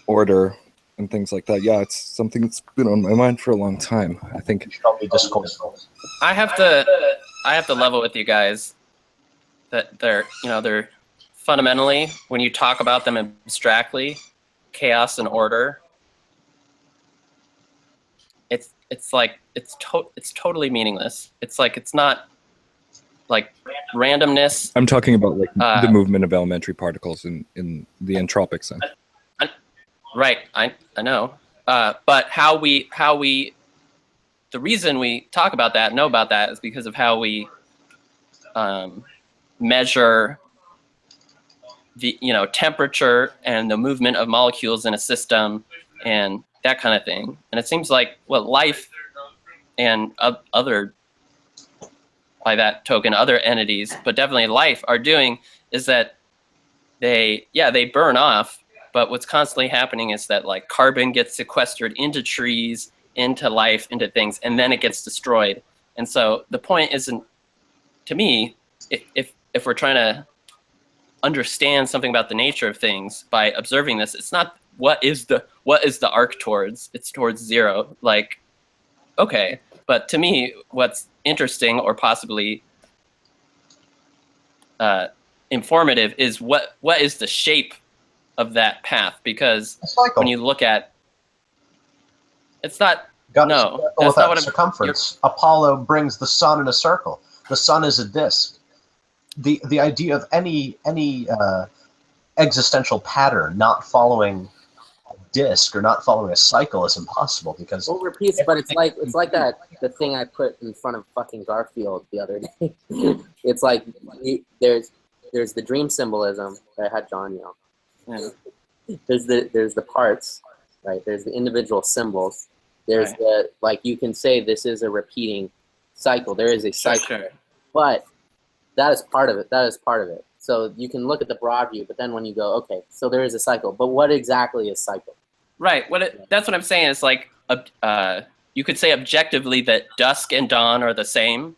order and things like that. Yeah, it's something that's been on my mind for a long time. I think I have to level with you guys that they're fundamentally, when you talk about them abstractly, chaos and order, it's totally meaningless. It's like, it's not like randomness. I'm talking about like the movement of elementary particles in the entropic sense. Right, I know. But the reason we talk about that, know about that, is because of how we measure the temperature and the movement of molecules in a system and that kind of thing. And it seems like what life and other, by that token, other entities, but definitely life, are doing is that they burn off, but what's constantly happening is that like carbon gets sequestered into trees, into life, into things, and then it gets destroyed. And so the point isn't, to me, if we're trying to understand something about the nature of things by observing this, it's not what is the arc towards. It's towards zero. Like, okay, but to me, what's interesting or possibly informative is what is the shape of that path, because when you look at, it's not. That's not what circumference. Apollo brings the sun in a circle. The sun is a disk. The idea of any existential pattern not following a disk or not following a cycle is impossible, because it repeats. But it's like the thing I put in front of fucking Garfield the other day. It's like there's the dream symbolism that I had John yell. There's the parts, right? There's the individual symbols, There's the, like, you can say this is a repeating cycle. There is a cycle, but that is part of it. That is part of it. So you can look at the broad view, but then when you go, okay, so there is a cycle, but what exactly is cycle? Right. That's what I'm saying. It's like, you could say objectively that dusk and dawn are the same.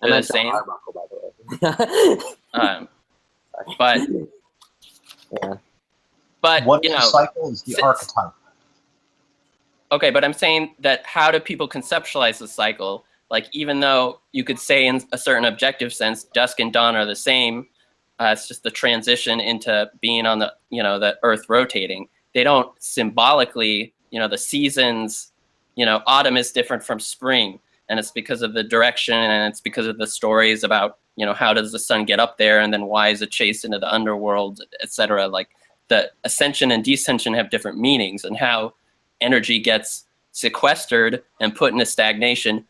They're the same. Arbuckle, by the way. But yeah. But what is the cycle is the archetype. Okay, but I'm saying that how do people conceptualize the cycle? Like, even though you could say in a certain objective sense, dusk and dawn are the same, it's just the transition into being on the, the earth rotating. They don't symbolically, the seasons, autumn is different from spring, and it's because of the direction, and it's because of the stories about, how does the sun get up there, and then why is it chased into the underworld, etc. Like, the ascension and descension have different meanings, and how energy gets sequestered and put into stagnation,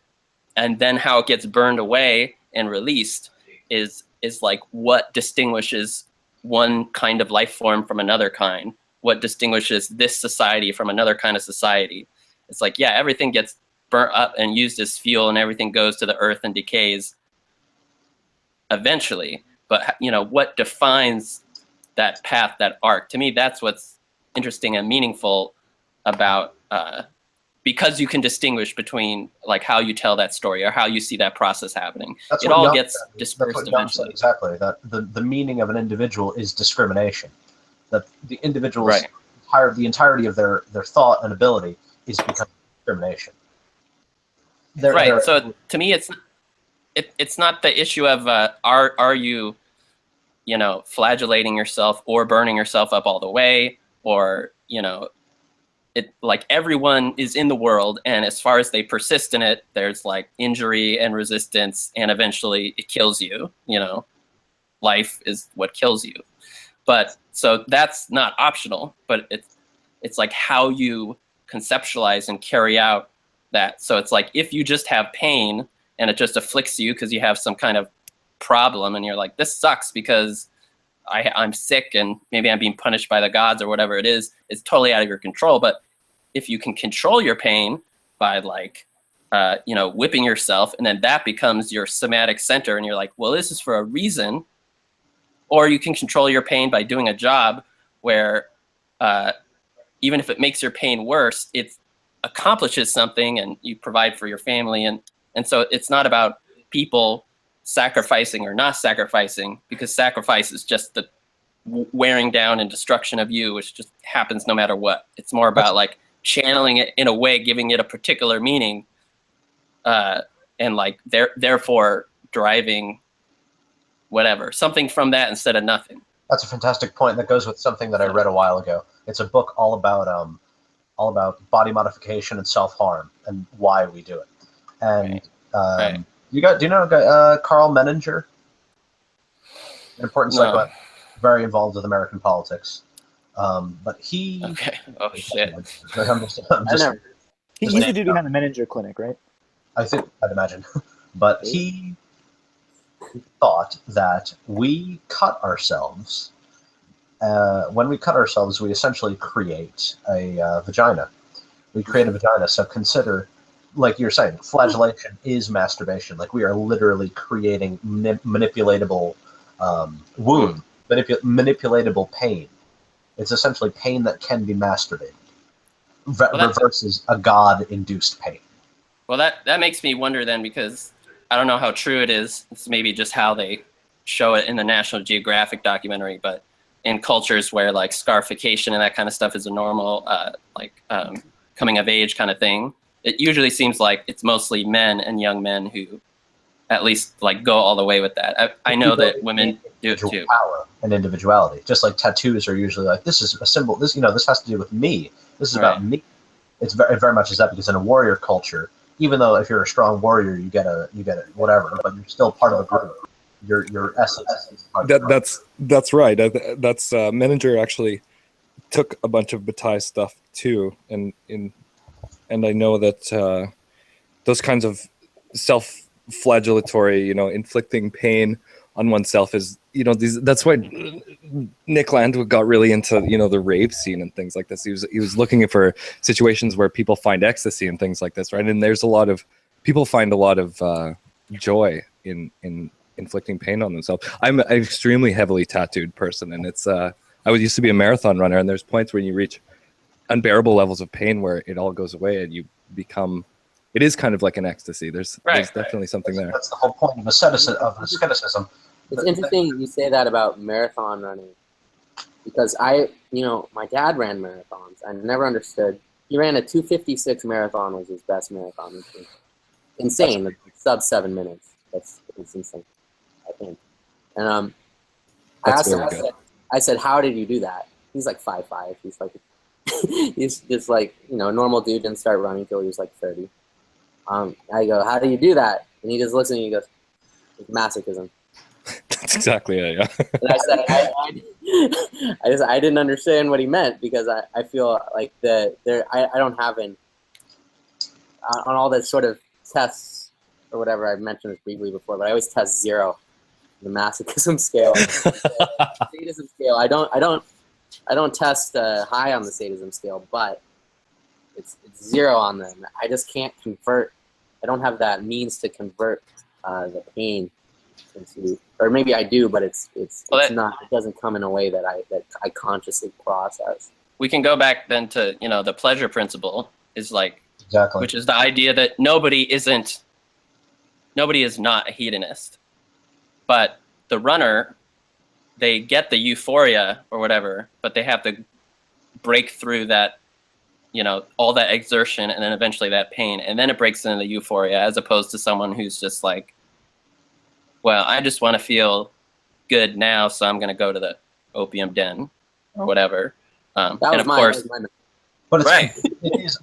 and then how it gets burned away and released is like what distinguishes one kind of life form from another kind, what distinguishes this society from another kind of society. It's like, yeah, everything gets burnt up and used as fuel, and everything goes to the earth and decays eventually. But what defines that path, that arc? To me, that's what's interesting and meaningful about, because you can distinguish between like how you tell that story or how you see that process happening. It all gets dispersed eventually. Exactly. That the meaning of an individual is discrimination. That the individual's the entirety of their thought and ability is because of discrimination. So to me, it's not the issue of are you flagellating yourself or burning yourself up all the way, or it, like, everyone is in the world, and as far as they persist in it, there's like injury and resistance, and eventually it kills you. Life is what kills you. But so that's not optional, but it's like how you conceptualize and carry out that. So it's like, if you just have pain and it just afflicts you because you have some kind of problem, and you're like, this sucks because I'm sick and maybe I'm being punished by the gods or whatever it is, it's totally out of your control. But if you can control your pain by like, whipping yourself, and then that becomes your somatic center, and you're like, well, this is for a reason. Or you can control your pain by doing a job where even if it makes your pain worse, it accomplishes something, and you provide for your family. And so it's not about people sacrificing or not sacrificing, because sacrifice is just the wearing down and destruction of you, which just happens no matter what. It's more about like channeling it in a way, giving it a particular meaning, and like therefore deriving whatever, something from that instead of nothing. That's a fantastic point. That goes with something that I read a while ago. It's a book all about body modification and self-harm and why we do it. And do you know Carl Menninger? An important psychoanalyst, very involved with American politics. But he... Okay. Oh, shit. He used to do behind the Menninger Clinic, right? I'd imagine. But he thought that we cut ourselves. When we cut ourselves, we essentially create a vagina. We create a vagina. So consider, like you're saying, flagellation is masturbation. Like, we are literally creating manipulatable wound, manipulatable pain. It's essentially pain that can be masturbated. Versus a God-induced pain. Well, that makes me wonder then, because I don't know how true it is. It's maybe just how they show it in the National Geographic documentary, but in cultures where like scarification and that kind of stuff is a normal, coming of age kind of thing, it usually seems like it's mostly men and young men who at least like go all the way with that. I know that women do it too. Power and individuality, just like tattoos are usually like, this is a symbol. This has to do with me. This is about me. It very much is that, because in a warrior culture, even though if you're a strong warrior, you get it, whatever, but you're still part of a group. Your essence. That's right. That's Menninger actually took a bunch of Bataille stuff too, and I know that those kinds of self-flagellatory, inflicting pain on oneself is, you know, that's why Nick Land got really into, you know, the rave scene and things like this. He was looking for situations where people find ecstasy and things like this, right? And there's a lot of people find a lot of joy in inflicting pain on themselves. I'm an extremely heavily tattooed person, and it's I used to be a marathon runner, and there's points when you reach unbearable levels of pain where it all goes away and you become, it is kind of like an ecstasy. There's definitely something there. That's the whole point of asceticism. It's interesting you say that about marathon running, because my dad ran marathons. I never understood. He ran a 2:56 marathon, was his best marathon. Insane. It's sub 7 minutes. It's insane, I think. And I asked him, I said, how did you do that? He's like 5'5". He's like, he's just like, you know, normal dude, didn't start running till he was like 30. I go, how do you do that? And he just looks at me and he goes, it's masochism. That's exactly it, yeah. And I said, I didn't understand what he meant, because I feel like I don't have on all the sort of tests or whatever, I've mentioned this briefly before, but I always test 0 on the masochism scale. Sadism scale, I don't test high on the sadism scale, but it's 0 on them. I just can't convert. I don't have that means to convert the pain into, or maybe I do, but it's not. It doesn't come in a way that I consciously process. We can go back then to, you know, the pleasure principle is like, exactly, which is the idea that nobody is not a hedonist, but the runner, they get the euphoria or whatever, but they have to break through that, you know, all that exertion and then eventually that pain, and then it breaks into the euphoria, as opposed to someone who's just like, well, I just want to feel good now, so I'm going to go to the opium den or whatever. And of course, but it's, right. it is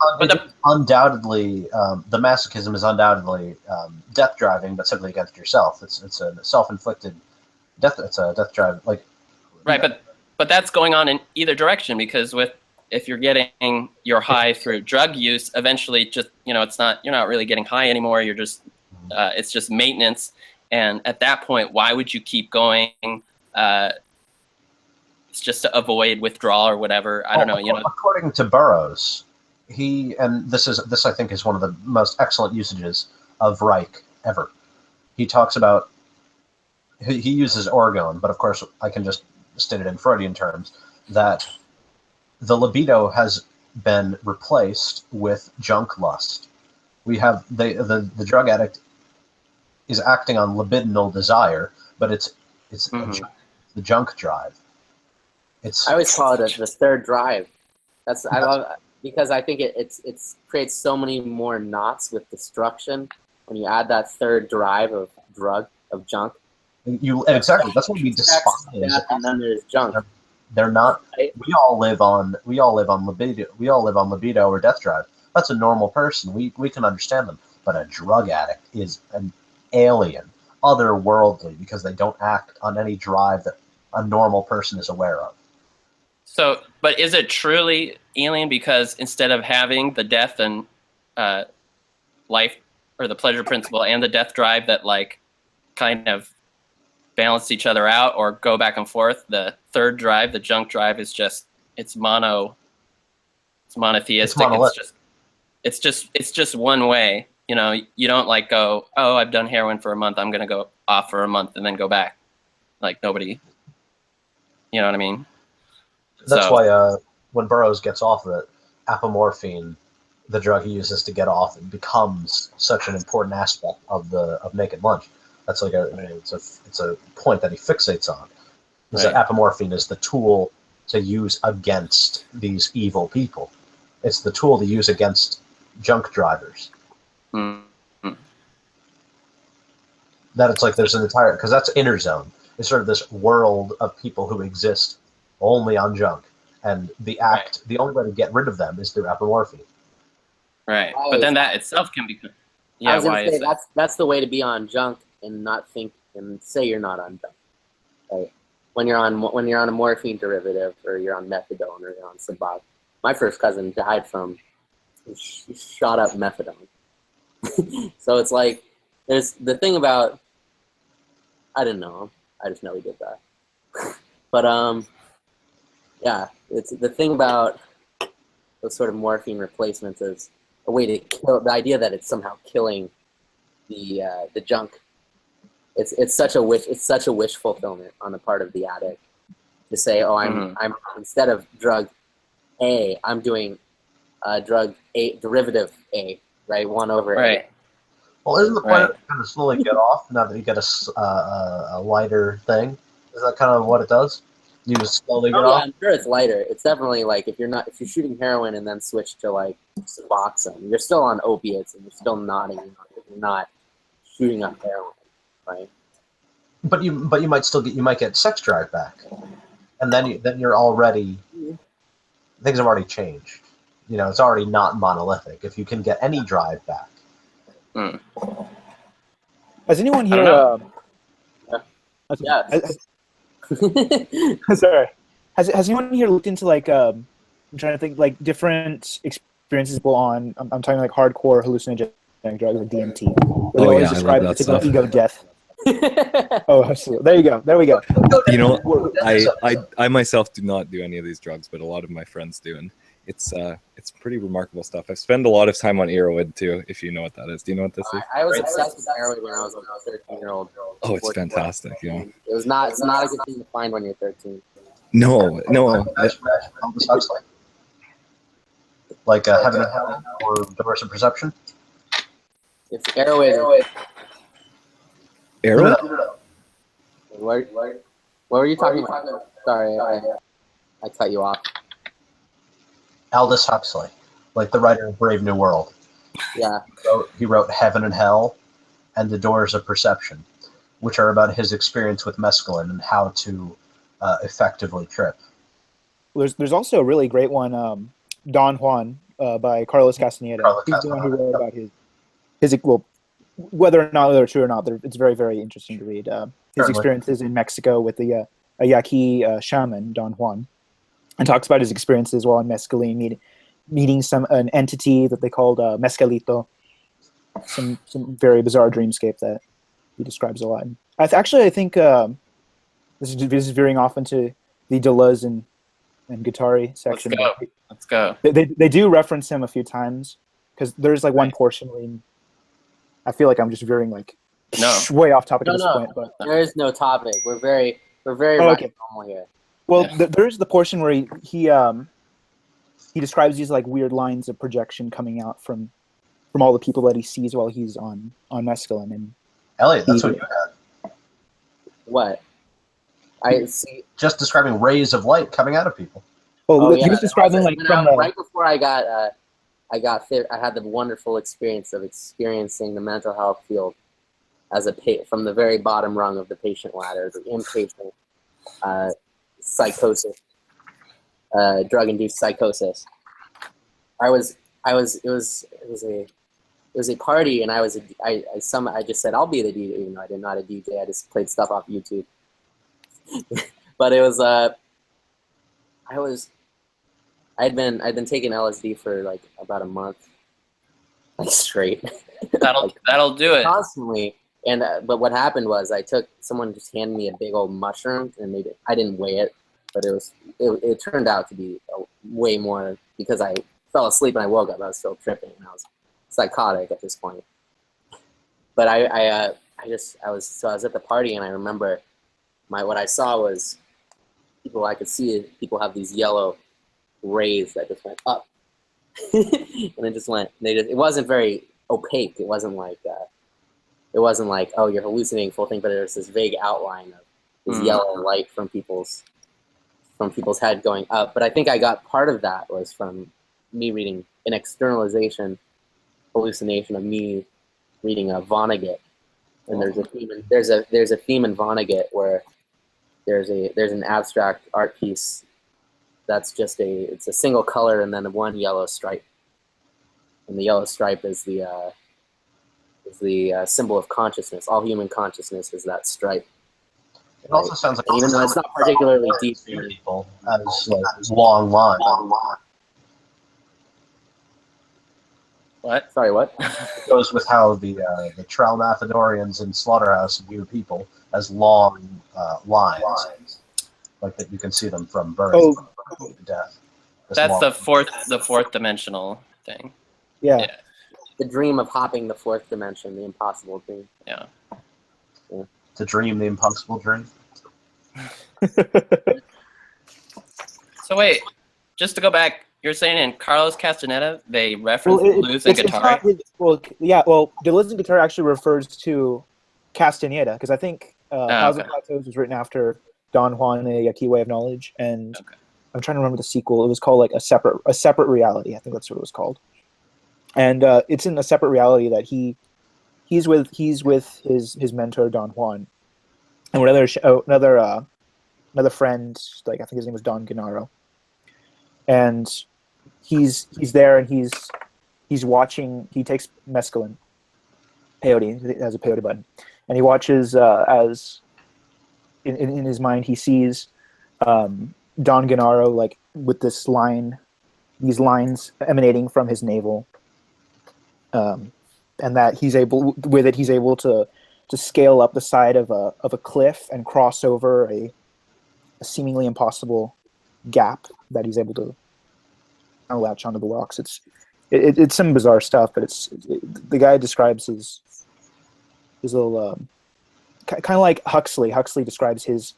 undoubtedly, the masochism is undoubtedly death driving, but simply against yourself. It's a self-inflicted death. It's a death drive, like. Right, but that's going on in either direction, because if you're getting your high through drug use, eventually just, you know, you're not really getting high anymore. You're just, it's just maintenance. And at that point, why would you keep going? It's just to avoid withdrawal or whatever. I don't know. You know, according to Burroughs, and this I think is one of the most excellent usages of Reich ever. He talks about, he uses orgone, but of course I can just state it in Freudian terms, that the libido has been replaced with junk lust. We have the drug addict is acting on libidinal desire, but it's the junk drive. I always call it the third drive. I love it, because I think it creates so many more knots with destruction when you add that third drive of junk. Exactly, that's what we despise. And then there's junk. They're not. We all live on libido. We all live on libido or death drive. That's a normal person. We can understand them. But a drug addict is an alien, otherworldly, because they don't act on any drive that a normal person is aware of. So, but is it truly alien because instead of having the death and life, or the pleasure principle and the death drive that like kind of balance each other out or go back and forth, the third drive, the junk drive, is just it's monotheistic. It's just one way. You know, you don't like go, oh, I've done heroin for a month, I'm gonna go off for a month and then go back. Like nobody, you know what I mean? That's why when Burroughs gets off of it, apomorphine, the drug he uses to get off, it becomes such an important aspect of Naked Lunch. That's like it's a point that he fixates on. Is that apomorphine is the tool to use against these evil people. It's the tool to use against junk drivers. Mm-hmm. That it's like there's an entire, because that's inner zone. It's sort of this world of people who exist only on junk, and the only way to get rid of them is through apomorphine. Right, but then that itself can be. Yeah, I was gonna say that's the way to be on junk and not think and say you're not on junk. Right? When you're on a morphine derivative, or you're on methadone, or you're on Sabak. My first cousin died from shot up methadone. So it's like there's the thing about, I don't know. I just know he did that. But yeah, it's the thing about those sort of morphine replacements is a way to kill the idea that it's somehow killing the junk. It's such a wish fulfillment on the part of the addict to say, oh, I'm instead of drug A, I'm doing drug A, derivative A, right? 1 over A. Well, isn't the point to kind of slowly get off now that you get a lighter thing? Is that kind of what it does? You just slowly get off? I'm sure it's lighter. It's definitely like if you're shooting heroin and then switch to like Suboxone, you're still on opiates and you're still nodding. You're not shooting up heroin, right? But you might get sex drive back, and then you're already things have already changed. You know, it's already not monolithic. If you can get any drive back. Has anyone here? Sorry. Has anyone here looked into like I'm trying to think like different experiences on I'm talking like hardcore hallucinogenic drugs like DMT. Where they always describe it as ego death. Oh, absolutely. There you go. There we go. You know, I myself do not do any of these drugs, but a lot of my friends do, and it's pretty remarkable stuff. I spend a lot of time on Erowid too, if you know what that is. Do you know what this is? I was obsessed with Erowid when I was like a 13-year-old. Oh, it's fantastic. Yeah. It's not a good thing to find when you're 13. No. Like Heaven and Hell or Doors of Perception? It's Erowid. Erowid? What were you talking about? Sorry, I cut you off. Aldous Huxley, like the writer of Brave New World. Yeah. He wrote Heaven and Hell and The Doors of Perception, which are about his experience with mescaline and how to effectively trip. There's also a really great one, Don Juan, by Carlos Castaneda. He's the one who wrote about his well, whether or not they're true or not, it's very, very interesting to read. His experiences in Mexico with the a Yaqui shaman, Don Juan, and talks about his experiences while in mescaline, meeting an entity that they called Mescalito, some very bizarre dreamscape that he describes a lot. I think this is veering off into the Deleuze and Guattari section. Let's go. They do reference him a few times because there's like one portion where I feel like I'm just veering like way off topic at this point. But there is no topic. We're very normal here. Well, there's the portion where he describes these like weird lines of projection coming out from all the people that he sees while he's on mescaline. And Elliot, that's what you had. What? I see. Just describing rays of light coming out of people. Oh, he was describing like right before I had the wonderful experience of experiencing the mental health field as from the very bottom rung of the patient ladder, the inpatient psychosis, drug-induced psychosis. It was a party, and I just said I'll be the DJ, even though I'm not a DJ. I just played stuff off YouTube. But it was I'd been taking LSD for like about a month, like straight. That'll do it. Constantly. And but what happened was someone just handed me a big old mushroom, and I didn't weigh it, but it turned out to be way more because I fell asleep and I woke up. I was still tripping, and I was psychotic at this point. But I was at the party, and I remember what I saw was I could see people have these yellow rays that just went up, and it just went. It wasn't very opaque. It wasn't like oh, you're hallucinating full thing, but there's this vague outline of this yellow light from people's head going up. But I think I got part of that was from me reading an externalization hallucination of me reading a Vonnegut, and there's a theme in Vonnegut where there's an abstract art piece that's just it's a single color and then one yellow stripe, and the yellow stripe is the symbol of consciousness. All human consciousness is that stripe. It also sounds like, even though it's not particularly deep, people as like long line. What? Sorry, what? It goes with how the Tralmathadorians in Slaughterhouse view people as long lines, like that you can see them from birth to death. That's the fourth dimensional thing. Yeah. The dream of hopping the fourth dimension, the impossible dream. Yeah. To dream the impossible dream. So wait, just to go back, you're saying in Carlos Castaneda they reference Luz and Guittari? The Luz and Guittari actually refers to Castaneda, because I think Thousand Plateaus was written after Don Juan, A Key Way of Knowledge, and I'm trying to remember the sequel. It was called like a separate reality. I think that's what it was called. And it's in a separate reality that he's with his mentor Don Juan, and another friend, like I think his name was Don Gennaro, and he's there and he's watching. He takes mescaline, peyote. It has a peyote button, and he watches as in his mind he sees Don Gennaro like with these lines emanating from his navel, and that he's able to scale up the side of a cliff and cross over a seemingly impossible gap that he's able to latch onto the rocks. It's some bizarre stuff, but the guy describes his little kind of like Huxley. Huxley describes his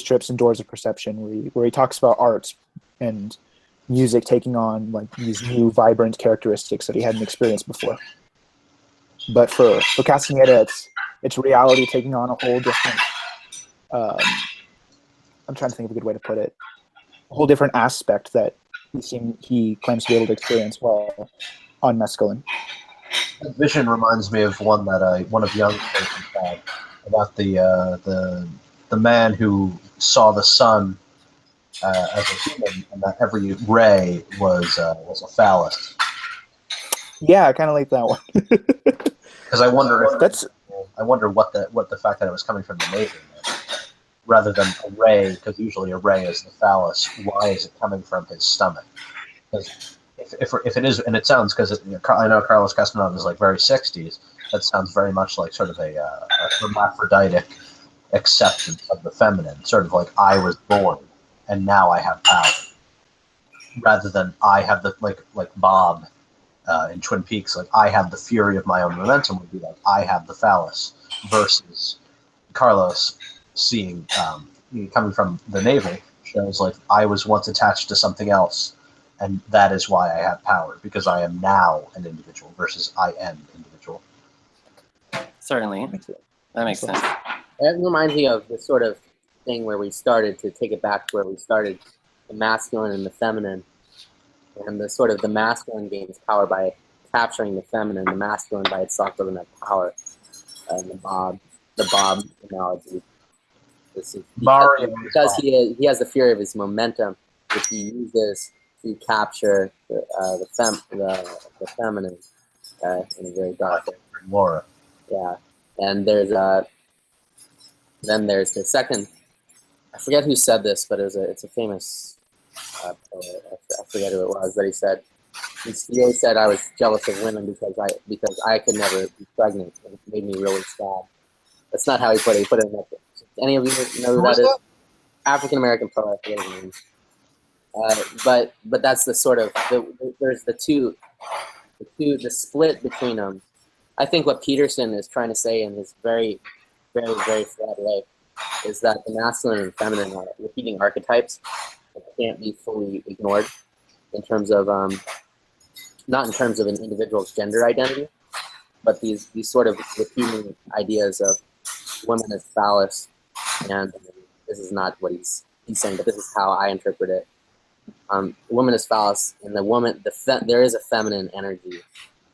trips in Doors of Perception, where he talks about art and music taking on like these new vibrant characteristics that he hadn't experienced before. But for Castaneda, it's reality taking on a whole different. I'm trying to think of a good way to put it. A whole different aspect that he claims to be able to experience while on mescaline. That vision reminds me of one of Jung's patients had about the man who saw the sun as a human, and that every ray was a phallus. Yeah, I kind of like that one. Because I wonder what the fact that it was coming from the navel meant, rather than a ray, because usually a ray is the phallus. Why is it coming from his stomach? Because if it is, and it sounds, because I know Carlos Castaneda is like very 60s. That sounds very much like sort of a hermaphroditic acceptance of the feminine, sort of like I was born and now I have power, rather than I have the like Bob in Twin Peaks, like I have the fury of my own momentum would be like I have the phallus, versus Carlos seeing coming from the navel shows like I was once attached to something else, and that is why I have power, because I am now an individual versus I am individual. Certainly, that makes sense. It reminds me of the sort of thing where we started, to take it back to where we started, the masculine and the feminine, and the masculine gains power by capturing the feminine. The masculine by itself doesn't have power. And the Bob analogy. Because he has the fury of his momentum, which he uses to capture the feminine in a very dark way. Laura. Yeah, and there's the second. I forget who said this, but it's a famous poet. I forget who it was, but he always said I was jealous of women because I could never be pregnant, and it made me really sad. That's not how he put it. He put it in that. Any of you know who that is? African American poet. I forget his name. But that's the sort of there's the split between them. I think what Peterson is trying to say in his very, very, very flat way is that the masculine and feminine are repeating archetypes that can't be fully ignored in terms of not in terms of an individual's gender identity, but these sort of repeating ideas of women as phallus, and this is not what he's saying, but this is how I interpret it. Woman is phallus, and there is a feminine energy,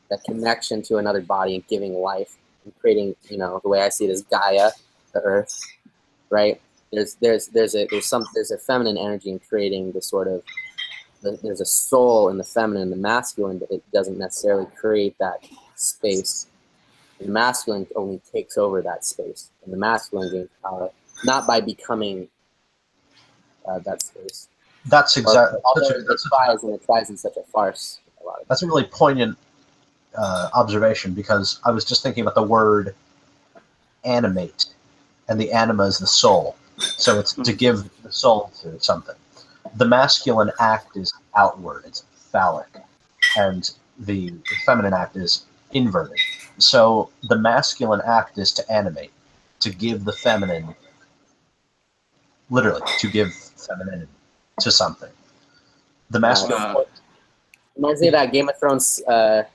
that connection to another body and giving life and creating, the way I see it is Gaia, the earth, right? There's a feminine energy in creating the sort of, there's a soul in the feminine and the masculine, but it doesn't necessarily create that space. The masculine only takes over that space, and the masculine gains power, not by becoming that space. That's exactly. Although it tries in such a farce. That's a really poignant observation, because I was just thinking about the word animate, and the anima is the soul. So it's to give the soul to something. The masculine act is outward, it's phallic, and the feminine act is inverted. So the masculine act is to animate, to give the feminine, literally, to give femininity to something. The masculine... Reminds me of that Game of Thrones, the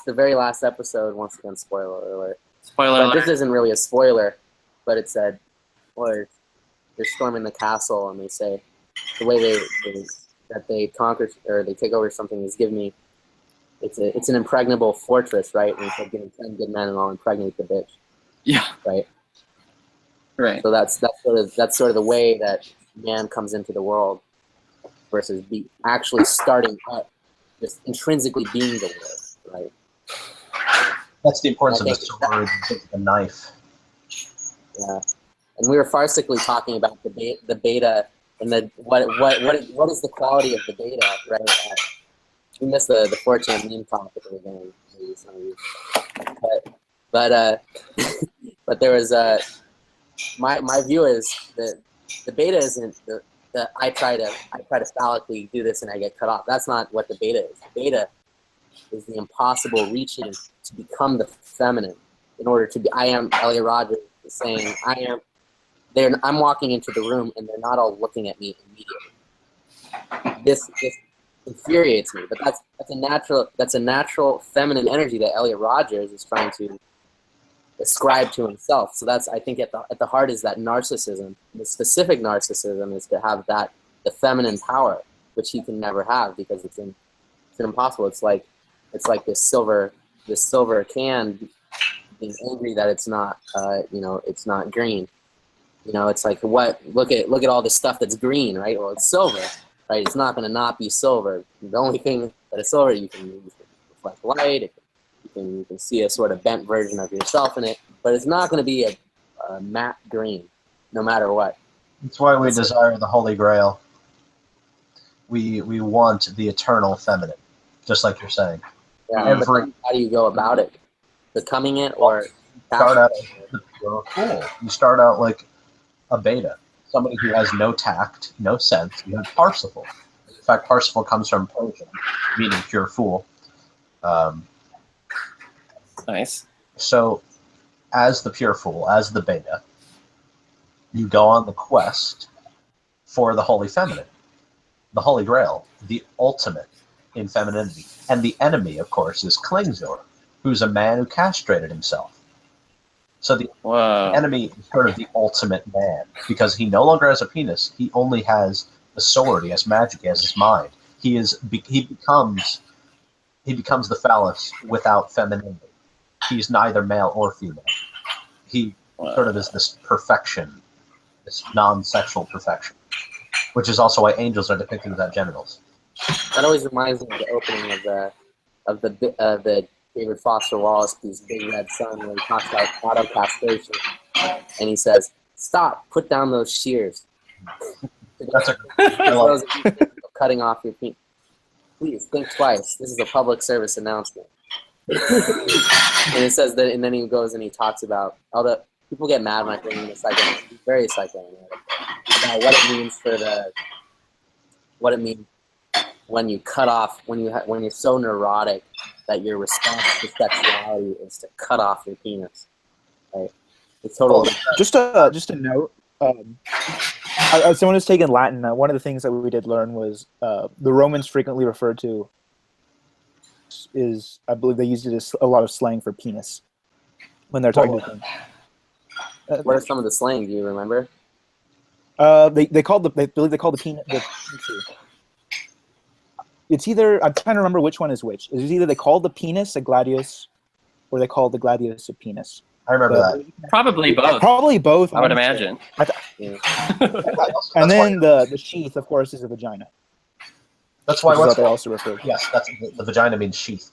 very last episode, once again, spoiler alert. Spoiler alert. This isn't really a spoiler, but it said, or they're storming the castle, and they say, the way they conquer, or they take over something is give me, it's an impregnable fortress, right? And it's like giving 10 good men and I'll impregnate the bitch. Yeah. Right? Right. So that's sort of the way that man comes into the world versus actually starting up, just intrinsically being the world, right? That's the importance of the sword, the knife. Yeah, and we were farcically talking about the beta and what is the quality of the beta, right? We missed the 4chan meme talk at the beginning, maybe some of you. But there was my view is that the beta isn't the I try to phallically do this and I get cut off. That's not what the beta is. The beta is the impossible reaching to become the feminine in order to be. I am Elliot Rogers saying I'm walking into the room and they're not all looking at me immediately. This infuriates me, but that's a natural feminine energy that Elliot Rogers is trying to ascribe to himself. So that's, I think, at the heart is that narcissism. The specific narcissism is to have the feminine power, which he can never have because it's impossible. It's like this silver can being angry that it's not it's not green. It's like, look at all the stuff that's green, right? Well, it's silver, right? It's not going to not be silver. The only thing that is silver, you can reflect light. You can see a sort of bent version of yourself in it, but it's not going to be a matte green, no matter what. That's why we desire the Holy Grail. We want the eternal feminine, just like you're saying. Yeah, but how do you go about it? Becoming it, or start out as the pure fool? You start out like a beta, somebody who has no tact, no sense. You have Parsifal. In fact, Parsifal comes from Persian, meaning pure fool. Nice. So, as the pure fool, as the beta, you go on the quest for the Holy Feminine, the Holy Grail, the ultimate in femininity. And the enemy, of course, is Klingzor, who's a man who castrated himself. So the enemy is sort of the ultimate man, because he no longer has a penis. He only has the sword. He has magic. He has his mind. He becomes the phallus without femininity. He's neither male or female. He sort of is this perfection, this non-sexual perfection, which is also why angels are depicted without genitals. That always reminds me of the opening of the David Foster Wallace piece, Big Red Sun, where he talks about auto-castration, and he says, "Stop! Put down those shears." That's Cutting off your penis. Please think twice. This is a public service announcement. And it says that, and then he goes and he talks about all the people get mad when I bring in the very psychoanalytic about what it means what it means when you cut off, when you're so neurotic that your response to sexuality is to cut off your penis. Right? It's totally just a note. As someone who's taken Latin, one of the things that we did learn was the Romans frequently referred to is, I believe they used it as a lot of slang for penis when they're talking about things. What are some of the slang? Do you remember? I believe they called the penis. It's either, I'm trying to remember which one is which. It's either they called the penis a gladius, or they called the gladius a penis. I remember that. Probably both. Probably both. I would imagine. And then the sheath, of course, is a vagina. That's why they also refer to. Yes, that's the vagina means sheath,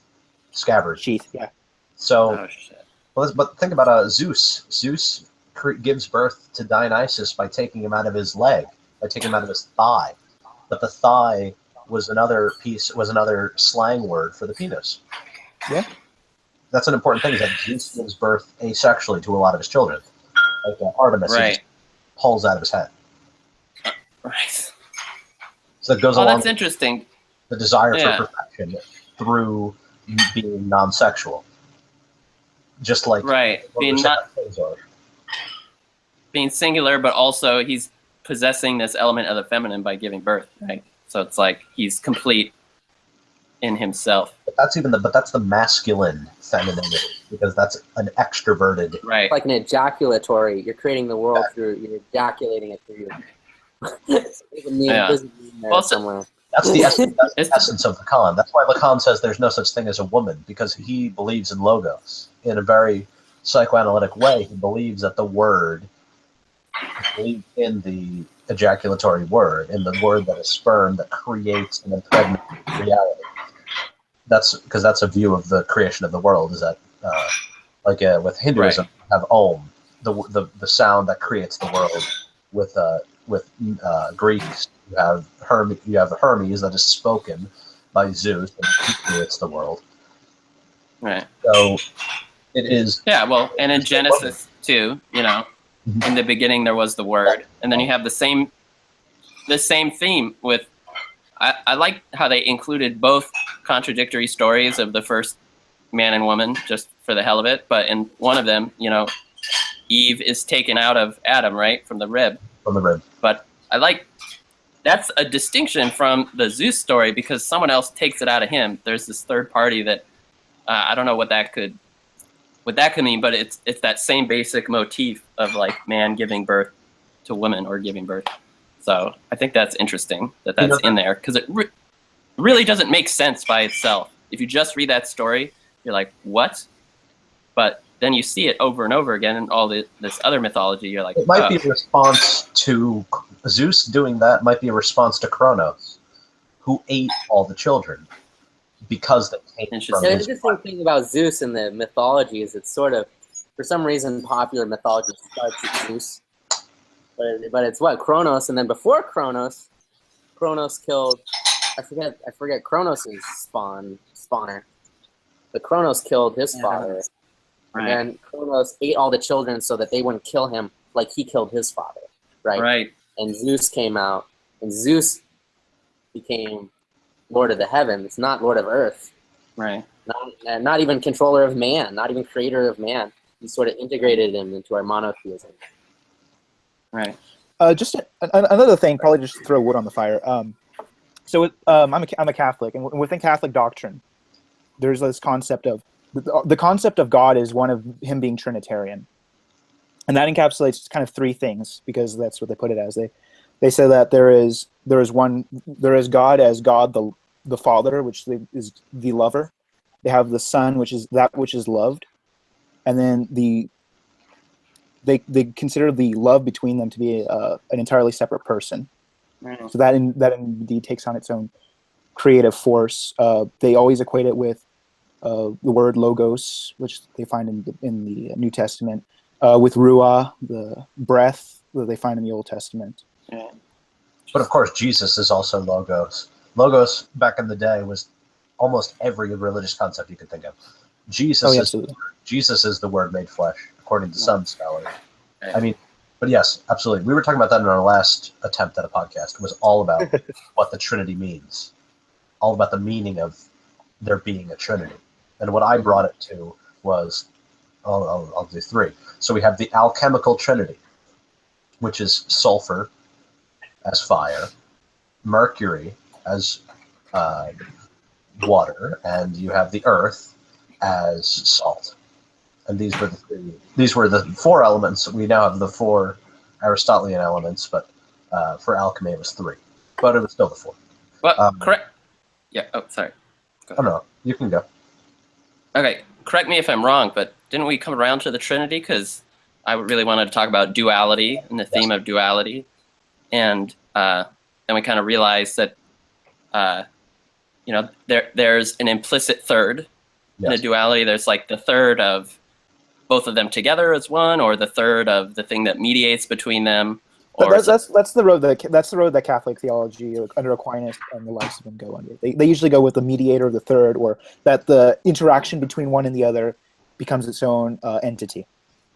scabbard. Sheath, yeah. So, but think about Zeus. Zeus gives birth to Dionysus by taking him out of his leg, by taking him out of his thigh. But the thigh was another slang word for the penis. Yeah. that's an important thing, is that Zeus gives birth asexually to a lot of his children. Like Artemis, he just pulls out of his head. Right. So that goes along that's interesting. The desire for perfection through being non-sexual. Just like being singular, but also he's possessing this element of the feminine by giving birth, right? So it's like he's complete in himself. But that's the masculine femininity, because that's an extroverted. Right. Like an ejaculatory. You're creating the world through. You're ejaculating it through you. There's a meme there somewhere. That's the essence of Lacan. That's why Lacan says there's no such thing as a woman, because he believes in logos in a very psychoanalytic way. He believes that the word, in the ejaculatory word, in the word that is sperm that creates and impregnates reality. That's because that's a view of the creation of the world. Is that with Hinduism, you have Om, the sound that creates the world. With Greeks, you have Hermes that is spoken by Zeus, and he creates the world. Right. So it is. Yeah. Well, and in Genesis too, in the beginning there was the Word, and then you have the same theme with. I like how they included both contradictory stories of the first man and woman just for the hell of it, but in one of them, Eve is taken out of Adam, right, from the rib. But I like that's a distinction from the Zeus story, because someone else takes it out of him. There's this third party that I don't know what that could mean, but it's that same basic motif of like man giving birth to woman or giving birth. So I think that's interesting that's in there, because it really doesn't make sense by itself. If you just read that story, you're like, what? But then you see it over and over again in all this other mythology. You're like, it might be a response to Zeus doing that. Might be a response to Kronos, who ate all the children because they came from the interesting thing about Zeus in the mythology is it's sort of, for some reason, popular mythology starts with Zeus, but it's what, Kronos, and then before Kronos killed, I forget Kronos' spawner, but Kronos killed his father. Right. And then Kronos ate all the children so that they wouldn't kill him like he killed his father, right? Right. And Zeus came out, and Zeus became Lord of the Heavens, not Lord of Earth. Right. Not even controller of man, not even creator of man. He sort of integrated him into our monotheism. Right. Just another thing, probably just to throw wood on the fire. I'm a Catholic, and within Catholic doctrine, there's this concept of the concept of God is one of him being Trinitarian, and that encapsulates kind of three things, because that's what they put it as. They say that there is God as God the Father, which is the lover. They have the Son, which is that which is loved, and then they consider the love between them to be an entirely separate person. Right. So that indeed takes on its own creative force. They always equate it with the word logos, which they find in the New Testament, with ruah, the breath that they find in the Old Testament. Yeah. But of course, Jesus is also logos. Logos back in the day was almost every religious concept you could think of. Jesus is the Word made flesh, according to some scholars. I mean, but yes, absolutely. We were talking about that in our last attempt at a podcast. It was all about what the Trinity means, all about the meaning of there being a Trinity. And what I brought it to was, I'll do three. So we have the alchemical Trinity, which is sulfur as fire, mercury as water, and you have the earth as salt. And these were the four elements. We now have the four Aristotelian elements, but for alchemy it was three. But it was still the four. Well, correct. Yeah. Oh, sorry. Oh no, you can go. Okay, correct me if I'm wrong, but didn't we come around to the Trinity? Because I really wanted to talk about duality and the theme of duality, and then we kind of realized that there's an implicit third in a duality. There's like the third of both of them together as one, or the third of the thing that mediates between them. Or that's the road that Catholic theology under Aquinas and the likes of them go under. They usually go with the mediator of the third, or that the interaction between one and the other becomes its own entity.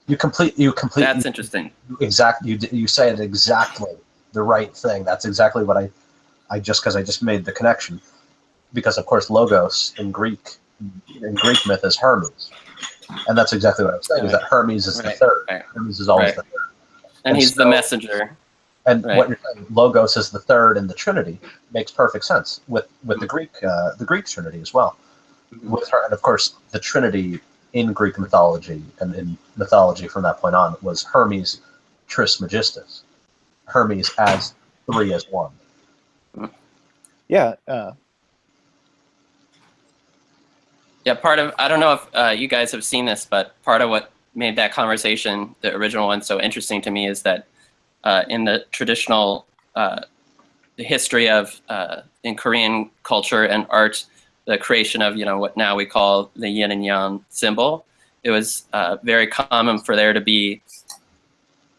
You complete. That's interesting. Exactly. You say it exactly the right thing. That's exactly what I just made the connection. Because of course, logos in Greek myth is Hermes, and that's exactly what I was saying. Is that Hermes is the third. Hermes is always the third, and he's the messenger. And what you're saying, logos is the third in the Trinity, makes perfect sense with the Greek Trinity as well. With her, and of course, the Trinity in Greek mythology and in mythology from that point on was Hermes Trismegistus. Hermes as three as one. Yeah. Yeah, part of, I don't know if you guys have seen this, but part of what made that conversation, the original one, so interesting to me is that in the traditional the history of, in Korean culture and art, the creation of, what now we call the yin and yang symbol, it was very common for there to be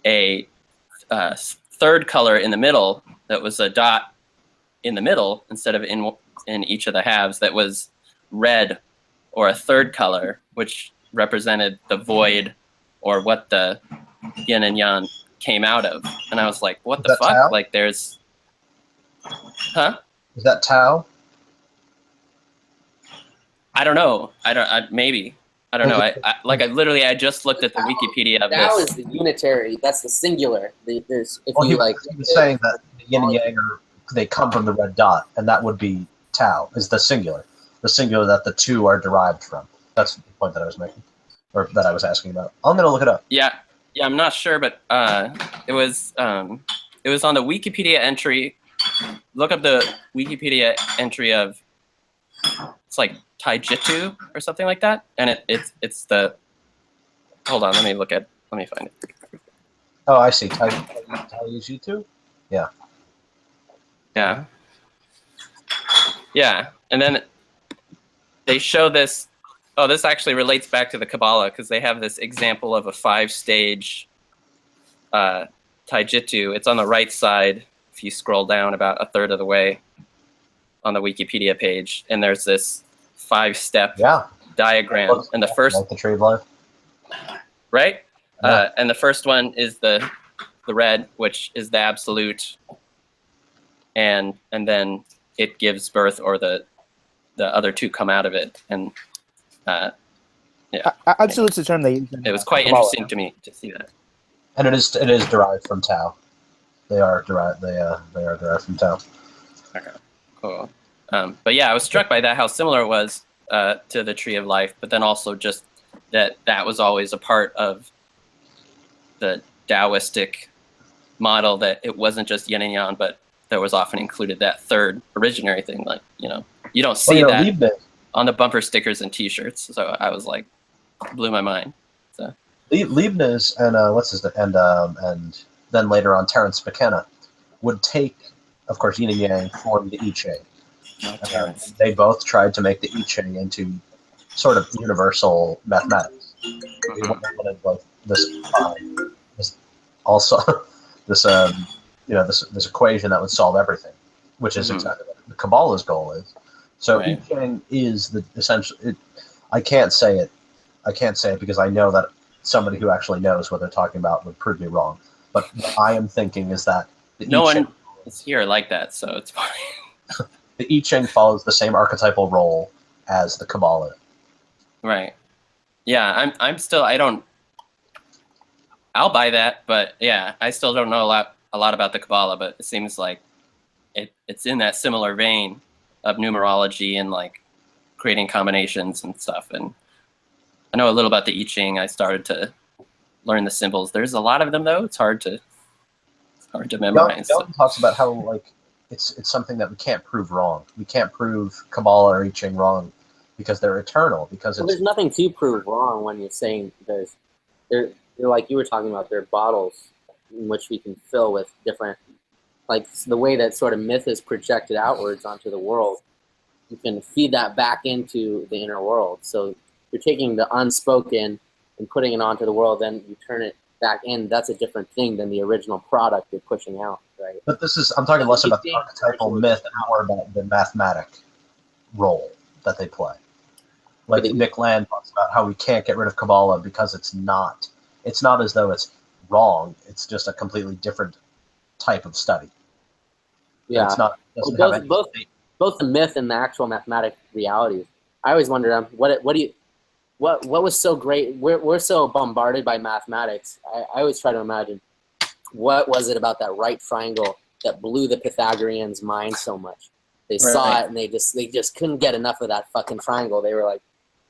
a third color in the middle that was a dot in the middle instead of in each of the halves that was red, or a third color, which represented the void or what the yin and yang came out of. And I was like, what the fuck? Tao? Like there's, huh? Is that Tao? I don't know. Maybe. I don't know. I just looked at the Wikipedia of Tao this. is the unitary. That's the singular. He was saying that the yin and yang they come from the red dot, and that would be Tao, is the singular that the two are derived from. That's the point that I was making, or that I was asking about. I'm gonna look it up. Yeah, I'm not sure, but it was on the Wikipedia entry. Look up the Wikipedia entry of, it's like Taijitsu or something like that, and it's the. Hold on, let me find it. Oh, I see. Taijitsu? Yeah. Yeah. Yeah, and then they show this. Oh, this actually relates back to the Kabbalah because they have this example of a 5-stage Taijitsu. It's on the right side if you scroll down about a third of the way on the Wikipedia page, and there's this 5-step diagram. And the first, like the tree of life, right? Yeah. And the first one is the red, which is the absolute, and then it gives birth, or the other two come out of it, and absolute's a term they use. It was quite interesting to me to see that. And it is derived from Tao. They are derived from Tao. Okay, cool. But yeah, I was struck by that, how similar it was to the Tree of Life, but then also just that was always a part of the Taoistic model, that it wasn't just yin and yang, but there was often included that third originary thing. Like, you don't see that on the bumper stickers and T-shirts. So I was like, blew my mind. So Leibniz and then later on Terence McKenna would take, of course, yin and yang form the I Ching. They both tried to make the I Ching into sort of universal mathematics. They wanted like this equation that would solve everything, which is exactly what the Kabbalah's goal is. So I Ching is the essential. I can't say it because I know that somebody who actually knows what they're talking about would prove me wrong. But what I am thinking is that no one is here like that, so it's fine. The I Ching follows the same archetypal role as the Kabbalah. Right. Yeah, I'll buy that, but yeah, I still don't know a lot about the Kabbalah, but it seems like it's in that similar vein of numerology and like creating combinations and stuff. And I know a little about the I Ching. I started to learn the symbols. There's a lot of them though. It's hard to memorize. Dalton talks about how like it's something that we can't prove wrong. We can't prove Kabbalah or I Ching wrong because they're eternal. Because there's nothing to prove wrong when you're saying they're like you were talking about. They're bottles in which we can fill with different, like the way that sort of myth is projected outwards onto the world. You can feed that back into the inner world. So you're taking the unspoken and putting it onto the world, then you turn it back in. That's a different thing than the original product you're pushing out, right? But I'm talking less about the archetypal myth and more about the mathematic role that they play. Like Nick Land talks about how we can't get rid of Kabbalah because it's not as though it's wrong. It's just a completely different type of study. Yeah. It's not. Well, both the myth and the actual mathematic reality. I always wonder what was so great. We're so bombarded by mathematics. I always try to imagine what was it about that right triangle that blew the Pythagoreans' mind so much. They saw it and they just couldn't get enough of that fucking triangle. They were like,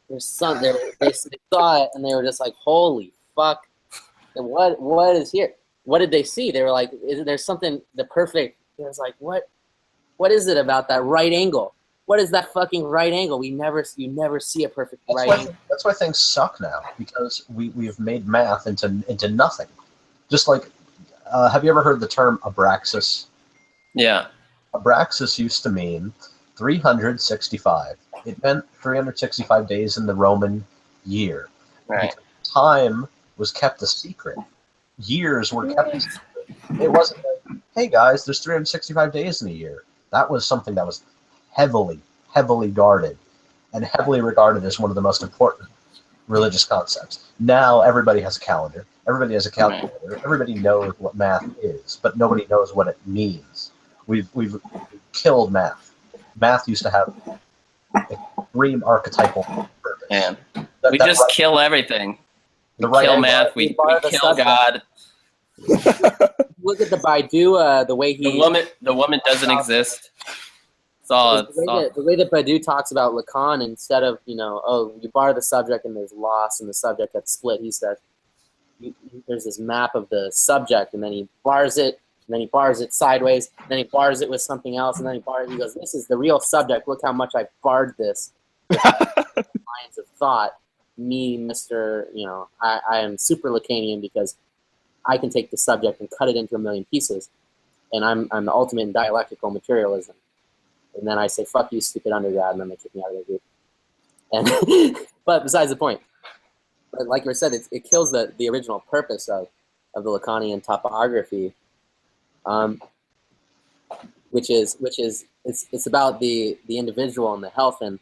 there's some. They saw it and they were just like, holy fuck! And what is here? What did they see? They were like, there's something the perfect. It was like, what is it about that right angle? What is that fucking right angle? You never see a perfect right angle. That's why things suck now, because we've made math into nothing. Just like, have you ever heard the term abraxas? Yeah. Abraxas used to mean 365. It meant 365 days in the Roman year. Right. Time was kept a secret. Years were kept a secret. It wasn't like, hey guys, there's 365 days in a year. That was something that was heavily guarded and heavily regarded as one of the most important religious concepts. Now everybody has a calendar. Everybody has a calculator. Everybody knows what math is, but nobody knows what it means. We've killed math. Math used to have extreme archetypal purpose. Man, we just kill everything. We kill math. We kill God. Look at the Baidu, the way the woman doesn't exist. The way that Baidu talks about Lacan, instead of, you bar the subject and there's loss and the subject that's split, he says there's this map of the subject, and then he bars it, and then he bars it sideways, and then he bars it with something else, and then he goes, this is the real subject, look how much I barred this with lines of thought. Me, Mr. I am super Lacanian because I can take the subject and cut it into a million pieces, and I'm the ultimate in dialectical materialism. And then I say, fuck you, stupid undergrad, and then they kick me out of the group. And but besides the point, but like you said, it kills the original purpose of the Lacanian topography, which is it's about the individual and the health and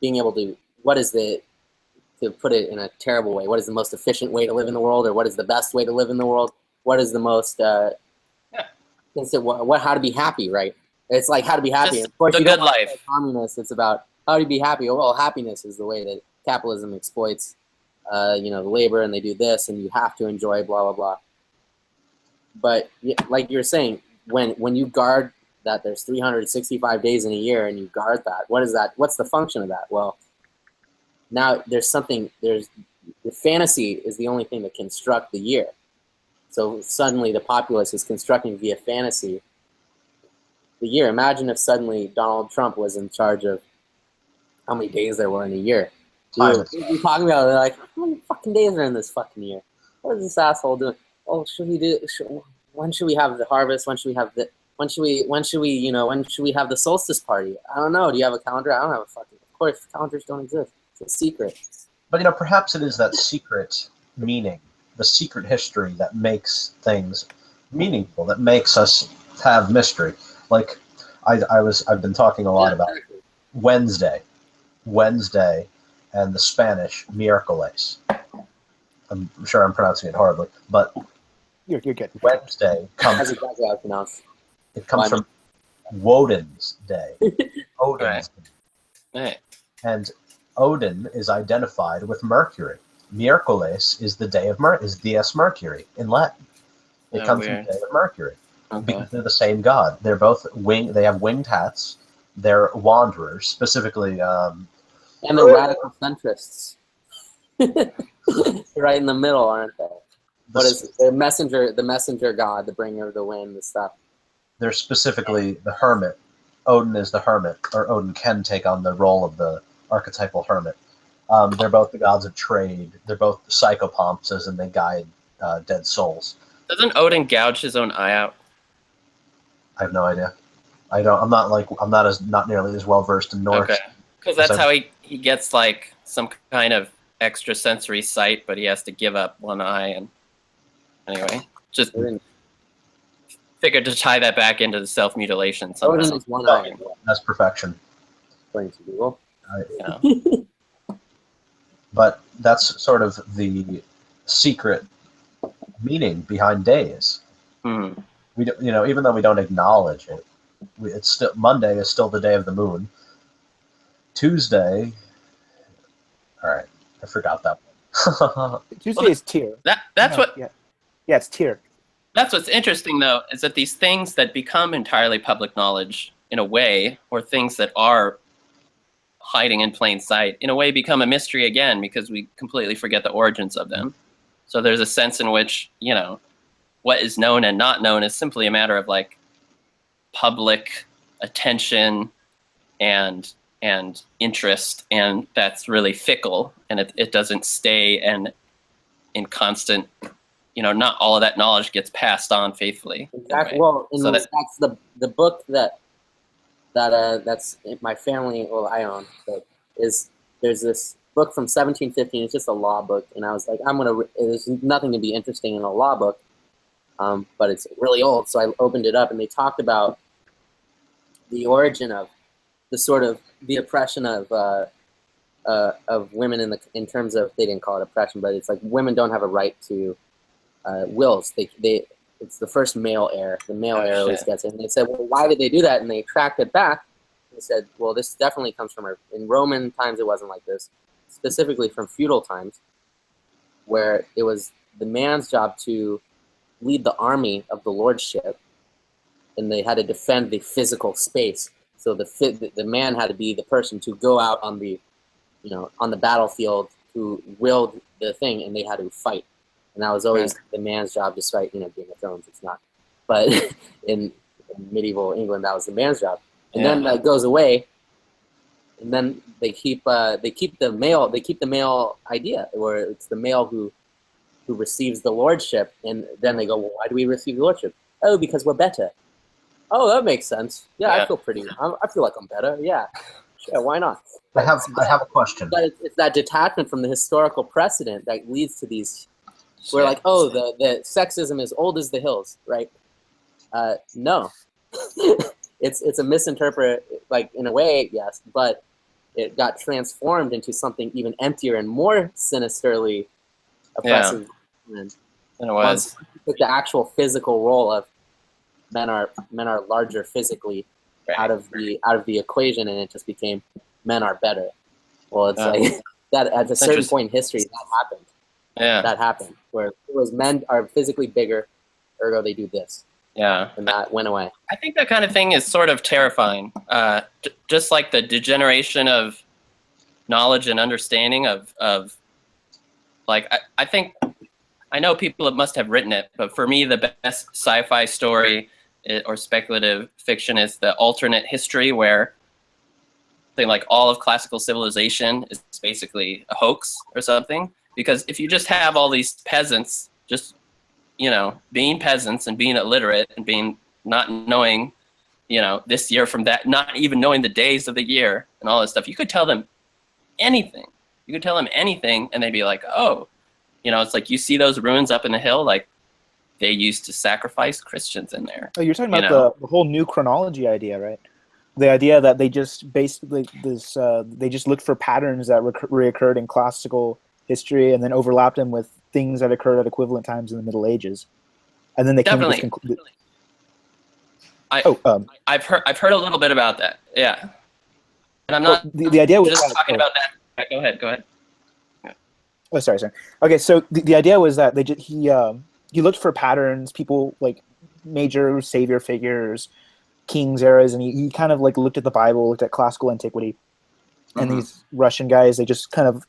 being able to, to put it in a terrible way, what is the most efficient way to live in the world, or what is the best way to live in the world? What is the most how to be happy, right? It's like how to be happy. Just of course, the good life. Communist, it's about how to be happy. Well, happiness is the way that capitalism exploits, the labor, and they do this, and you have to enjoy blah blah blah. But like you're saying, when you guard that there's 365 days in a year, and you guard that, what is that? What's the function of that? Well, now the fantasy is the only thing that construct the year. So suddenly the populace is constructing via fantasy the year. Imagine if suddenly Donald Trump was in charge of how many days there were in a year. We're talking about, they're like, how many fucking days are in this fucking year? What is this asshole doing? Oh, when should we have the harvest? When should we have when should we have the solstice party? I don't know. Do you have a calendar? I don't have a fucking, of course, calendars don't exist. It's a secret. But perhaps it is that secret meaning, the secret history that makes things meaningful, that makes us have mystery. Like I've been talking a lot about Wednesday, and the Spanish miércoles. I'm sure I'm pronouncing it horribly, but you're good. Wednesday comes. It comes from Woden's Day. Odin's Day. And Odin is identified with Mercury. Miércoles is the day of is Dies Mercury in Latin. It comes from the day of Mercury. Okay. Because they're the same god. They're both they have winged hats. They're wanderers, specifically. And they're radical centrists. Right in the middle, aren't they? What is it? The messenger god, the bringer of the wind, the stuff. They're specifically the hermit. Odin is the hermit, or Odin can take on the role of the archetypal hermit. They're both the gods of trade. They're both psychopompses, and they guide dead souls. Doesn't Odin gouge his own eye out? I have no idea. I'm not nearly as well versed in Norse. Okay. Because that's how he gets like some kind of extrasensory sight, but he has to give up one eye. And anyway, just figured to tie that back into the self-mutilation somehow. Odin is one eye. That's perfection. According to Google. But that's sort of the secret meaning behind days. We don't, even though we don't acknowledge it, it's still Monday is still the day of the moon. Tuesday, all right, I forgot that one. Tuesday is Tyr. Yeah, it's Tyr. That's what's interesting, though, is that these things that become entirely public knowledge in a way, or things that are hiding in plain sight, in a way become a mystery again because we completely forget the origins of them. So there's a sense in which, what is known and not known is simply a matter of like public attention and interest, and that's really fickle, and it doesn't stay in constant, not all of that knowledge gets passed on faithfully. Exactly. Well, so that's the book that's my family, I own. There's this book from 1715. It's just a law book, and I was like, there's nothing to be interesting in a law book, but it's really old. So I opened it up, and they talked about the origin of the sort of the oppression of women in terms of, they didn't call it oppression, but it's like women don't have a right to wills. It's the first male heir. The male heir always gets it. And they said, well, why did they do that? And they tracked it back. They said, well, this definitely comes from in Roman times it wasn't like this, specifically from feudal times, where it was the man's job to lead the army of the lordship, and they had to defend the physical space. So the man had to be the person to go out on the battlefield, who willed the thing, and they had to fight. And that was always the man's job, despite Game of Thrones, it's not. But in medieval England, that was the man's job. And then that goes away, and then they keep the male idea, where it's the male who receives the lordship, and then they go, well, why do we receive the lordship? Oh, because we're better. Oh, that makes sense. Yeah. I feel I feel like I'm better. Yeah, sure, why not? I have a question. But it's that detachment from the historical precedent that leads to these. We're like, oh, the sexism is old as the hills, right? No, it's a misinterpret, like in a way, yes, but it got transformed into something even emptier and more sinisterly oppressive. And it was the actual physical role of men are larger physically out of the equation, and it just became men are better. Well, it's like that at a certain point in history that happened. Yeah, that happened where it was men are physically bigger, ergo they do this. Yeah, and that went away. I think that kind of thing is sort of terrifying. Just like the degeneration of knowledge and understanding of like I think I know people must have written it, but for me the best sci-fi story or speculative fiction is the alternate history, where something like all of classical civilization is basically a hoax or something. Because if you just have all these peasants just, being peasants and being illiterate and being not knowing, this year from that, not even knowing the days of the year and all this stuff, you could tell them anything. You could tell them anything, and they'd be like, oh, it's like you see those ruins up in the hill, like they used to sacrifice Christians in there. Oh, you're talking about the whole new chronology idea, right? The idea that they just basically they just looked for patterns that reoccurred in classical history and then overlapped them with things that occurred at equivalent times in the Middle Ages, and then they definitely. Came to this I've heard a little bit about that. Yeah, and I'm not the idea was just talking about that. Go ahead. Oh, sorry. Okay, so the idea was that he looked for patterns, people like major savior figures, kings, eras, and he kind of like looked at the Bible, looked at classical antiquity, and these Russian guys, they just kind of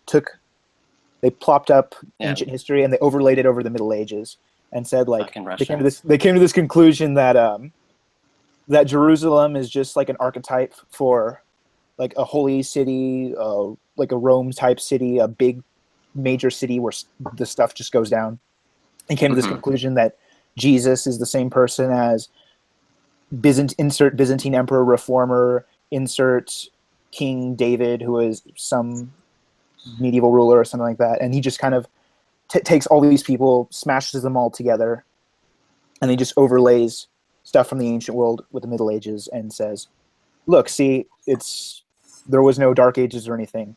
they plopped up ancient history and they overlaid it over the Middle Ages and said like they came to this conclusion that that Jerusalem is just like an archetype for like a holy city, like a Rome type city, a big major city where the stuff just goes down, and came to this conclusion that Jesus is the same person as insert Byzantine emperor reformer, insert King David, who is some medieval ruler or something like that, and he just kind of takes all these people, smashes them all together, and he just overlays stuff from the ancient world with the Middle Ages and says, look, see, there was no Dark Ages or anything.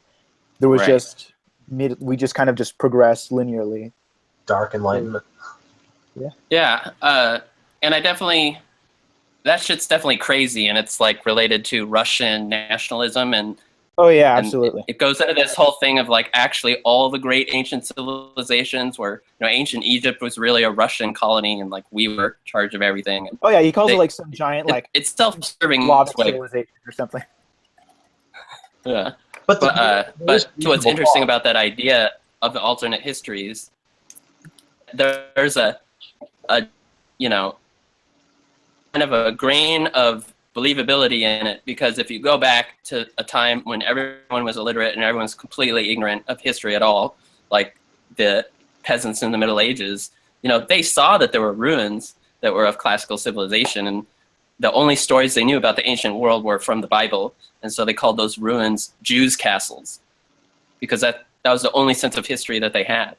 There was just we just kind of just progressed linearly. Dark Enlightenment. Yeah. And that shit's definitely crazy, and it's like related to Russian nationalism and oh yeah, absolutely. It goes into this whole thing of like actually all the great ancient civilizations where ancient Egypt was really a Russian colony and like we were in charge of everything. And oh yeah, he calls it like some giant like it's self-serving civilization or something. Yeah. But to what's interesting about that idea of the alternate histories, there's a kind of a grain of believability in it, because if you go back to a time when everyone was illiterate and everyone was completely ignorant of history at all, like the peasants in the Middle Ages, they saw that there were ruins that were of classical civilization, and the only stories they knew about the ancient world were from the Bible, and so they called those ruins Jews' castles, because that was the only sense of history that they had.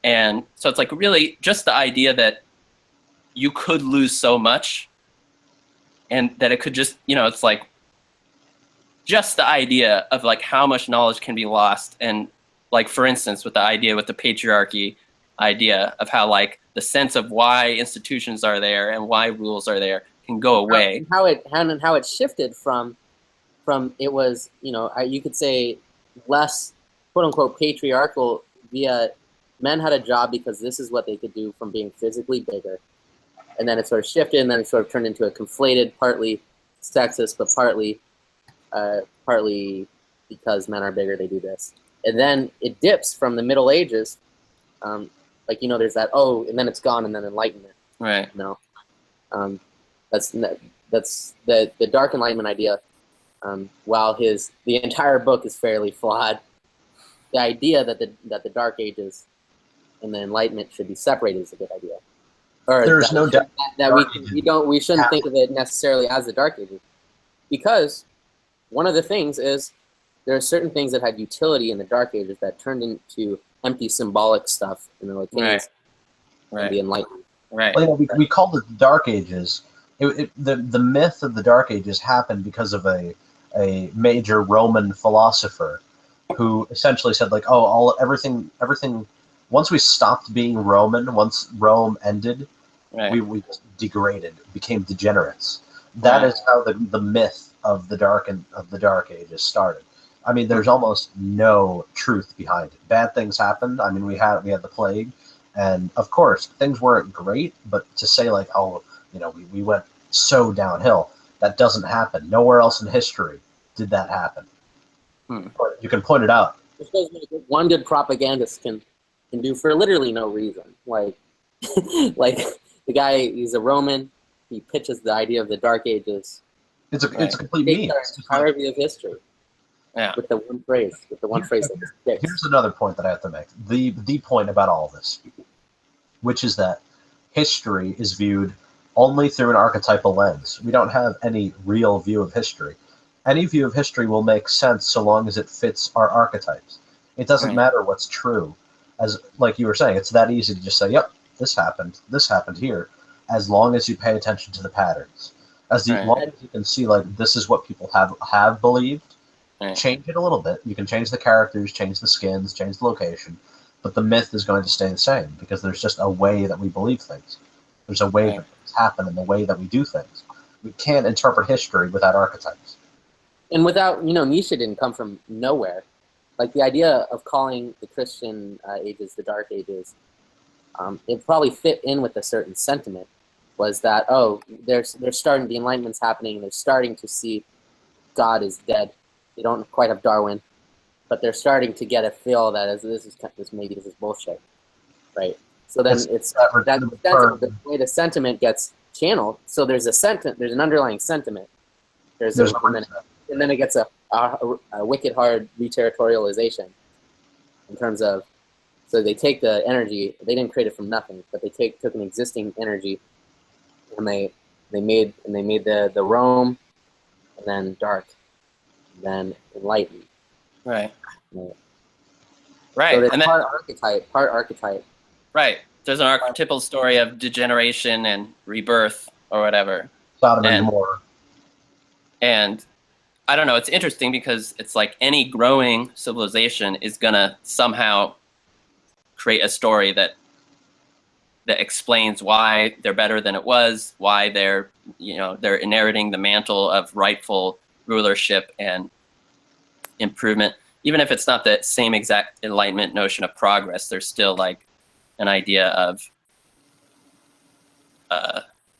And so it's like really just the idea that you could lose so much, and that it could just, it's like just the idea of like how much knowledge can be lost. And like, for instance, with the patriarchy idea of how like the sense of why institutions are there and why rules are there can go away. And how it shifted from it was, you could say less quote unquote patriarchal via men had a job because this is what they could do from being physically bigger. And then it sort of shifted, and then it sort of turned into a conflated, partly sexist, but partly because men are bigger, they do this. And then it dips from the Middle Ages, there's that, and then it's gone, and then Enlightenment. Right. That's the Dark Enlightenment idea. While the entire book is fairly flawed, the idea that the Dark Ages and the Enlightenment should be separated is a good idea. Or there's no doubt that we shouldn't think of it necessarily as the Dark Ages, because one of the things is there are certain things that had utility in the Dark Ages that turned into empty symbolic stuff in the right. The Enlightenment. Right. Well, we called it the Dark Ages. The myth of the Dark Ages happened because of a major Roman philosopher who essentially said like, everything. Once we stopped being Roman, once Rome ended, right. we degraded, became degenerates. That is how the myth of the Dark Ages started. I mean, there's almost no truth behind it. Bad things happened. I mean, we had the plague, and of course things weren't great. But to say like, we went so downhill, that doesn't happen. Nowhere else in history did that happen. But you can point it out. One good propagandist can do for literally no reason. Like the guy, he's a Roman. He pitches the idea of the Dark Ages. It's a complete meme. It's a entire view of history. Yeah. With the one phrase. Here's another point that I have to make. The point about all this, which is that history is viewed only through an archetypal lens. We don't have any real view of history. Any view of history will make sense so long as it fits our archetypes. It doesn't matter what's true. As like you were saying, it's that easy to just say, yep, this happened here, as long as you pay attention to the patterns. Long as you can see, like, this is what people have believed, change it a little bit. You can change the characters, change the skins, change the location, but the myth is going to stay the same, because there's just a way that we believe things. There's a way that things happen and the way that we do things. We can't interpret history without archetypes. And without, Nietzsche didn't come from nowhere. Like the idea of calling the Christian ages the Dark Ages, it probably fit in with a certain sentiment, was that, they're starting, the Enlightenment's happening, and they're starting to see God is dead. They don't quite have Darwin, but they're starting to get a feel that this is bullshit, right? So then the way the sentiment gets channeled. So there's there's an underlying sentiment. And then it gets a wicked hard reterritorialization in terms of, so they take the energy, they didn't create it from nothing, but they took an existing energy, and they made the Rome, and then dark, and then enlightened. Right. Yeah. Right. So and part archetype. Right. There's an archetypal story of degeneration and rebirth or whatever. Sodom and Gomorrah. And I don't know. It's interesting because it's like any growing civilization is gonna somehow create a story that explains why they're better than it was, why they're inheriting the mantle of rightful rulership and improvement. Even if it's not the same exact Enlightenment notion of progress, there's still like an idea of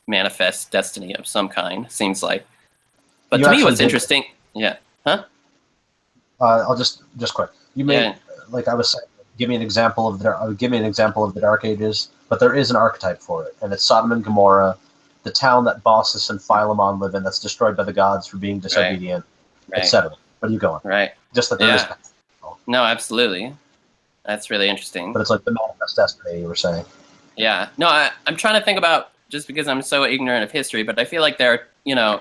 manifest destiny of some kind, seems like. But to me, what's interesting, yeah, huh? I'll just quick. You made like I was saying. Give me an example of the Dark Ages, but there is an archetype for it, and it's Sodom and Gomorrah, the town that Baucis and Philemon live in, that's destroyed by the gods for being disobedient, etc. Where are you going? Right. Just that there is. No, absolutely. That's really interesting. But it's like the manifest destiny you were saying. Yeah. No, I'm trying to think about, just because I'm so ignorant of history, but I feel like there are,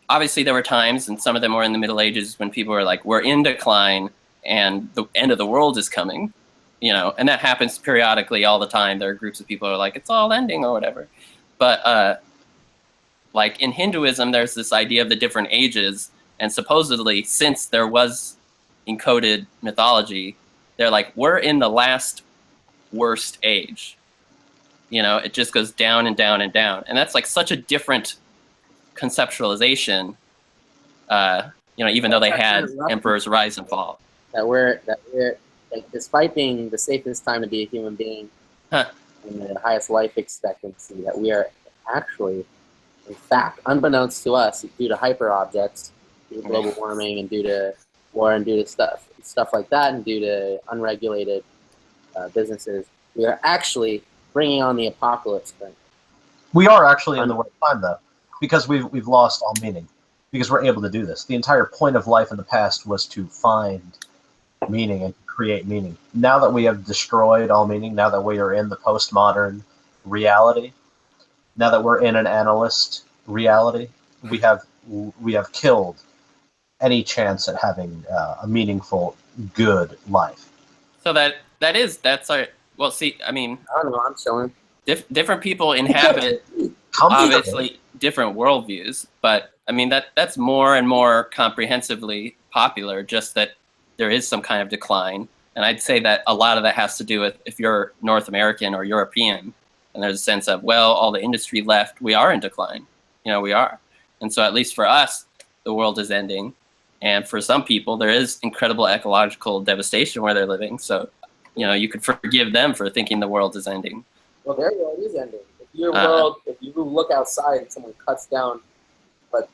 obviously there were times, and some of them were in the Middle Ages, when people were like, we're in decline, and the end of the world is coming, and that happens periodically all the time. There are groups of people who are like, it's all ending or whatever. But like in Hinduism, there's this idea of the different ages, and supposedly since there was encoded mythology, they're like, we're in the last worst age. It just goes down and down and down. And that's like such a different conceptualization, even though they had emperors rise and fall. That we're like, despite being the safest time to be a human being and the highest life expectancy, that we are actually, in fact, unbeknownst to us, due to hyper objects, due to global warming, and due to war, and due to stuff like that, and due to unregulated businesses, we are actually bringing on the apocalypse. We are actually in the worst time, though, because we've lost all meaning. Because we're able to do this. The entire point of life in the past was to find meaning and create meaning. Now that we have destroyed all meaning, now that we are in the postmodern reality, now that we're in an analyst reality, we have killed any chance at having a meaningful, good life. So that's our, well, see, I mean, I don't know, I'm chilling. Different people inhabit obviously different worldviews, but I mean that's more and more comprehensively popular, just that there is some kind of decline. And I'd say that a lot of that has to do with, if you're North American or European, and there's a sense of, well, all the industry left, we are in decline. We are. And so at least for us, the world is ending. And for some people, there is incredible ecological devastation where they're living. So, you could forgive them for thinking the world is ending. Well, their world is ending. If your world, if you look outside and someone cuts down what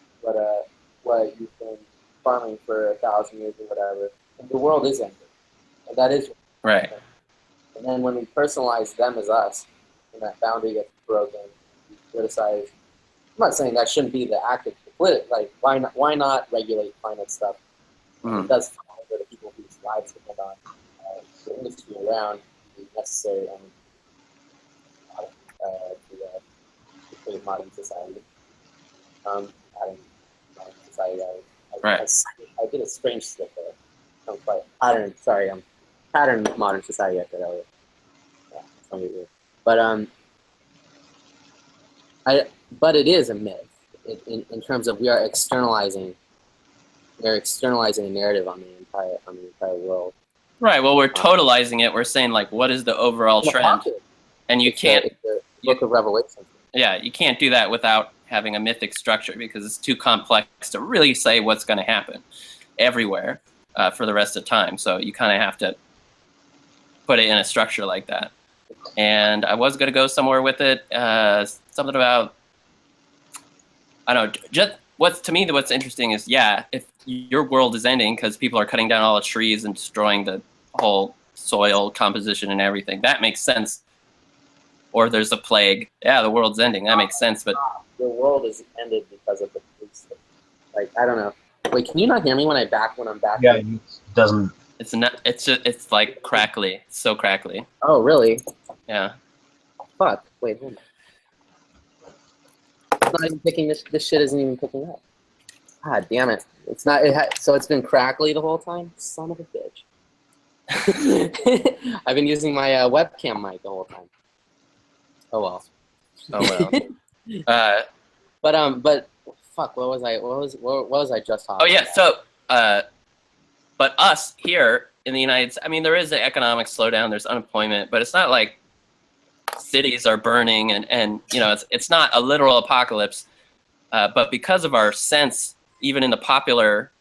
you've been farming for 1,000 years or whatever, the world is ending. And that is right. And then when we personalize them as us, and that boundary gets broken, we criticize. I'm not saying that shouldn't be the act of like why not regulate climate stuff? It does fine for the people whose lives depend on the industry around the necessary to create modern society. Adding modern society. I did a strange slip there. Pattern modern society I said earlier. Yeah, it's weird. But it is a myth in terms of we are externalizing a narrative on the entire world. Right. Well, we're totalizing it. We're saying like, what is the overall trend? And you can't. It's the book of Revelation. Yeah, you can't do that without having a mythic structure, because it's too complex to really say what's going to happen everywhere for the rest of time. So you kind of have to put it in a structure like that. And I was going to go somewhere with it, something about, I don't know, just what's interesting is, if your world is ending because people are cutting down all the trees and destroying the whole soil composition and everything, that makes sense. Or there's a plague. Yeah, the world's ending. That makes sense. But the world is ended because of the police. Like, I don't know. Wait, can you not hear me when I'm back? Yeah, it doesn't. It's not. It's like crackly. It's so crackly. Oh, really? Yeah. Fuck. Wait, hold on. It's not even picking this. This shit isn't even picking up. God damn it! It's not. So it's been crackly the whole time. Son of a bitch. I've been using my webcam mic the whole time. Oh well. Oh well. But fuck, what was I just talking? Oh yeah, so but us here in the United States, I mean, there is an economic slowdown, there's unemployment, but it's not like cities are burning and you know, it's not a literal apocalypse. But because of our sense, even in the popular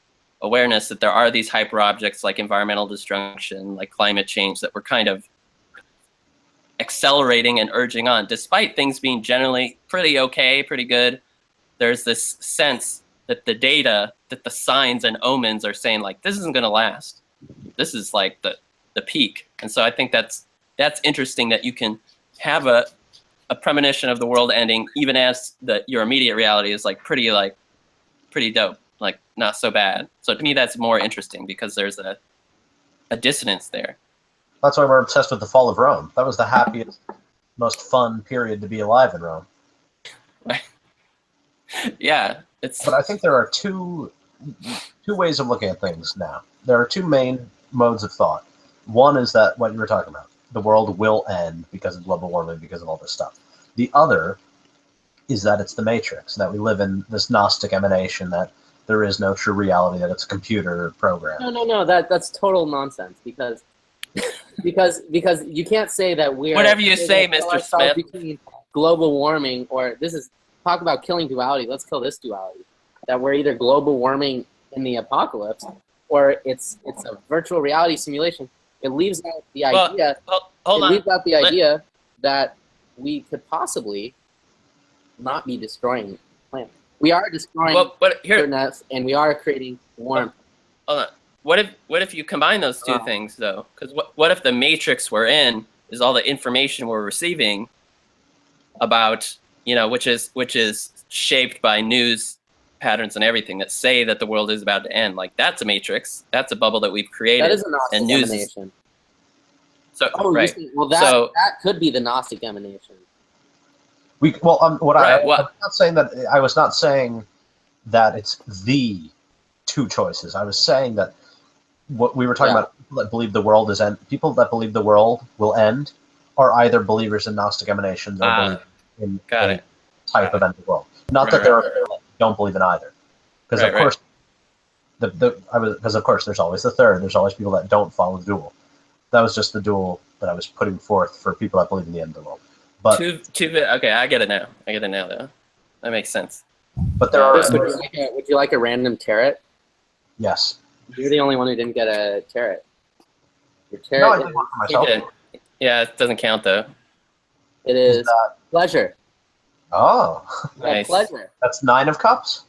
awareness that there are these hyper objects like environmental destruction, like climate change, that we're kind of accelerating and urging on, despite things being generally pretty okay, pretty good. There's this sense that the data, that the signs and omens are saying like, this isn't going to last. This is like the peak. And so I think that's interesting that you can have a premonition of the world ending, even as your immediate reality is like pretty dope, like not so bad. So to me, that's more interesting because there's a dissonance there. That's why we're obsessed with the fall of Rome. That was the happiest, most fun period to be alive in Rome. Yeah, But I think there are two ways of looking at things now. There are two main modes of thought. One is that what you were talking about, the world will end because of global warming, because of all this stuff. The other is that it's the Matrix, that we live in this Gnostic emanation, that there is no true reality, that it's a computer program. No, that's total nonsense because you can't say that we're whatever you say, Mr. Smith. Between global warming or this is talk about killing duality. Let's kill this duality. That we're either global warming in the apocalypse or it's a virtual reality simulation. It leaves out the idea. Leaves out the idea that we could possibly not be destroying the planet. We are destroying Earth, and we are creating warmth. Hold on. What if you combine those two things though? Because what if the matrix we're in is all the information we're receiving about, you know, which is shaped by news patterns and everything that say that the world is about to end. Like that's a matrix. That's a bubble that we've created. That is a Gnostic emanation. So right. That could be the Gnostic emanation. I'm not saying that. I was not saying that it's the two choices. I was saying that what we were talking about, people that believe the world is end. People that believe the world will end are either believers in Gnostic emanations or believe in a type of end of the world. Not that there are people that don't believe in either, because of course, because of course there's always the third. There's always people that don't follow the dual. That was just the dual that I was putting forth for people that believe in the end of the world. But okay, I get it now. Though. That makes sense. But there are. Would you like a random tarot? Yes. You're the only one who didn't get a tarot. Your tarot. No, I did one for myself. Yeah, it doesn't count though. It is pleasure. Oh. Nice. Pleasure. That's 9 of Cups.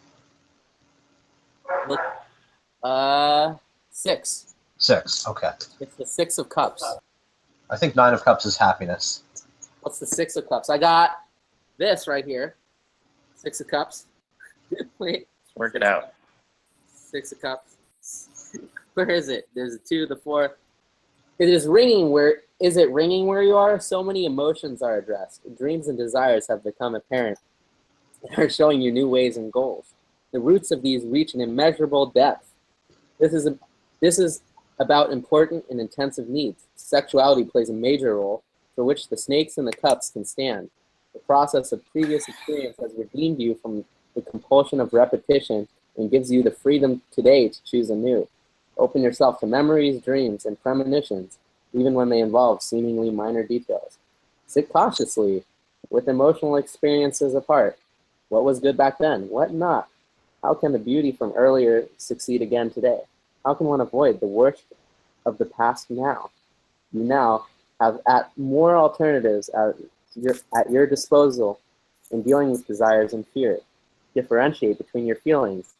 Look, 6. 6. Okay. It's the 6 of Cups. I think 9 of Cups is happiness. What's the 6 of Cups? I got this right here. 6 of Cups. Wait. Let's work it out. 6 of Cups. Where is it? There's a 2, the 4. It is ringing where. Is it ringing where you are? So many emotions are addressed. Dreams and desires have become apparent and are showing you new ways and goals. The roots of these reach an immeasurable depth. This is about important and intensive needs. Sexuality plays a major role, for which the snakes and the cups can stand. The process of previous experience has redeemed you from the compulsion of repetition and gives you the freedom today to choose anew. Open yourself to memories, dreams, and premonitions, even when they involve seemingly minor details. Sit cautiously, with emotional experiences apart. What was good back then? What not? How can the beauty from earlier succeed again today? How can one avoid the worst of the past now? You now have more alternatives at your disposal in dealing with desires and fear. Differentiate between your feelings.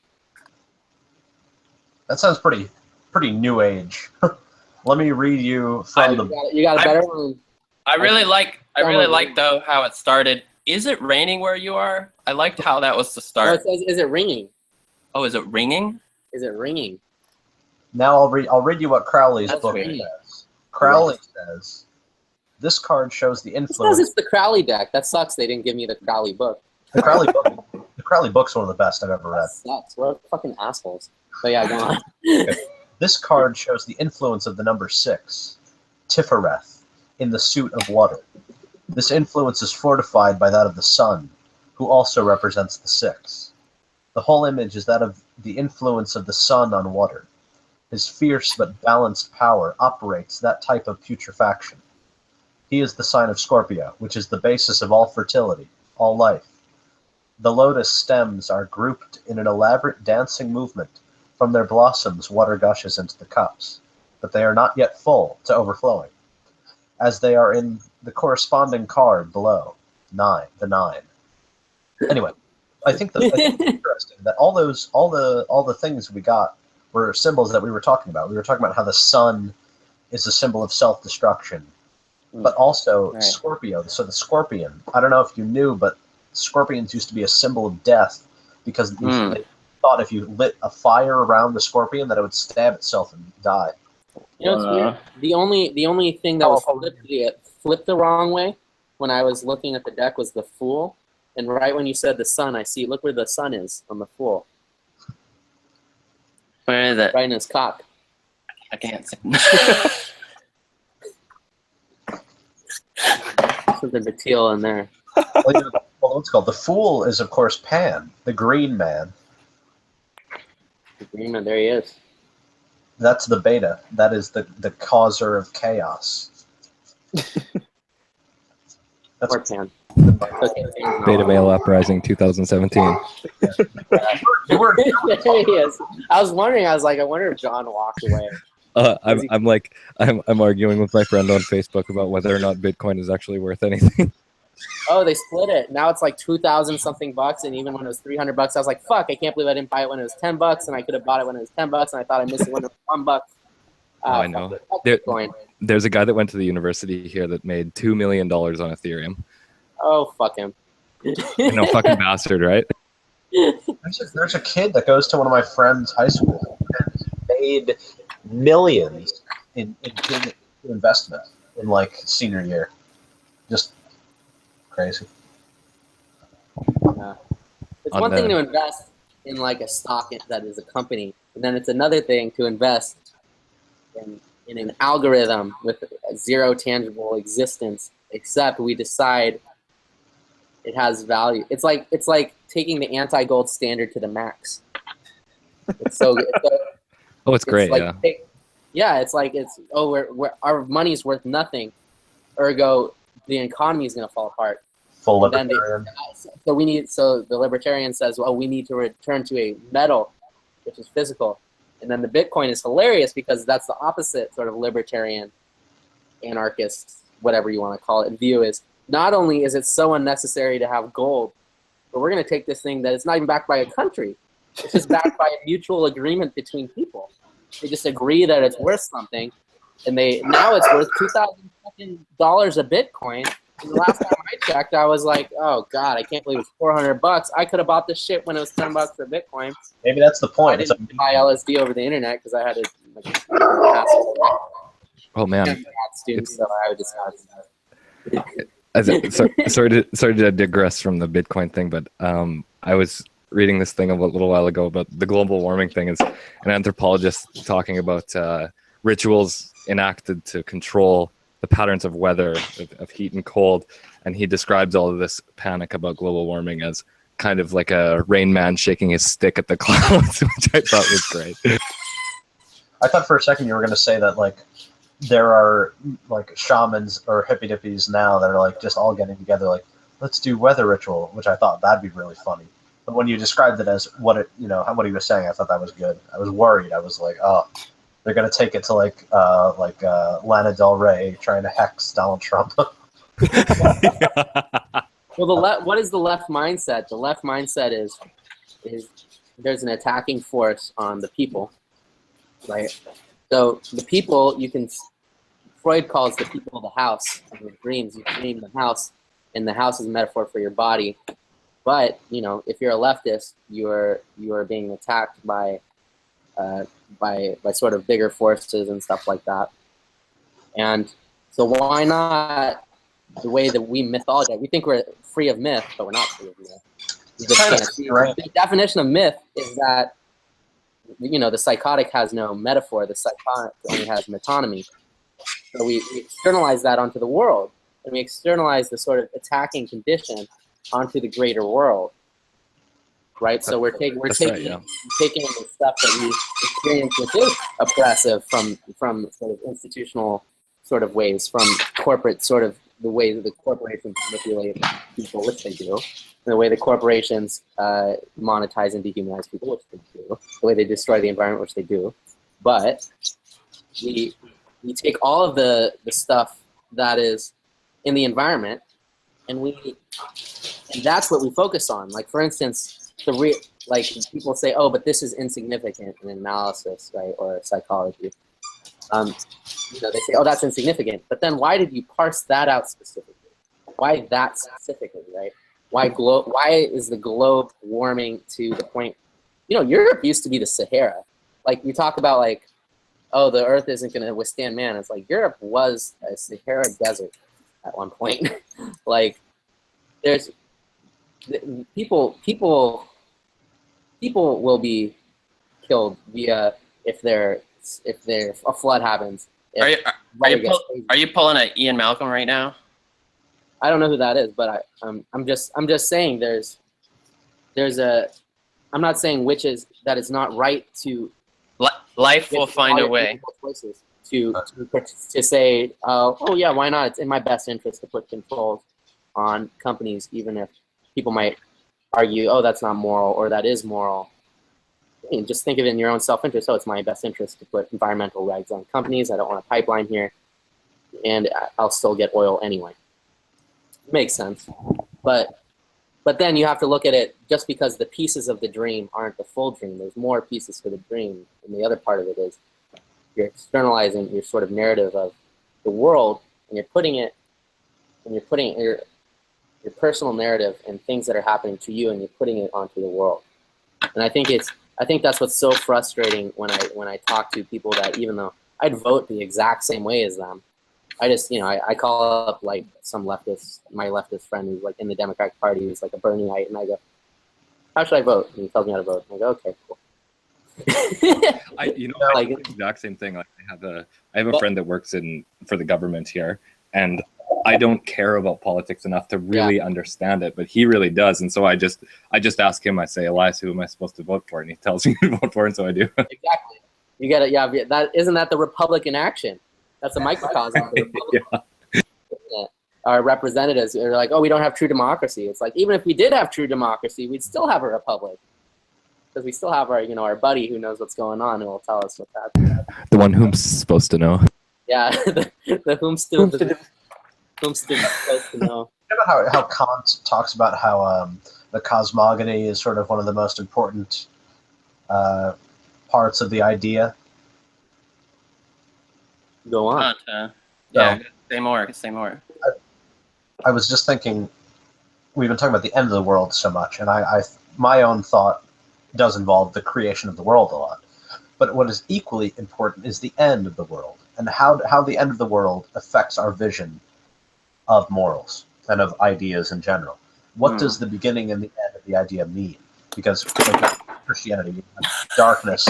That sounds pretty new age. Let me read you from You got a better one. I really like though how it started. Is it raining where you are? I liked how that was the start. No, it says, is it ringing? Oh, is it ringing? Is it ringing? Now I'll read you what Crowley's book says. Crowley says, this card shows the influence. It says it's the Crowley deck. That sucks. They didn't give me the Crowley book. The Crowley book's one of the best I've ever read. That sucks. We're fucking assholes. But yeah, go on. Okay. This card shows the influence of the number 6, Tifereth, in the suit of water. This influence is fortified by that of the sun, who also represents the 6. The whole image is that of the influence of the sun on water. His fierce but balanced power operates that type of putrefaction. He is the sign of Scorpio, which is the basis of all fertility, all life. The lotus stems are grouped in an elaborate dancing movement. From their blossoms, water gushes into the cups, but they are not yet full to overflowing, as they are in the corresponding card below, the 9. Anyway, I think it's interesting that all the things we got were symbols that we were talking about. We were talking about how the sun is a symbol of self-destruction, but also Scorpio. So the scorpion. I don't know if you knew, but scorpions used to be a symbol of death because they thought if you lit a fire around the scorpion that it would stab itself and die. You know, it's weird. The only thing that was flipped the wrong way when I was looking at the deck was the Fool, and right when you said the sun, look where the sun is on the Fool. Where is it? Right in his cock. I can't see. Something to teal in there. Well, what's called the Fool is, of course, Pan, the Green Man. The Green Man, there he is. That's the Beta. That is the causer of chaos. That's Pan. Beta Male Uprising 2017. You were There he is. I was wondering. I wonder if John walked away. I'm arguing with my friend on Facebook about whether or not Bitcoin is actually worth anything. Oh, they split it. Now it's like 2,000 something bucks, and even when it was 300 bucks, I was like, "Fuck! I can't believe I didn't buy it when it was 10 bucks, and I could have bought it when it was 10 bucks, and I thought I missed it when it was $1." I know. There's a guy that went to the university here that made $2 million on Ethereum. Oh, fuck him! No fucking bastard, right? There's a kid that goes to one of my friend's high school and made millions in investment in like senior year. Just crazy. It's one thing to invest in like a stock that is a company, and then it's another thing to invest in an algorithm with zero tangible existence, except we decide it has value. It's like taking the anti-gold standard to the max. It's so good. It's great. It's like our money's worth nothing, ergo the economy is going to fall apart. Full libertarian. So the libertarian says, well, we need to return to a metal, which is physical. And then the Bitcoin is hilarious because that's the opposite sort of libertarian, anarchist, whatever you want to call it, view is not only is it so unnecessary to have gold, but we're going to take this thing that is not even backed by a country. It's just backed by a mutual agreement between people. They just agree that it's worth something, and now it's worth $2,000 a Bitcoin. And the last time I checked, I was like, "Oh God, I can't believe it's $400. I could have bought this shit when it was $10 for Bitcoin." Maybe that's the point. I didn't buy LSD over the internet because I had to. Oh man! Students, so I would just. Sorry to digress from the Bitcoin thing, but I was reading this thing a little while ago about the global warming thing. Is an anthropologist talking about rituals enacted to control the patterns of weather, of heat and cold, and he describes all of this panic about global warming as kind of like a Rain Man shaking his stick at the clouds, which I thought was great. I thought for a second you were going to say that like there are like shamans or hippie dippies now that are like just all getting together like, let's do weather ritual, which I thought that'd be really funny. But when you described it as what he was saying, I thought that was good. I was worried. I was like, oh, they're gonna take it to like Lana Del Rey trying to hex Donald Trump. Well, what is the left mindset? The left mindset is there's an attacking force on the people, right? So the people, Freud calls the people the house. In your dreams, you dream the house, and the house is a metaphor for your body. But if you're a leftist, you are being attacked by sort of bigger forces and stuff like that. And so why not the way that we mythologize? We think we're free of myth, but we're not free of myth. The definition of myth is that the psychotic has no metaphor. The psychotic only has metonymy. So we externalize that onto the world, and we externalize the sort of attacking condition onto the greater world. right? So we're taking the stuff that we experience, which is oppressive from sort of institutional sort of ways, from corporate sort of the way that the corporations manipulate people, which they do, the way the corporations monetize and dehumanize people, which they do, the way they destroy the environment, which they do. But we take all of the stuff that is in the environment, and that's what we focus on. Like, for instance, like people say, oh, but this is insignificant in analysis, right, or psychology. They say, oh, that's insignificant. But then why did you parse that out specifically? Why that specifically, right? Why is the globe warming to the point? Europe used to be the Sahara. Like, you talk about, like, oh, the Earth isn't going to withstand man. It's like Europe was a Sahara desert at one point. Like, there's people will be killed via if a flood happens. Are you pulling a Ian Malcolm right now? I don't know who that is, but I'm just saying there's I'm not saying that it's not right to life will find a way to say, oh yeah, why not? It's in my best interest to put controls on companies, even if people might argue, oh, that's not moral, or that is moral. I mean, just think of it in your own self-interest. Oh, it's my best interest to put environmental regs on companies. I don't want a pipeline here, and I'll still get oil anyway. Makes sense. But then you have to look at it, just because the pieces of the dream aren't the full dream. There's more pieces to the dream, and the other part of it is you're externalizing your sort of narrative of the world, and you're putting your personal narrative and things that are happening to you, and you're putting it onto the world. And I think that's what's so frustrating when I talk to people that, even though I'd vote the exact same way as them, I just, I call up like my leftist friend who's like in the Democratic Party, who's like a Bernieite, and I go, how should I vote? And he tells me how to vote. And I go, okay, cool. I the exact same thing. Like, I have a friend that works for the government here, and I don't care about politics enough to really understand it, but he really does. And so I just ask him, I say, Elias, who am I supposed to vote for? And he tells me to vote for, and so I do. Exactly. You got to, isn't that the Republican action? That's a microcosm of the Republican. Yeah. Our representatives are like, oh, we don't have true democracy. It's like, even if we did have true democracy, we'd still have a republic. Because we still have our buddy who knows what's going on, who will tell us what's happening. The one whom's supposed to know. Yeah, the whom's supposed to know. You know how Kant talks about how the cosmogony is sort of one of the most important parts of the idea? Go on. Say more. I was just thinking, we've been talking about the end of the world so much, and my own thought does involve the creation of the world a lot. But what is equally important is the end of the world, and how the end of the world affects our vision of morals and of ideas in general. What does the beginning and the end of the idea mean? Because Christianity, you have darkness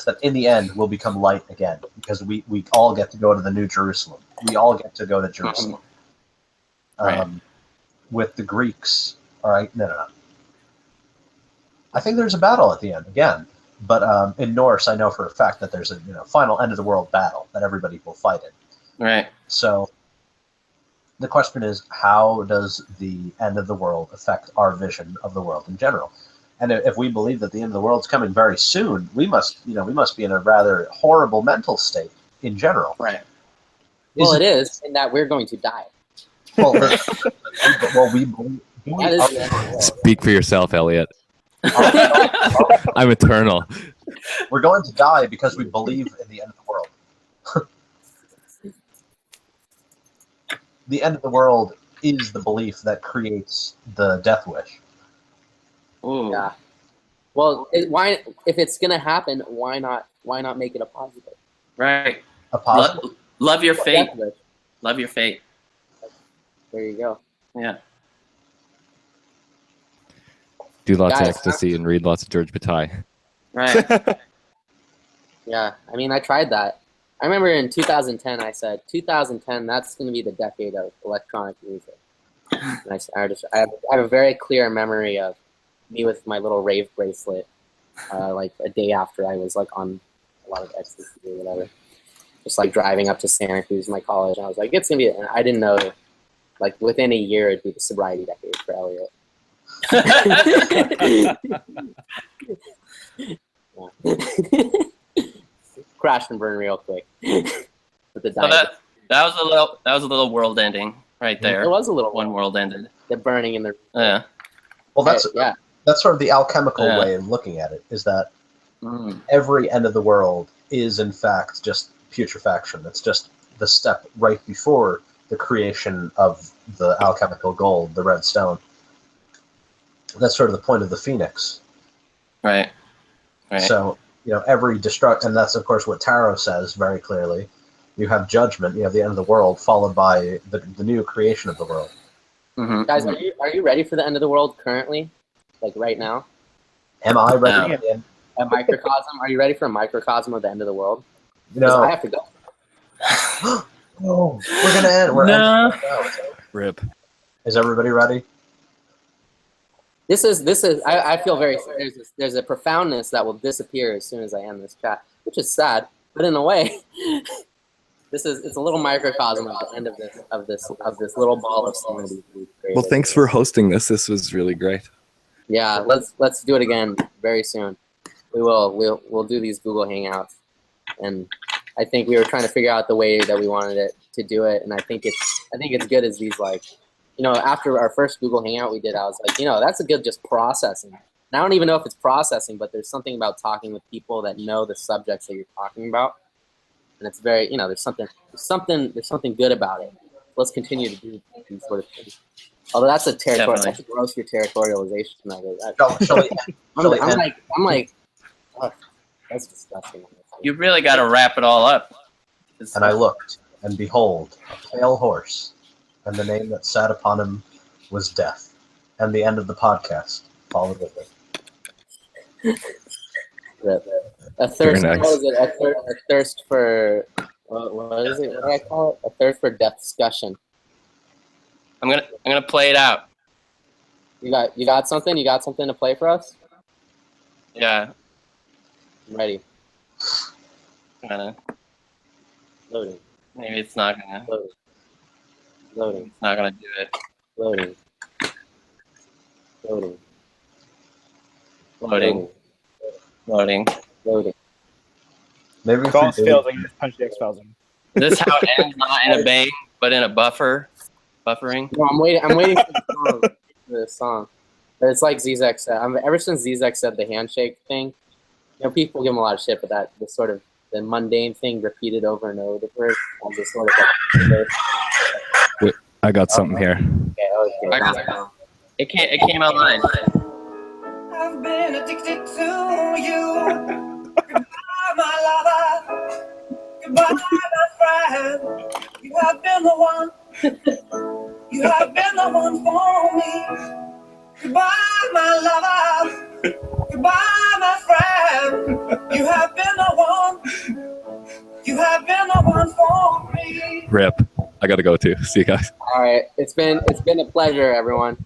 that in the end will become light again, because we all get to go to the New Jerusalem. We all get to go to Jerusalem. Right. With the Greeks, all right, no. I think there's a battle at the end again, but in Norse, I know for a fact that there's a final end of the world battle that everybody will fight in. Right. So the question is, how does the end of the world affect our vision of the world in general? And if we believe that the end of the world is coming very soon, we must be in a rather horrible mental state in general. Right. Well, it is, in that we're going to die. Well, we believe. Speak for yourself, Elliot. I'm eternal. We're going to die because we believe in the end of the world. The end of the world is the belief that creates the death wish. Ooh. Yeah. Well, if it's gonna happen, why not make it a positive? Right. A positive. Love your fate. Love your fate. There you go. Yeah. Do lots of ecstasy and read lots of George Bataille. Right. Yeah, I mean, I tried that. I remember in 2010, I said, 2010, that's going to be the decade of electronic music. And I have a very clear memory of me with my little rave bracelet, like a day after I was like on a lot of ecstasy or whatever. Just like driving up to Santa Cruz, my college, and I was like, it's gonna be. And I didn't know, like within a year, it'd be the sobriety decade for Elliot. Crash and burn real quick. With the so that was a little world ending right there. It was a little one world ended. The burning in the yeah. Well, that's sort of the alchemical way of looking at it. Is that every end of the world is in fact just putrefaction. It's just the step right before the creation of the alchemical gold, the red stone. That's sort of the point of the phoenix. Right. So, every and that's of course what tarot says very clearly. You have judgment, you have the end of the world, followed by the new creation of the world. Mm-hmm. Guys, are you ready for the end of the world currently? Like right now? Am I ready? A microcosm? Are you ready for a microcosm of the end of the world? No. I have to go. Oh, we're gonna end. We're ending. Rip. Is everybody ready? This is. I feel very. There's a profoundness that will disappear as soon as I end this chat, which is sad, but in a way, it's a little microcosm of the end of this little ball of sanity. Well, thanks for hosting this. This was really great. Yeah, let's do it again very soon. We will. We'll do these Google Hangouts, and I think we were trying to figure out the way that we wanted it to do it, and I think it's good as these like, after our first Google Hangout we did, I was like, that's a good just processing. And I don't even know if it's processing, but there's something about talking with people that know the subjects that you're talking about, and it's very, there's something good about it. Let's continue to do these sort of things. Although that's a gross territorialization of it. I'm like, oh, that's disgusting. You really got to wrap it all up. And I looked, and behold, a pale horse, and the name that sat upon him was Death. And the end of the podcast followed with it. A thirst. What is it? A thirst for. What is it? What do I call it? A thirst for Deathscussion. I'm gonna play it out. You got something? You got something to play for us? Yeah. I'm ready. Loading. Maybe it's not gonna. Loading. It's not gonna do it. Loading. Maybe if all fails, I can just punch the X-Files in. Is this how it ends? Not in a bang, but in a buffering. No, I'm waiting for the song. But it's like Zizek said. Ever since Zizek said the handshake thing, people give him a lot of shit, but that the sort of the mundane thing repeated over and over as a sort of like. Wait, I got something here. Okay. It came online. I've been addicted to you. Goodbye, my lover. Goodbye, my friend. You have been the one. You have been the one for me. Goodbye, my lover. Goodbye, my friend. You have been the one. You have been the one for me. Rip. I gotta go too. See you guys. All right. It's been a pleasure, everyone.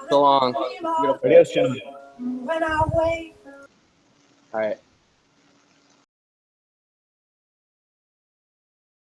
So long. Adios, gentlemen. When I wait. All right.